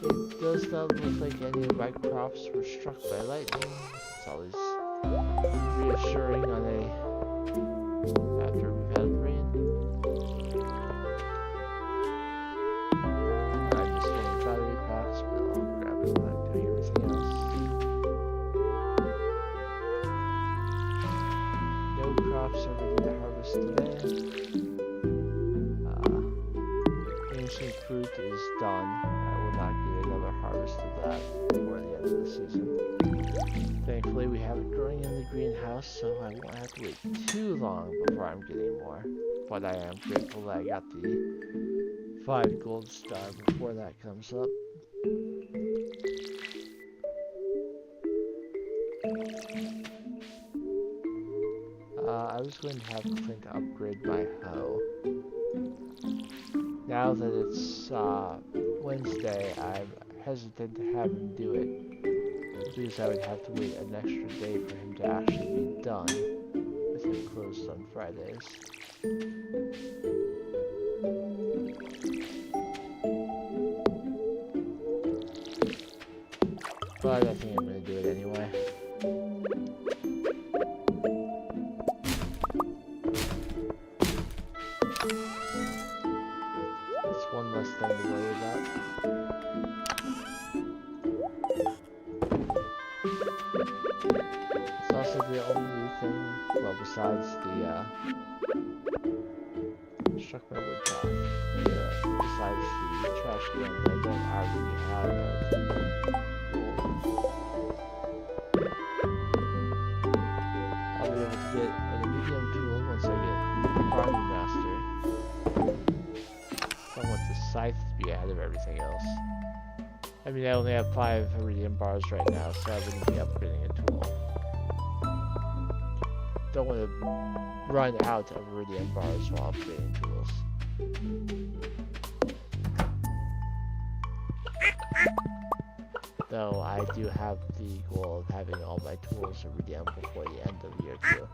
It does not look like any of my crops were struck by lightning. It's always reassuring on after we've had rain. I'm just getting battery packs, but I'll grab them when I'm doing everything else. No crops are ready to harvest today. Ancient fruit is done. I will not get another harvest of that before the end of the season. Thankfully, we have it growing in the greenhouse, so I won't have to wait too long before I'm getting more. But I am grateful that I got the 5 gold star before that comes up. I was going to have Clint upgrade my hoe. Now that it's Wednesday, I'm hesitant to have him do it, because I would have to wait an extra day for him to actually be done, with him closed on Fridays. But I think I'm going to do it anyway. It's one less thing to worry about. It's also the only thing, well, besides the struck my wood path. Besides the trash can that I don't already have I'll be able to get an medium tool once I get Farming Master. I want the scythe to be ahead of everything else. I mean, I only have 5 iridium bars right now, so I wouldn't be upgrading a tool. Don't want to run out of iridium bars while upgrading tools. Though I do have the goal of having all my tools iridium before the end of year 2.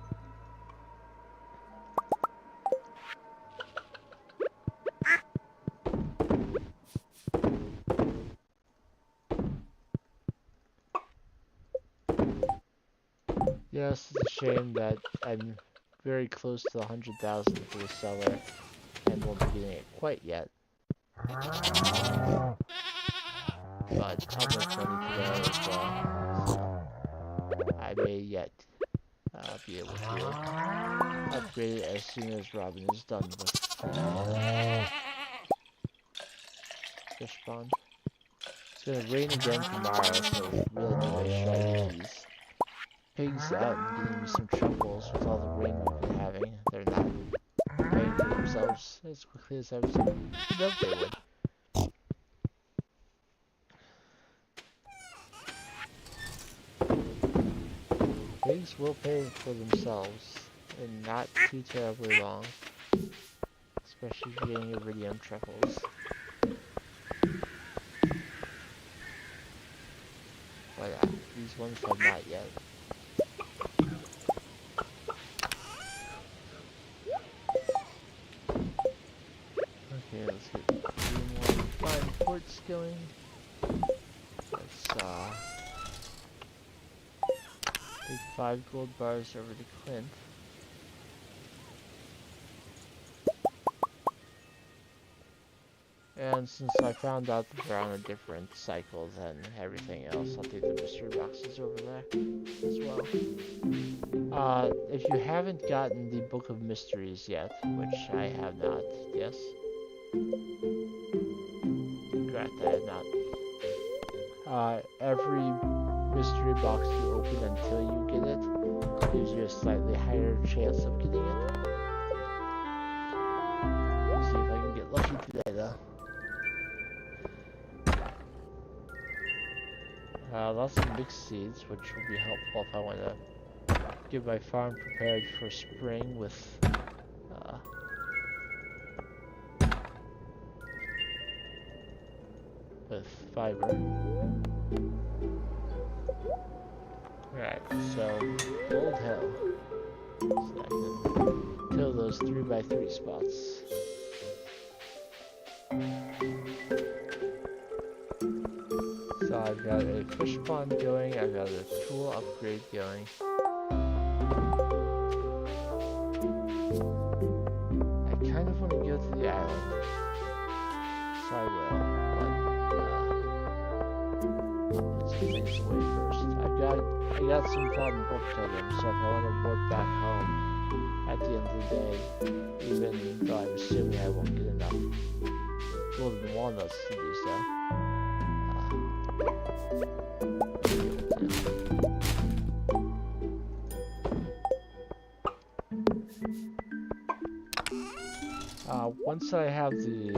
Yes, it's a shame that I'm very close to 100,000 for the seller and won't be getting it quite yet. But I'll make money today as well, so I may yet be able to upgrade it as soon as Robin is done with fish pond. It's gonna rain again tomorrow, so really need to make sure I get these pigs out and getting me some truffles with all the rain we've been having. They're not paying for themselves as quickly as I was hoping they would. Pigs will pay for themselves and not too terribly long, especially if you're getting iridium truffles. But these ones have not yet. Okay, let's get 3 more fine quartz going. Let's take 5 gold bars over to Clint. And since I found out that they're on a different cycle than everything else, I'll take the mystery boxes over there as well. If you haven't gotten the Book of Mysteries yet, which I have not, yes? Correct, I have not. Every mystery box you open until you get it gives you a slightly higher chance of getting it. Let's see if I can get lucky today, though. Lots of mixed seeds, which will be helpful if I want to get my farm prepared for spring with fiber. Alright, so Gold Hill. So I can till those 3x3 spots. So I've got a fish pond going, I've got a tool upgrade going. I kind of want to go to the island, so I will, but put some things away first. I got some problem book totems, so if I want to warp back home at the end of the day, even though I'm assuming I won't get enough golden walnuts to do so. Once I have the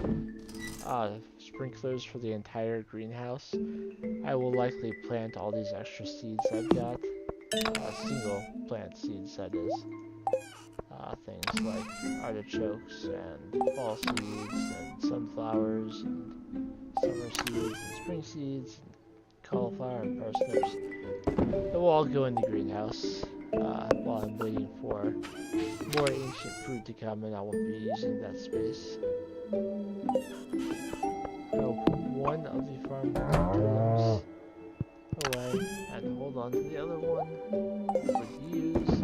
sprinklers for the entire greenhouse, I will likely plant all these extra seeds I've got. Single plant seeds, that is. Things like artichokes and fall seeds and sunflowers and summer seeds and spring seeds and cauliflower and parsnips. It will all go in the greenhouse while I'm waiting for more ancient fruit to come, and I won't be using that space. I'll put one of the farm totems away and hold on to the other one for use.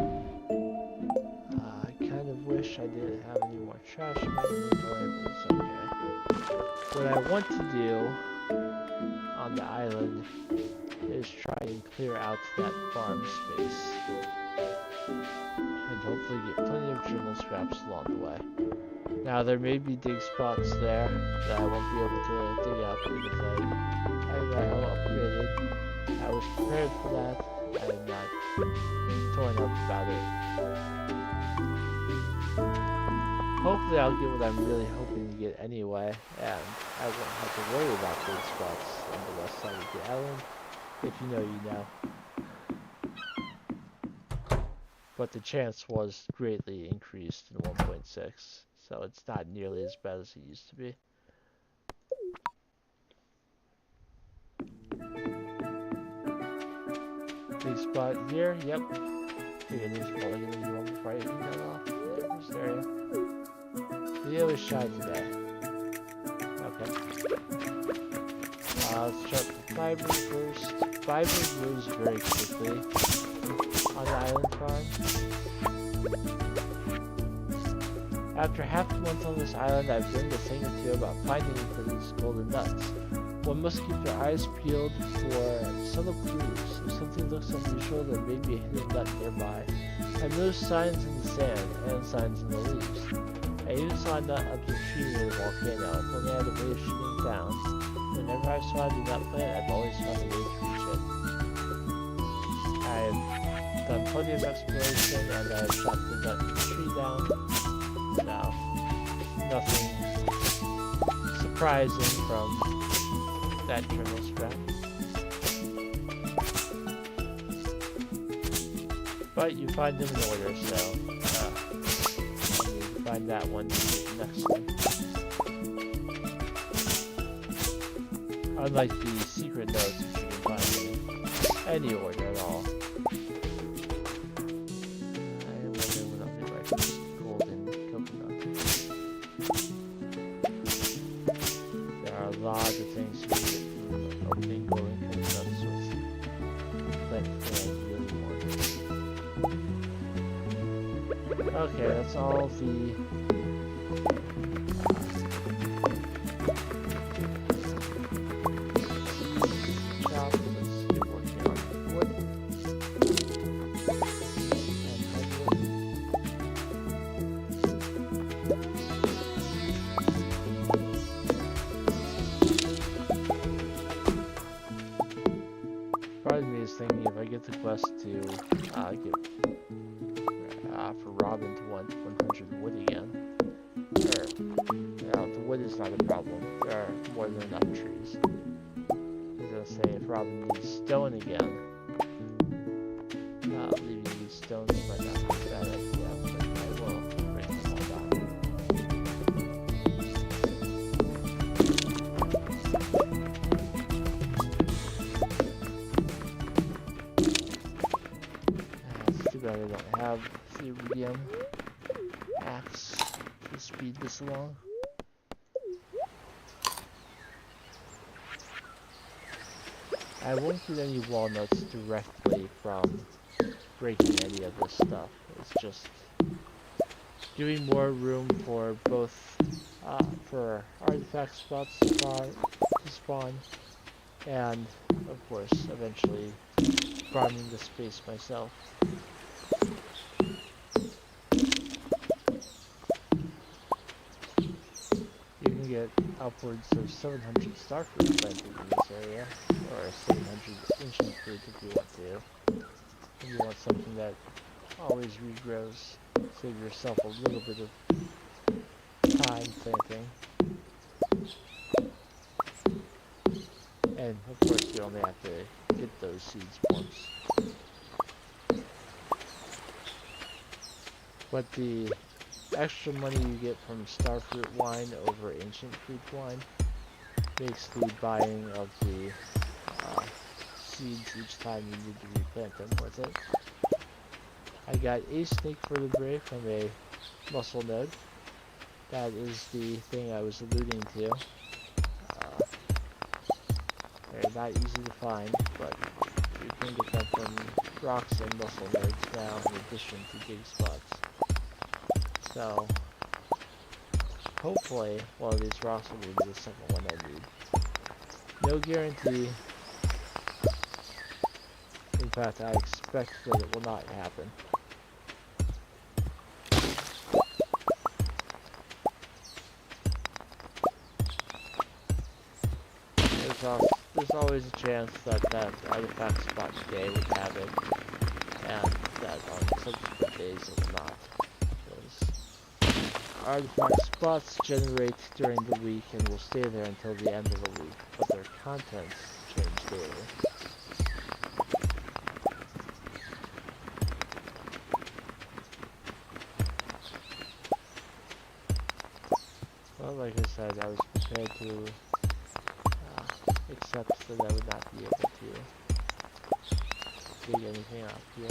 I kind of wish I didn't have any more trash in my inventory, but it's okay. What I want to do on the island is try and clear out that farm space and hopefully get plenty of journal scraps along the way. Now there may be dig spots there that I won't be able to dig up because I got all upgraded. I was prepared for that. I am not torn up about it. Hopefully I'll get what I'm really hoping to get anyway, and I won't have to worry about dig spots on the west side of the island. If you know, you know. But the chance was greatly increased in 1.6, so it's not nearly as bad as it used to be. Big spot here, yep. Figured there's probably gonna be one before I eat that off. There, where's the area? Video is shy today. Okay. Let's start with fiber first. Fiber grows very quickly on the island farm. After half a month on this island, I've learned a thing or two about finding these golden nuts. One must keep their eyes peeled for subtle clues. If something looks unusual, there may be a hidden nut nearby. I noticed signs in the sand and signs in the leaves. I even saw a nut up the tree near the volcano. If only I had a way of shooting down. Whenever I saw the nut plant, I've always found a way to reach it. I've done plenty of exploration and I've shot the nut tree down. No, nothing surprising from that kernel sprout. But you find them in order, so you find that one to be the next one. Unlike the secret notes, which you can find in any order at all. I wonder what I'll do right this golden coconut. There are a lot of things you can get from opening golden coconuts with plant really more. Okay, that's all the thinking if I get the quest to for Robin to want 100 wood again. The wood is not a problem. There are more than enough trees. I was gonna say if Robin needs stone again, leaving these stones might not be a bad idea, but I will break them all down. It's too bad I don't have the iridium axe to speed this along. I won't get any walnuts directly from breaking any of this stuff. It's just doing more room for both for artifact spots to spawn, and of course eventually farming the space myself. You can get upwards of 700 starfruit planted in this area, or 700 ancient fruit if you want to. If you want something that always regrows, save yourself a little bit of time planting. And of course you only have to get those seeds once. But the extra money you get from starfruit wine over ancient fruit wine makes the buying of the seeds each time you need to replant them worth it. I got a snake vertebrae from a muscle node. That is the thing I was alluding to. They're not easy to find, but you can get them from rocks and muscle nodes now in addition to dig spots. So, hopefully, one of these rocks will be the second one I need. No guarantee. In fact, I expect that it will not happen. There's always a chance that that artifact spot today would have it, and that on subsequent days it will not. Artifact spots generate during the week and will stay there until the end of the week, but their contents change daily. Well, like I said, I was prepared to accept that I would not be able to dig anything anything up here.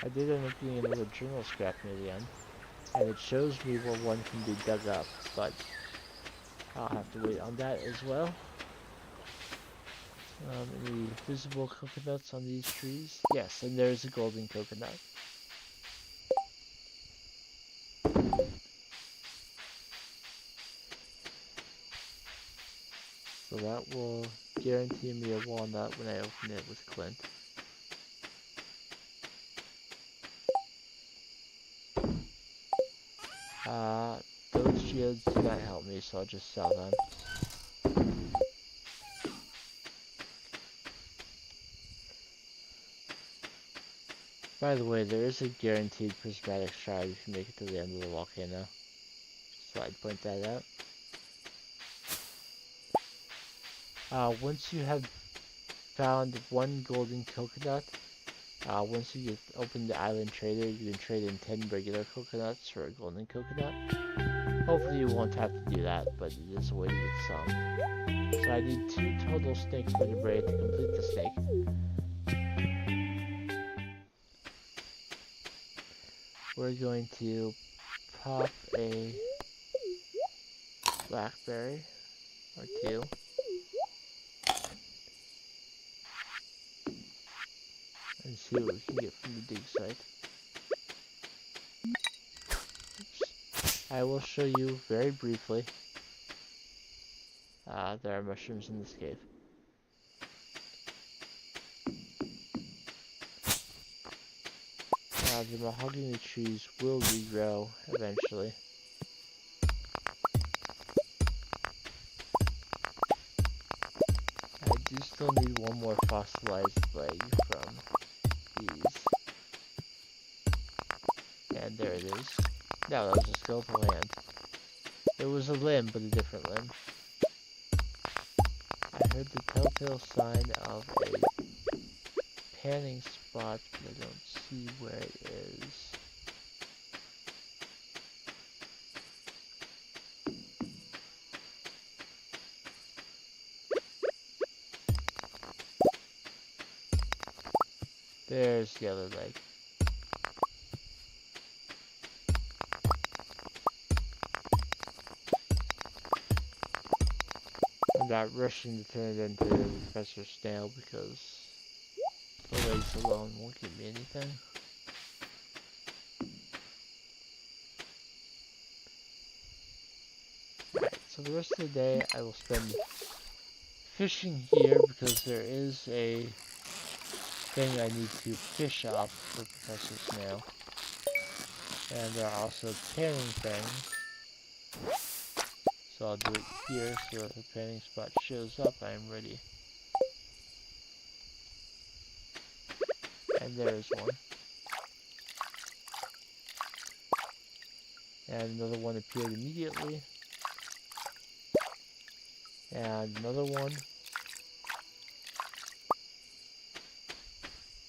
I did end up getting another journal scrap near the end, and it shows me where one can be dug up, but I'll have to wait on that as well. Any visible coconuts on these trees? Yes, and there's a golden coconut. So that will guarantee me a walnut when I open it with Clint. Those geodes do not help me, so I'll just sell them. By the way, there is a guaranteed prismatic shard if you make it to the end of the volcano. Just thought I'd point that out. Once you have found one golden coconut, once you open the island trader, you can trade in 10 regular coconuts for a golden coconut. Hopefully you won't have to do that, but it is a way to get some. So I need 2 total snake vertebrae to complete the snake. We're going to pop a blackberry or 2. And see what we can get from the dig site. Oops. I will show you very briefly. There are mushrooms in this cave. The mahogany trees will regrow eventually. I do still need one more fossilized leg from these. And there it is. No, that was a skeletal hand. It was a limb, but a different limb. I heard the telltale sign of a panning spot, but I don't see where it is. There's the other leg. I'm not rushing to turn it into Professor Snail because the legs alone won't give me anything. Alright, so the rest of the day I will spend fishing here because there is a thing I need to fish up for Professor Snail. And there are also panning things. So I'll do it here so if the panning spot shows up, I am ready. And there's one. And another one appeared immediately. And another one.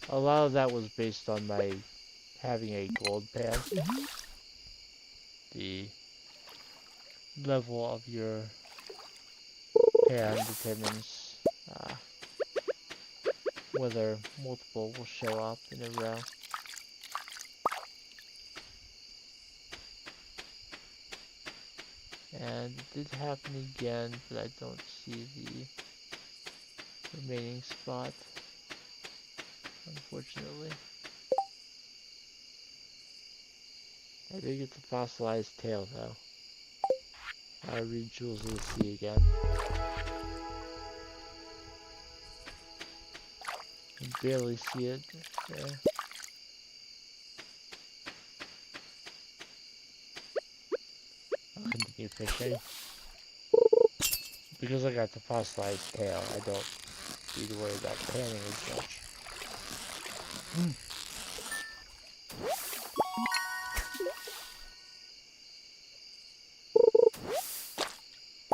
A lot of that was based on my having a gold pan. The level of your pan determines whether multiple will show up in a row. And it did happen again, but I don't see the remaining spot, unfortunately. I did get the fossilized tail though. I'll read Jewels of the Sea again. I can barely see it there. I'll continue fishing. Because I got the fossilized tail, I don't need to worry about panning as much.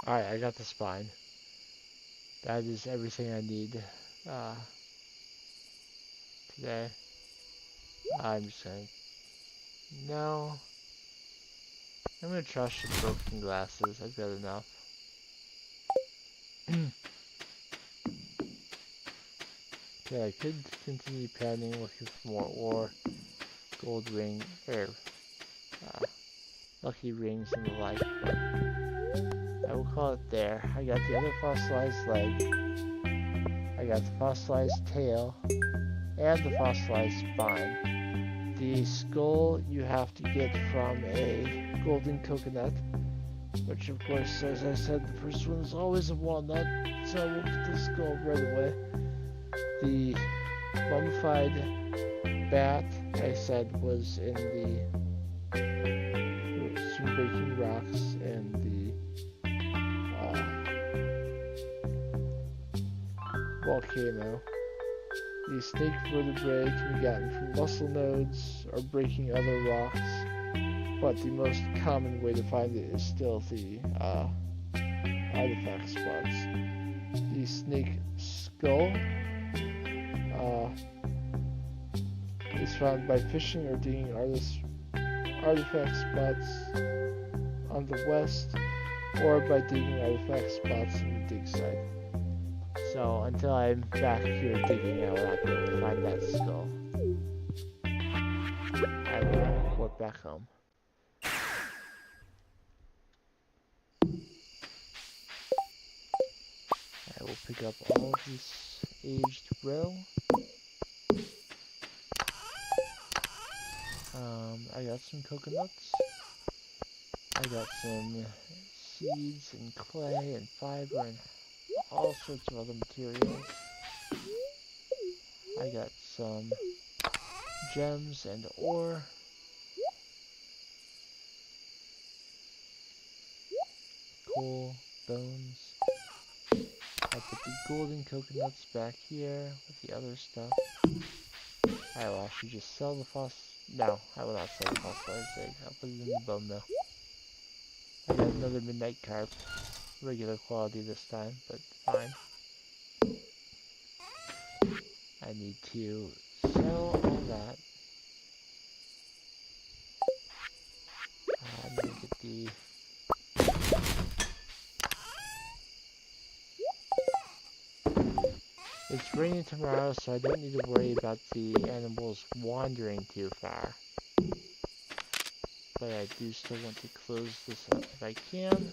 Alright, I got the spine. That is everything I need today. I'm just gonna... No. I'm gonna trust the broken glasses. I've got enough. Yeah, I could continue pounding looking for more ore, gold ring, or lucky rings and the like, but I will call it there. I got the other fossilized leg, I got the fossilized tail, and the fossilized spine. The skull you have to get from a golden coconut, which of course, as I said, the first one is always a walnut, so we'll get the skull right away. The mummified bat, I said, was in the stone breaking rocks and the volcano. The snake vertebrae can be gotten from muscle nodes or breaking other rocks, but the most common way to find it is still the artifact spots. The snake skull is found by fishing or digging artifact spots on the west, or by digging artifact spots on the dig side. So until I'm back here digging, I will not be able to find that skull. I will report back home. I will pick up all of this aged roe. I got some coconuts. I got some seeds and clay and fiber and all sorts of other materials. I got some gems and ore. Coal, bones. I put the golden coconuts back here with the other stuff. I will actually just sell the No, I will not sell the fossilized egg. I'll put it in the bone mill. I got another midnight carp. Regular quality this time, but fine. I need to sell all that. I'm gonna get the... It's raining tomorrow, so I don't need to worry about the animals wandering too far. But I do still want to close this up if I can.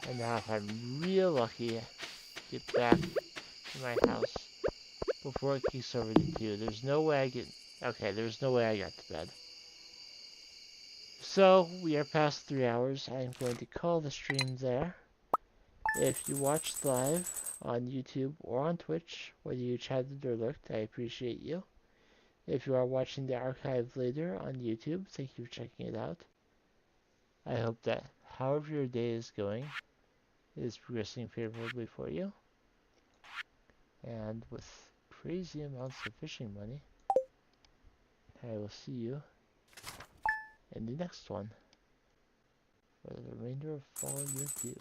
And now if I'm real lucky, get back to my house before it kicks over to 2. There's no way I get... Okay, there's no way I got to bed. So, we are past 3 hours. I am going to call the stream there. If you watched live on YouTube or on Twitch, whether you chatted or lurked, I appreciate you. If you are watching the archive later on YouTube, thank you for checking it out. I hope that however your day is going, it is progressing favorably for you. And with crazy amounts of fishing money, I will see you in the next one for the remainder of Fall Year 2.